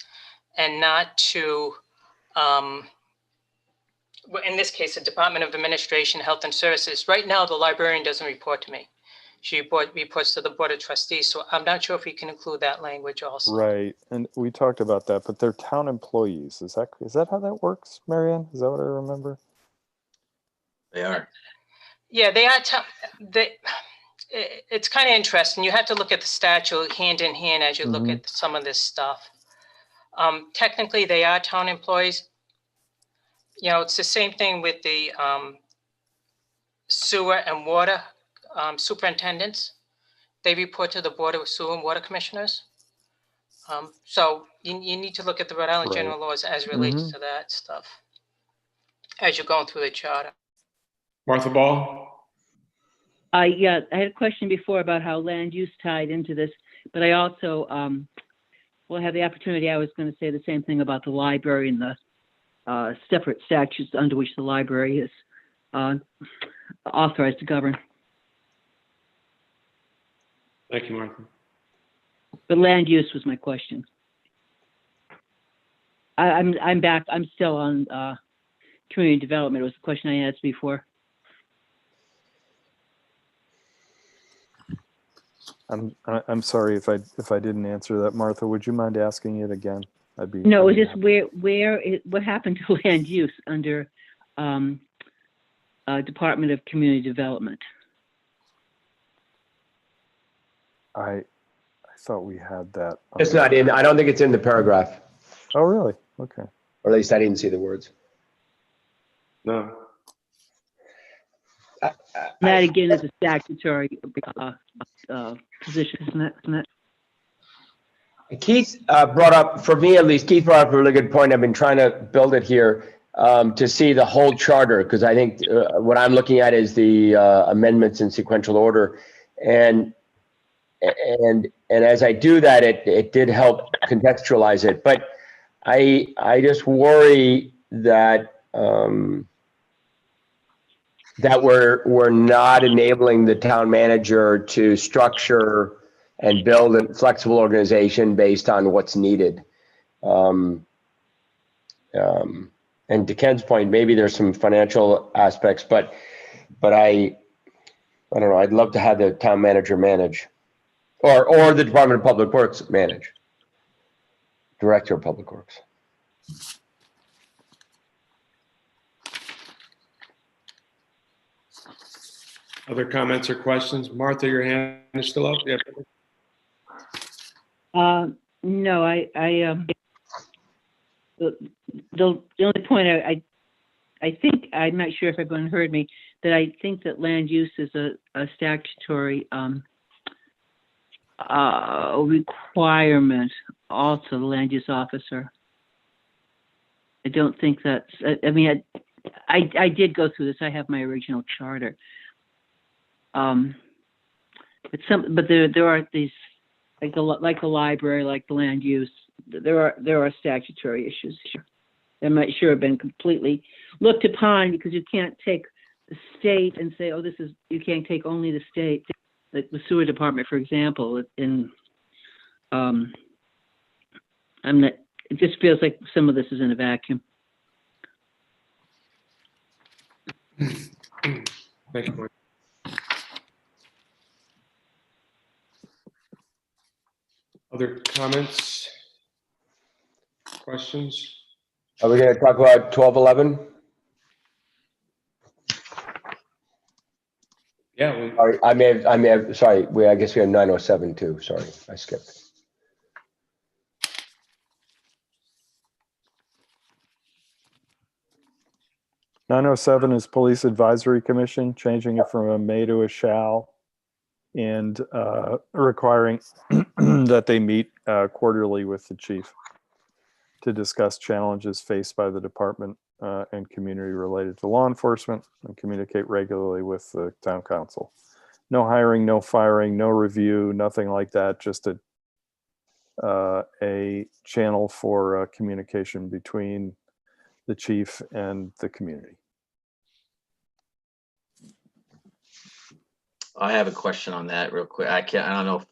and not to, in this case, the Department of Administration, Health and Services. Right now, the librarian doesn't report to me. She reports to the Board of Trustees. So I'm not sure if we can include that language also. Right, and we talked about that, but they're town employees. Is that how that works, Marianne? Is that what I remember? They are. Yeah, they are. It's kind of interesting. You have to look at the statute hand in hand as you look at some of this stuff. Technically, they are town employees. You know, it's the same thing with the sewer and water superintendents. They report to the Board of Sewer and Water Commissioners. So you need to look at the Rhode Island general laws as relates to that stuff as you're going through the charter. Martha Ball? Yeah, I had a question before about how land use tied into this, but I also will have the opportunity. I was going to say the same thing about the library and the separate statutes under which the library is authorized to govern. Thank you, Martha. But land use was my question. I'm back. I'm still on community development. It was the question I asked before. I'm sorry if I didn't answer that, Martha. Would you mind asking it again? No, it's just what happened to land use under Department of Community Development? I thought we had that. It's not in, I don't think it's in the paragraph, Oh, really? Okay. or at least I didn't see the words. No. That again is a statutory position, isn't it? Keith brought up, for me at least, Keith brought up a really good point. I've been trying to build it here to see the whole charter, because I think what I'm looking at is the amendments in sequential order. And as I do that, it did help contextualize it. But I just worry that that we're not enabling the town manager to structure and build a flexible organization based on what's needed. And and to Ken's point, maybe there's some financial aspects, but I don't know. I'd love to have the town manager manage, or the Department of Public Works manage. Director of Public Works. Other comments or questions? Martha, your hand is still up. Yeah. No, the only point I think, I'm not sure if everyone heard me, that I think that land use is a statutory requirement also, the land use officer. I don't think that's, I mean, I did go through this. I have my original charter. But there are these, like the library, like the land use, there are statutory issues here that might sure have been completely looked upon, because you can't take the state and say, oh, you can't take only the state, like the sewer department, for example. It just feels like some of this is in a vacuum. Thank you. Other comments? Questions? Are we going to talk about 1211? Yeah. Sorry, I may have, sorry, I guess we have 907 too. Sorry, I skipped. .907 is Police Advisory Commission, changing it from a may to a shall, and requiring that they meet quarterly with the chief to discuss challenges faced by the department and community related to law enforcement, and communicate regularly with the town council. No hiring, no firing, no review, nothing like that. Just a channel for communication between the chief and the community. I have a question on that real quick. I don't know if,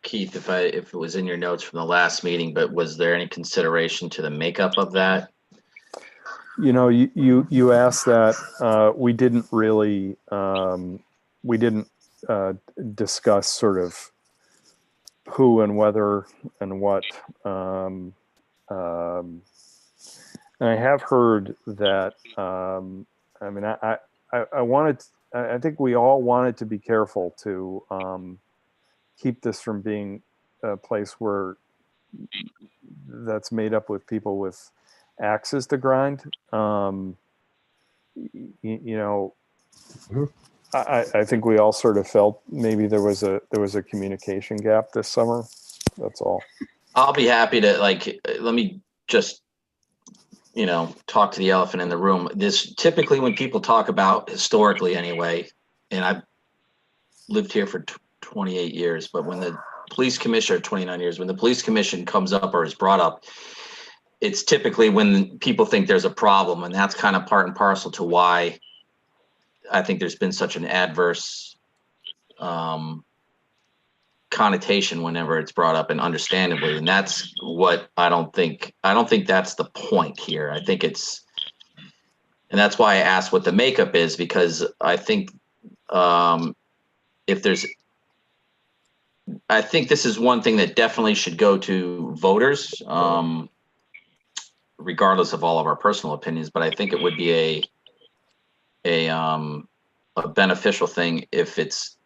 Keith, if it was in your notes from the last meeting, but was there any consideration to the makeup of that? You know, you asked that. We didn't really discuss sort of who and whether and what. And I have heard that. I mean, I think we all wanted to be careful to keep this from being a place where that's made up with people with axes to grind. You know, I think we all sort of felt maybe there was a communication gap this summer. That's all. I'll be happy to, let me just, talk to the elephant in the room. This typically, when people talk about, historically anyway, and I've lived here for 28 years, but when the police commissioner, 29 years, when the police commission comes up or is brought up, it's typically when people think there's a problem, and that's kind of part and parcel to why I think there's been such an adverse connotation whenever it's brought up, and understandably, and that's what I don't think that's the point here. I think it's, and that's why I asked what the makeup is, because I think I think this is one thing that definitely should go to voters, regardless of all of our personal opinions, but I think it would be a beneficial thing if it's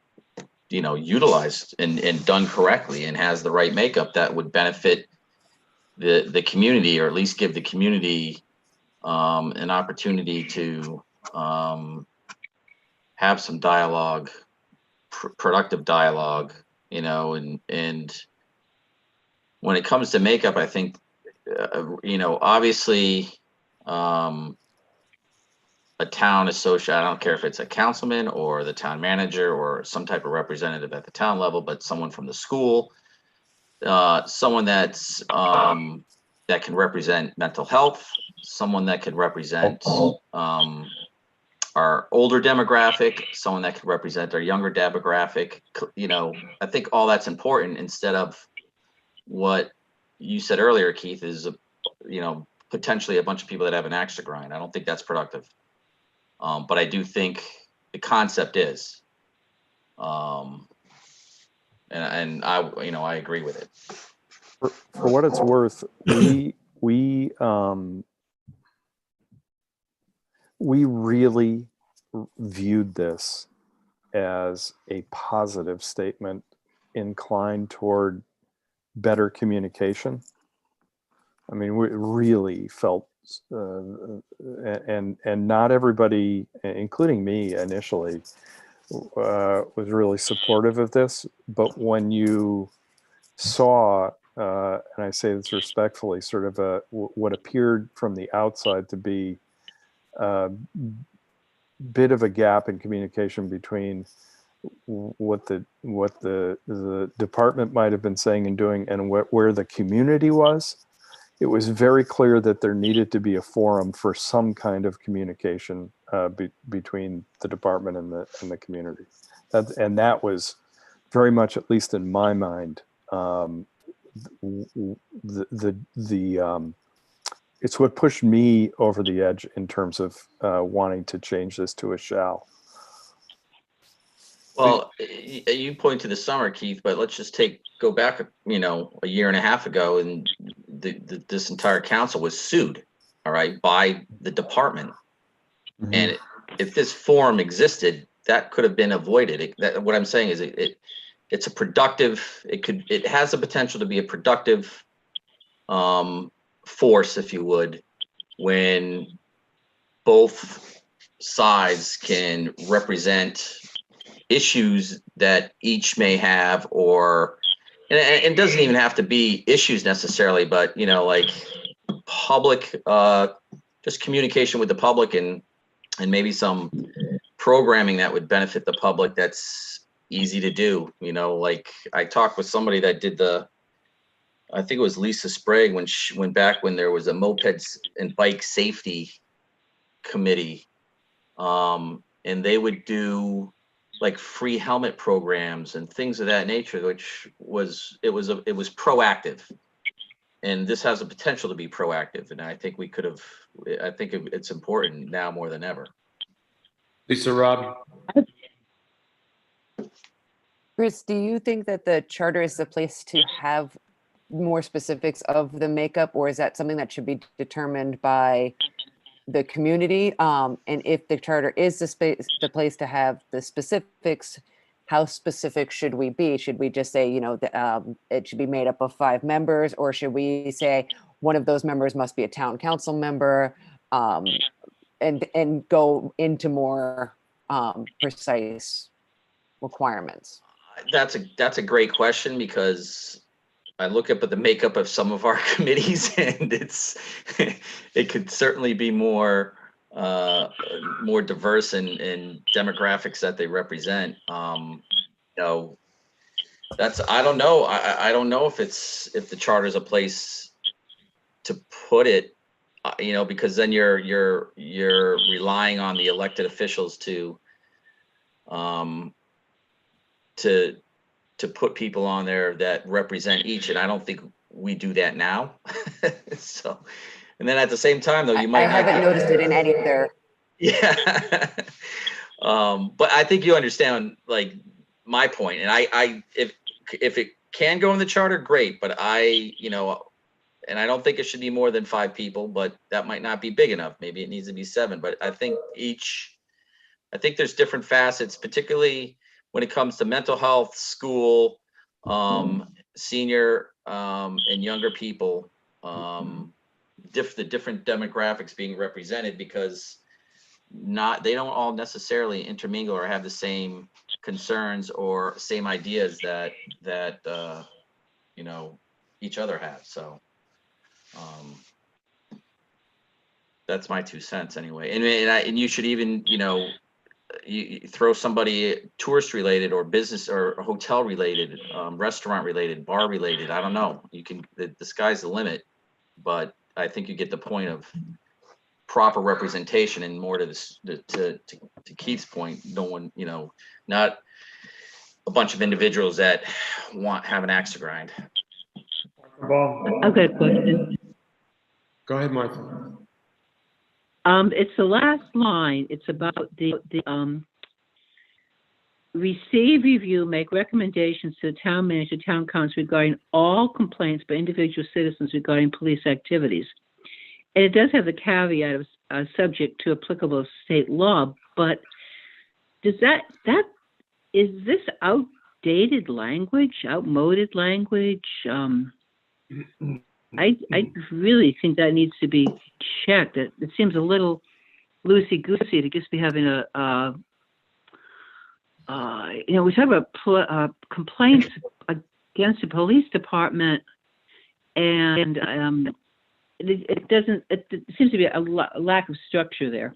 utilized and done correctly and has the right makeup that would benefit the community, or at least give the community an opportunity to have some dialogue, productive dialogue, and when it comes to makeup, I think obviously a town associate, I don't care if it's a councilman or the town manager or some type of representative at the town level, but someone from the school, someone that's that can represent mental health, someone that can represent our older demographic, someone that can represent our younger demographic. I think all that's important, instead of what you said earlier, Keith, is potentially a bunch of people that have an axe to grind. I don't think that's productive. But I do think the concept is, and I, you know, I agree with it. For what it's worth, we really viewed this as a positive statement inclined toward better communication. I mean, we really felt, and not everybody, including me initially, was really supportive of this. But when you saw, and I say this respectfully, sort of what appeared from the outside to be a bit of a gap in communication between what the department might have been saying and doing and where the community was, it was very clear that there needed to be a forum for some kind of communication between the department and the community. That was very much, at least in my mind, it's what pushed me over the edge in terms of wanting to change this to a shall. Well, you point to the summer, Keith, but let's just go back, you know, a year and a half ago, and this entire council was sued, all right, by the department. Mm-hmm. And if this forum existed, that could have been avoided. What I'm saying is it's a productive, it has the potential to be a productive force, if you would, when both sides can represent issues that each may have, or and it doesn't even have to be issues necessarily, but you know, like public just communication with the public and maybe some programming that would benefit the public that's easy to do. You know, like I talked with somebody that did I think it was Lisa Sprague when she went back when there was a mopeds and bike safety committee, and they would do like free helmet programs and things of that nature, which was proactive, and this has the potential to be proactive. And I think I think it's important now more than ever. Lisa, Rob. Chris, do you think that the charter is the place to have more specifics of the makeup, or is that something that should be determined by the community? And if the charter is the place to have the specifics, how specific should we be? Should we just say, you know, it should be made up of 5 members, or should we say one of those members must be a town council member, and go into more precise requirements? That's a great question, because I look up at the makeup of some of our committees, and it could certainly be more diverse in demographics that they represent. You know, I don't know. I don't know if the charter is a place to put it. You know, because then you're relying on the elected officials to put people on there that represent each, and I don't think we do that now. So, and then at the same time, though, you might. I haven't noticed it in any of their. Yeah. But I think you understand, like, my point, and if it can go in the charter, great. But you know, and I don't think it should be more than 5 people, but that might not be big enough. Maybe it needs to be 7. But I think there's different facets, particularly when it comes to mental health, school, senior and younger people, the different demographics being represented, because they don't all necessarily intermingle or have the same concerns or same ideas that you know, each other have. So that's my 2 cents anyway. And you should even, you know, you throw somebody tourist related or business or hotel related, restaurant related, bar related. I don't know. The sky's the limit, but I think you get the point of proper representation, and more to Keith's point, no one, you know, not a bunch of individuals that have an axe to grind. I've got a question. Go ahead, Martha. It's the last line. It's about the receive, review, make recommendations to the town manager, town council regarding all complaints by individual citizens regarding police activities. And it does have the caveat of subject to applicable state law, but does is this outdated language, outmoded language? I really think that needs to be checked. It seems a little loosey-goosey to just be having we talk about complaints against the police department, and it doesn't. It seems to be a lack of structure there.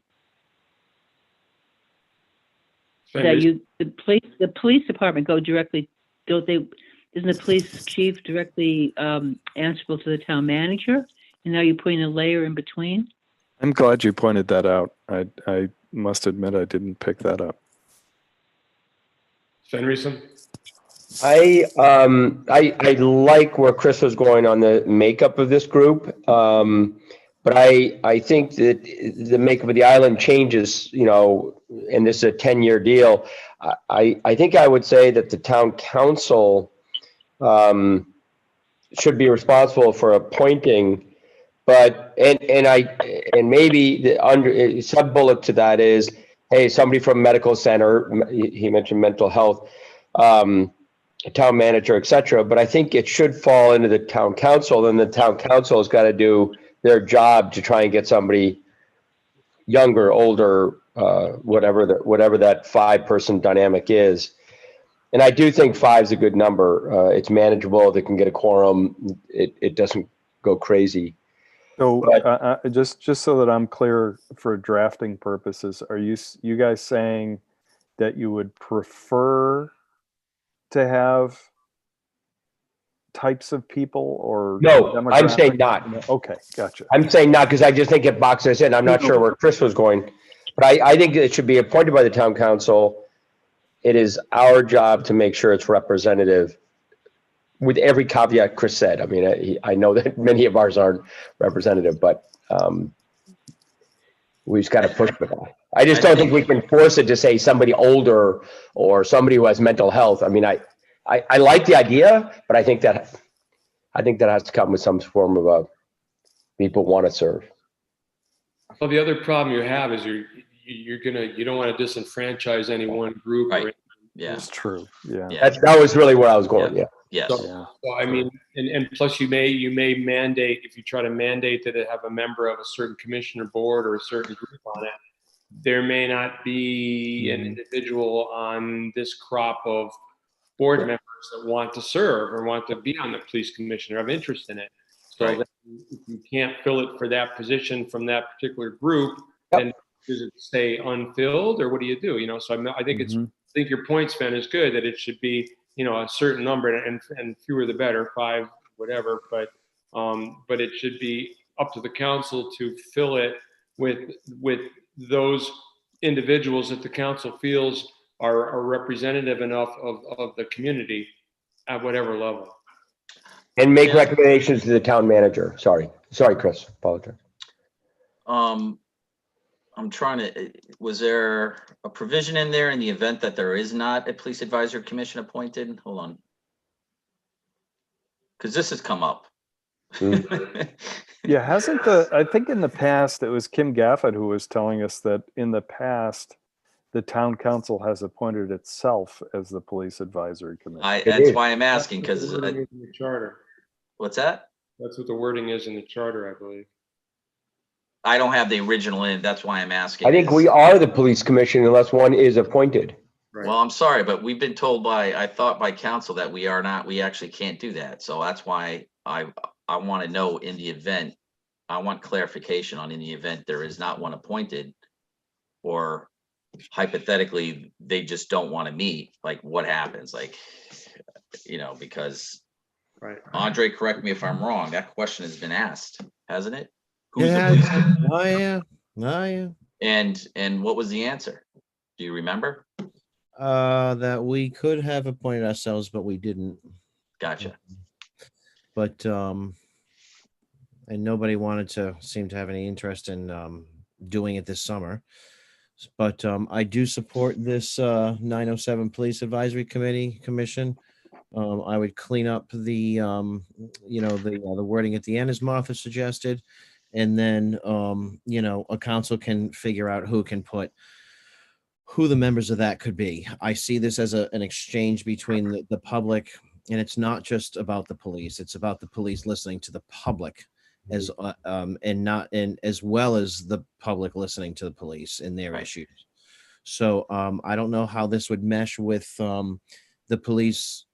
That the police department go directly. Don't they? Isn't the police chief directly answerable to the town manager? And now you're putting a layer in between. I'm glad you pointed that out. I must admit I didn't pick that up. Fenrison? I like where Chris was going on the makeup of this group. But I think that the makeup of the island changes, and this is a 10-year deal. I think I would say that the town council should be responsible for appointing, but maybe the under sub bullet to that is, hey, somebody from medical center. He mentioned mental health, town manager, etc. But I think it should fall into the town council, and the town council has got to do their job to try and get somebody younger, older, whatever that 5-person dynamic is. And I do think 5 is a good number. It's manageable. They can get a quorum. It doesn't go crazy. So just so that I'm clear for drafting purposes, are you guys saying that you would prefer to have types of people or no? I'm saying not. Okay, gotcha. I'm saying not because I just think it boxes in. I'm not sure where Chris was going, but I think it should be appointed by the town council. It is our job to make sure it's representative, with every caveat Chris said. I mean, I know that many of ours aren't representative, but we just got to push for that. I just don't think we can force it to say somebody older or somebody who has mental health. I mean, I like the idea, but I think that has to come with some form of people want to serve. Well, the other problem you have is you don't want to disenfranchise any one group. Right. Or Yeah. That's true. Yeah. That was really where I was going. Yeah. Yes. So I mean, and plus you may mandate, if you try to mandate that it have a member of a certain commission or board or a certain group on it, there may not be an individual on this crop of board members that want to serve or want to be on the police commission or have interest in it. So Right. if you can't fill it for that position from that particular group, then does it stay unfilled or what do you do? So I think I think your point, Sven, is good, that it should be, a certain number and fewer the better, 5, whatever. But it should be up to the council to fill it with those individuals that the council feels are representative enough of the community at whatever level. And make recommendations to the town manager. Sorry, Chris. Apologize. I'm trying to, was there a provision in there in the event that there is not a police advisory commission appointed? Hold on. Because this has come up. Yeah, I think in the past, it was Kim Gafford who was telling us that in the past, the town council has appointed itself as the police advisory commission. That's why I'm asking, because That's what the wording is in the charter. What's that? That's what the wording is in the charter, I believe. I don't have the original in, that's why I'm asking. I think we are the police commission unless one is appointed. Right. Well, I'm sorry, but we've been told by council that we are not, we actually can't do that. So that's why I want to know in the event, I want clarification on in the event there is not one appointed, or hypothetically, they just don't want to meet, like what happens? Like, because Right. Andre, correct me if I'm wrong, that question has been asked, hasn't it? Yeah. Oh yeah. And what was the answer? Do you remember? That we could have appointed ourselves, but we didn't. Gotcha. But and nobody wanted to seem to have any interest in doing it this summer. But I do support this 907 Police Advisory Commission. I would clean up the the wording at the end as Martha suggested, and then a council can figure out who the members of that could be. I see this as an exchange between the public, and it's not just about the police. It's about the police listening to the public as as well as the public listening to the police and their issues. So I don't know how this would mesh with the police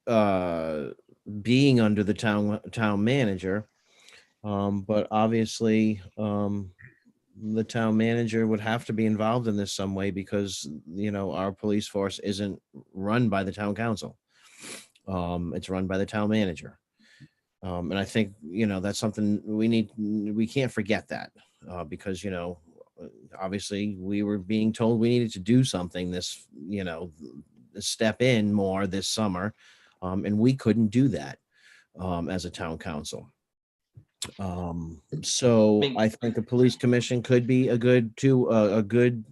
being under the town manager. But obviously the town manager would have to be involved in this some way because, our police force isn't run by the town council. It's run by the town manager. And I think, that's something we can't forget that because, obviously we were being told we needed to do something step in more this summer. And we couldn't do that as a town council. So I think the police commission could be a good group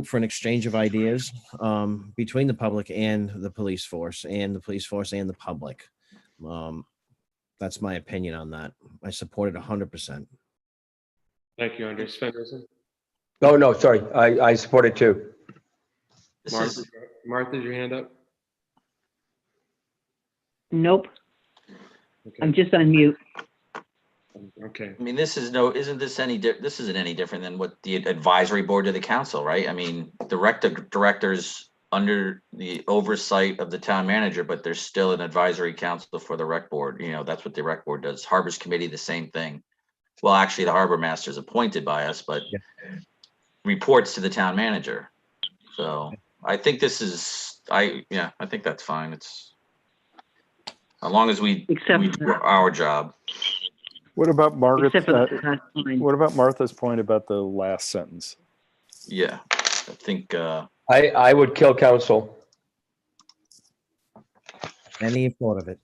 for an exchange of ideas between the public and the police force and the public. That's my opinion on that. I support it 100%. Thank you, Andre. Sven Nielsen? Oh, no, sorry. I support it too. Martha, your hand up? Nope, Okay. I'm just on mute. Okay. I mean, this isn't any different than what the advisory board to the council, right? I mean, directors under the oversight of the town manager, but there's still an advisory council for the rec board. That's what the rec board does. Harbors committee, the same thing. Well, actually, the harbor master is appointed by us, but reports to the town manager. So I think I think that's fine. It's as long as we do our job. What about Margaret? Except for the last line. What about Martha's point about the last sentence? Yeah, I think I would kill council. Any thought of it?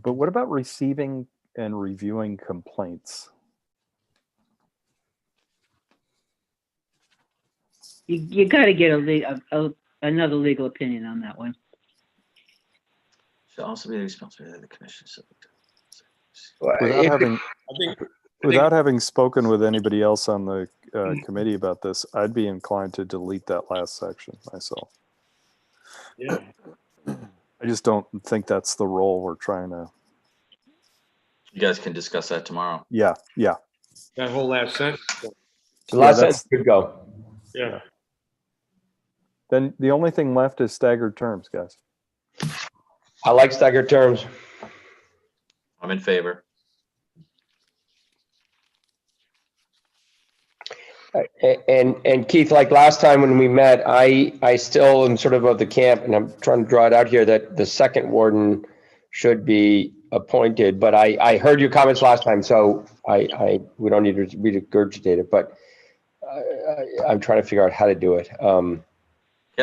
But what about receiving and reviewing complaints? You got to get another legal opinion on that one. should also be the responsibility of the commission. Without having spoken with anybody else on the committee about this, I'd be inclined to delete that last section myself. Yeah. I just don't think that's the role we're trying to. You guys can discuss that tomorrow. Yeah. That whole last sentence. The last sentence could go. Yeah. Then the only thing left is staggered terms, guys. I like staggered terms. I'm in favor. And Keith, like last time when we met, I still am sort of the camp, and I'm trying to draw it out here, that the second warden should be appointed. But I heard your comments last time, so we don't need to regurgitate it. But I'm trying to figure out how to do it. Can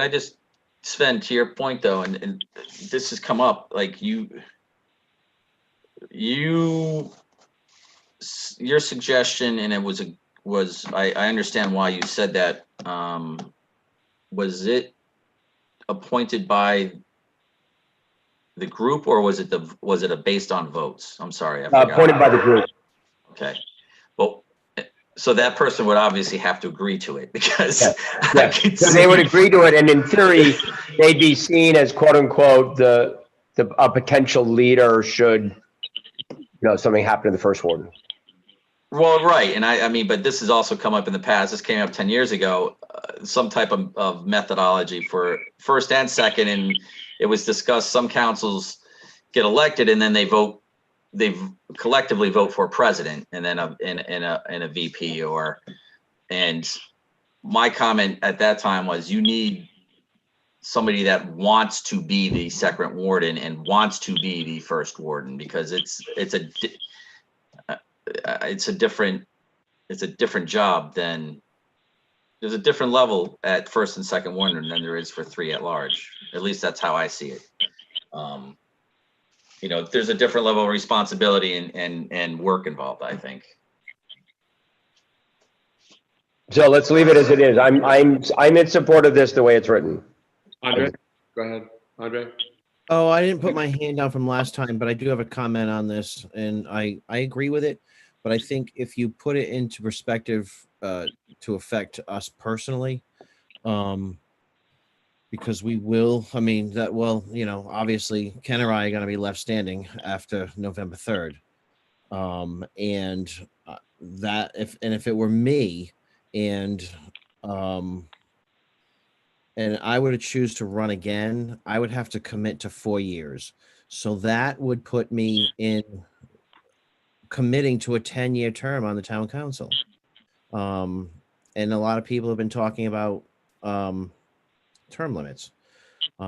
I just, Sven, to your point though, and this has come up, like your suggestion, and it was I understand why you said that. Was it appointed by the group, or was it based on votes? I'm sorry, I forgot. Appointed by the group. Okay, well, so that person would obviously have to agree to it because Yeah. So they would agree to it, and in theory, they'd be seen as "quote unquote" a potential leader should something happen to the first warden. Well, right. And I mean, but this has also come up in the past. This came up 10 years ago, some type of methodology for first and second. And it was discussed. Some councils get elected and then they collectively vote for a president and then a VP and my comment at that time was you need somebody that wants to be the second warden and wants to be the first warden, because it's a different job than there's a different level at first and second warden than there is for three at large. At least that's how I see it. you know, there's a different level of responsibility and work involved, I think. So let's leave it as it is. I'm in support of this the way it's written. Andre, go ahead. Andre? Oh, I didn't put my hand down from last time, but I do have a comment on this, and I agree with it. But I think if you put it into perspective to affect us personally, because we will, I mean, that will, you know, obviously Ken and I are going to be left standing after November 3rd. And that if it were me and I would choose to run again, I would have to commit to 4 years. So that would put me in committing to a 10-year term on the town council. And a lot of people have been talking about term limits,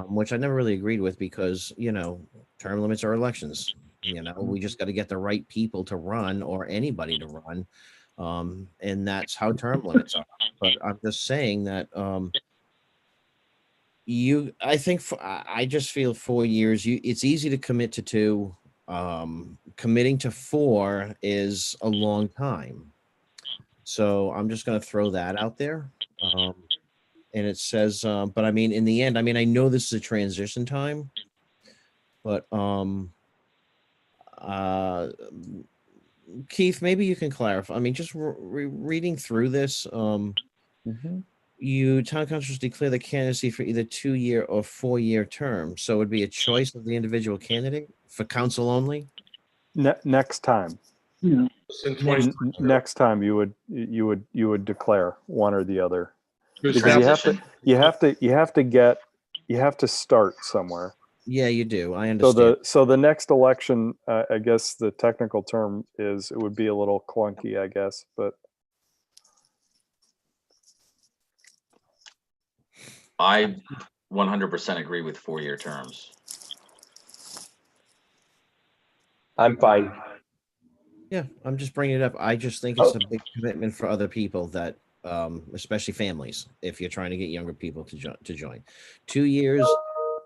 which I never really agreed with because, you know, term limits are elections. You know, we just got to get the right people to run or anybody to run. And that's how term limits are. But I'm just saying that I just feel 4 years, it's easy to commit to 2. Committing to 4 is a long time. So I'm just going to throw that out there. And it says, but I mean, in the end, I mean, I know this is a transition time, but Keith, maybe you can clarify. I mean, just reading through this, you town councilors declare the candidacy for either 2-year or 4-year term. So it would be a choice of the individual candidate for council only. Next time. No. Since 20 Next time you would declare one or the other. Who's Because Transition. you have to start somewhere. Yeah, you do. I understand. So the next election, I guess the technical term is, it would be a little clunky, I guess, but I 100% agree with 4-year terms. I'm fine. Yeah, I'm just bringing it up. I just think it's a big commitment for other people that, especially families, if you're trying to get younger people to join. 2 years,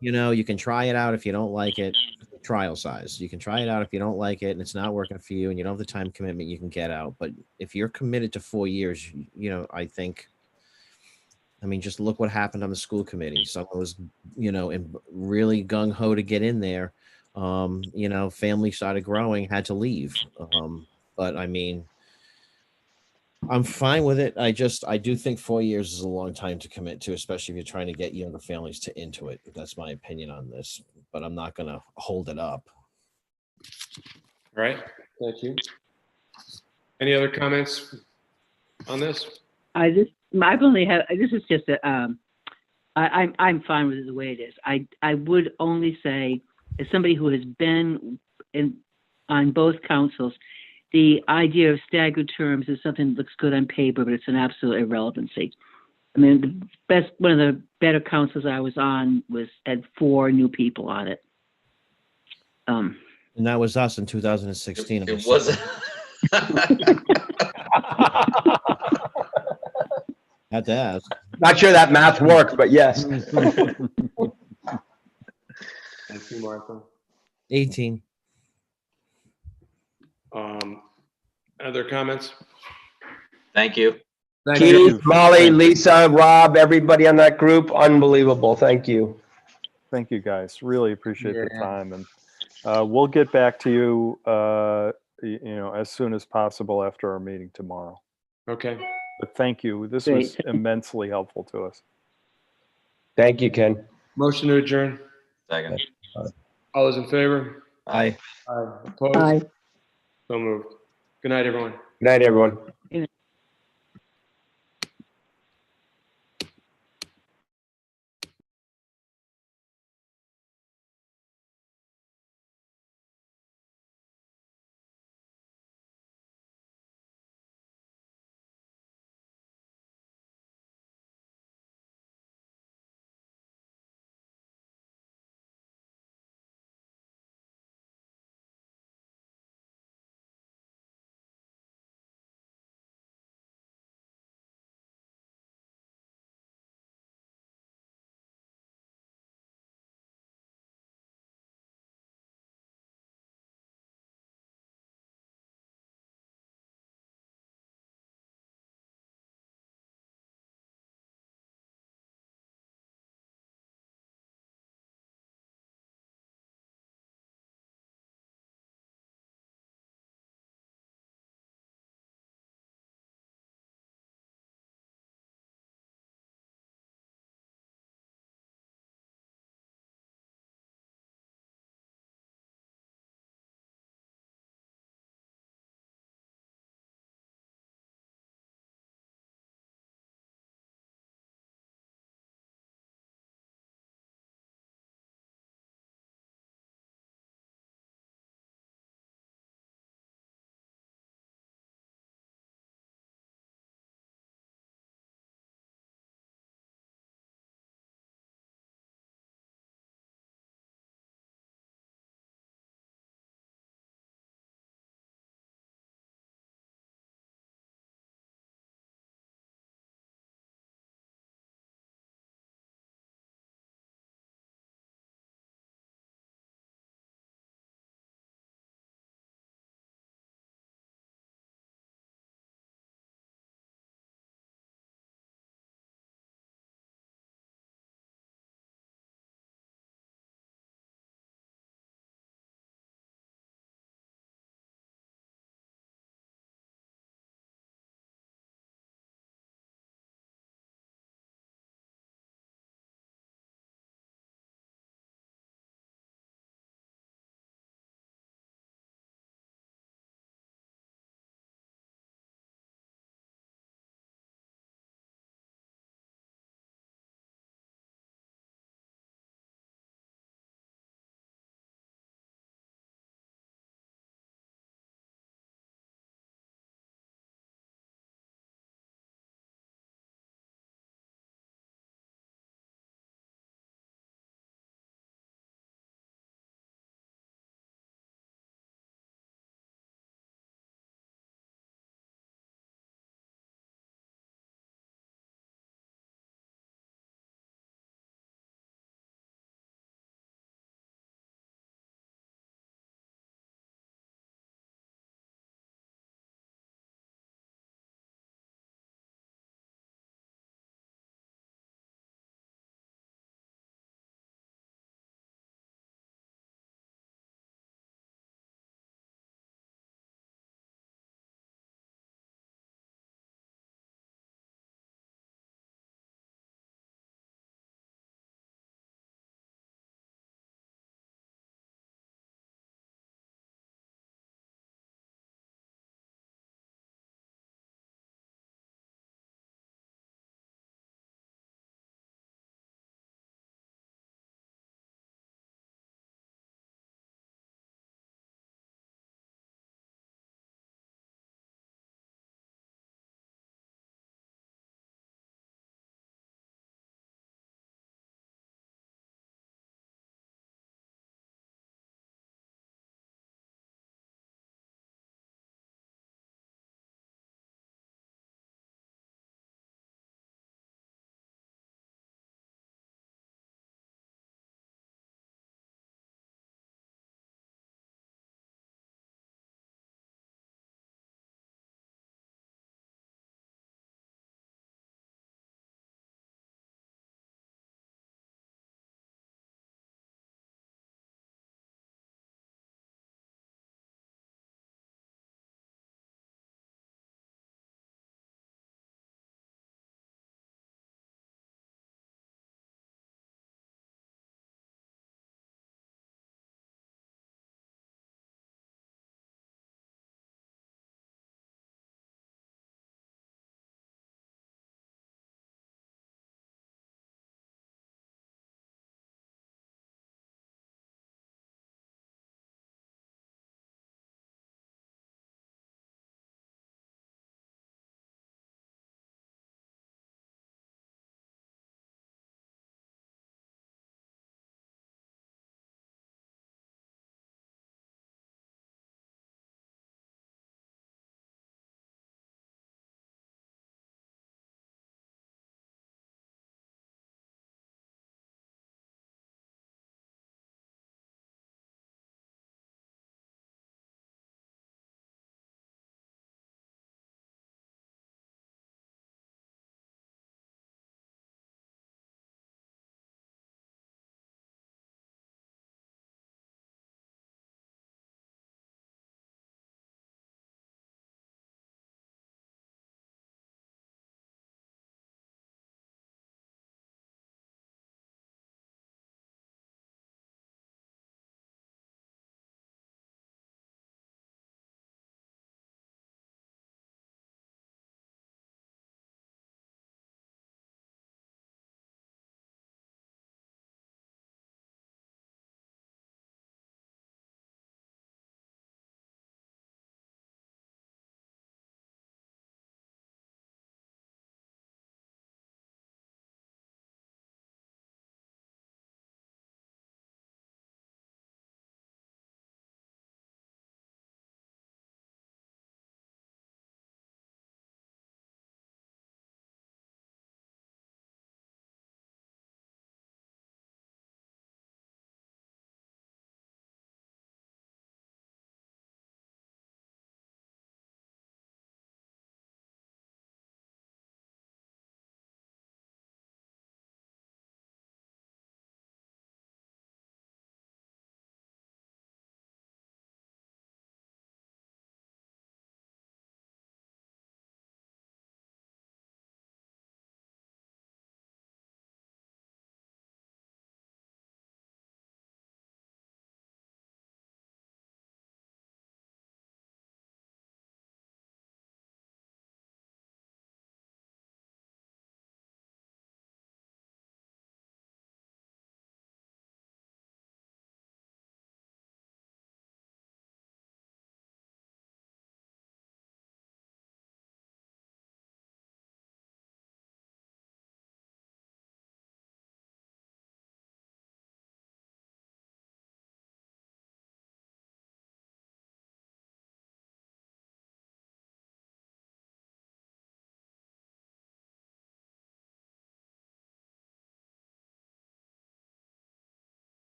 you know, you can try it out if you don't like it. Trial size. You can try it out if you don't like it and it's not working for you and you don't have the time commitment, you can get out. But if you're committed to 4 years, you know, I mean, just look what happened on the school committee. Someone was, you know, really gung ho to get in there. You know, family started growing, had to leave. But I mean, I'm fine with it. I do think 4 years is a long time to commit to, especially if you're trying to get younger families into it. That's my opinion on this, but I'm not going to hold it up. All right, thank you. Any other comments on this? I've only had, this is just I'm fine with it the way it is. I would only say, as somebody who has been on both councils, the idea of staggered terms is something that looks good on paper, but it's an absolute irrelevancy. I mean, one of the better councils I was on had 4 new people on it. And that was us in 2016. It wasn't. Had to ask. Not sure that math works, but yes. Thank you, Martha. 18. Other comments? Thank you. Thank you. Keith, Molly, Lisa, Rob, everybody on that group, unbelievable. Thank you. thank you guys. Really appreciate the Yeah. time. And we'll get back to you, you know, as soon as possible after our meeting tomorrow. Okay. But thank you. This Great. was immensely helpful to us. Thank you, Ken. Motion to adjourn. Second. All those in favor? Aye. Aye. Opposed? Aye. So moved. Good night, everyone. Good night, everyone.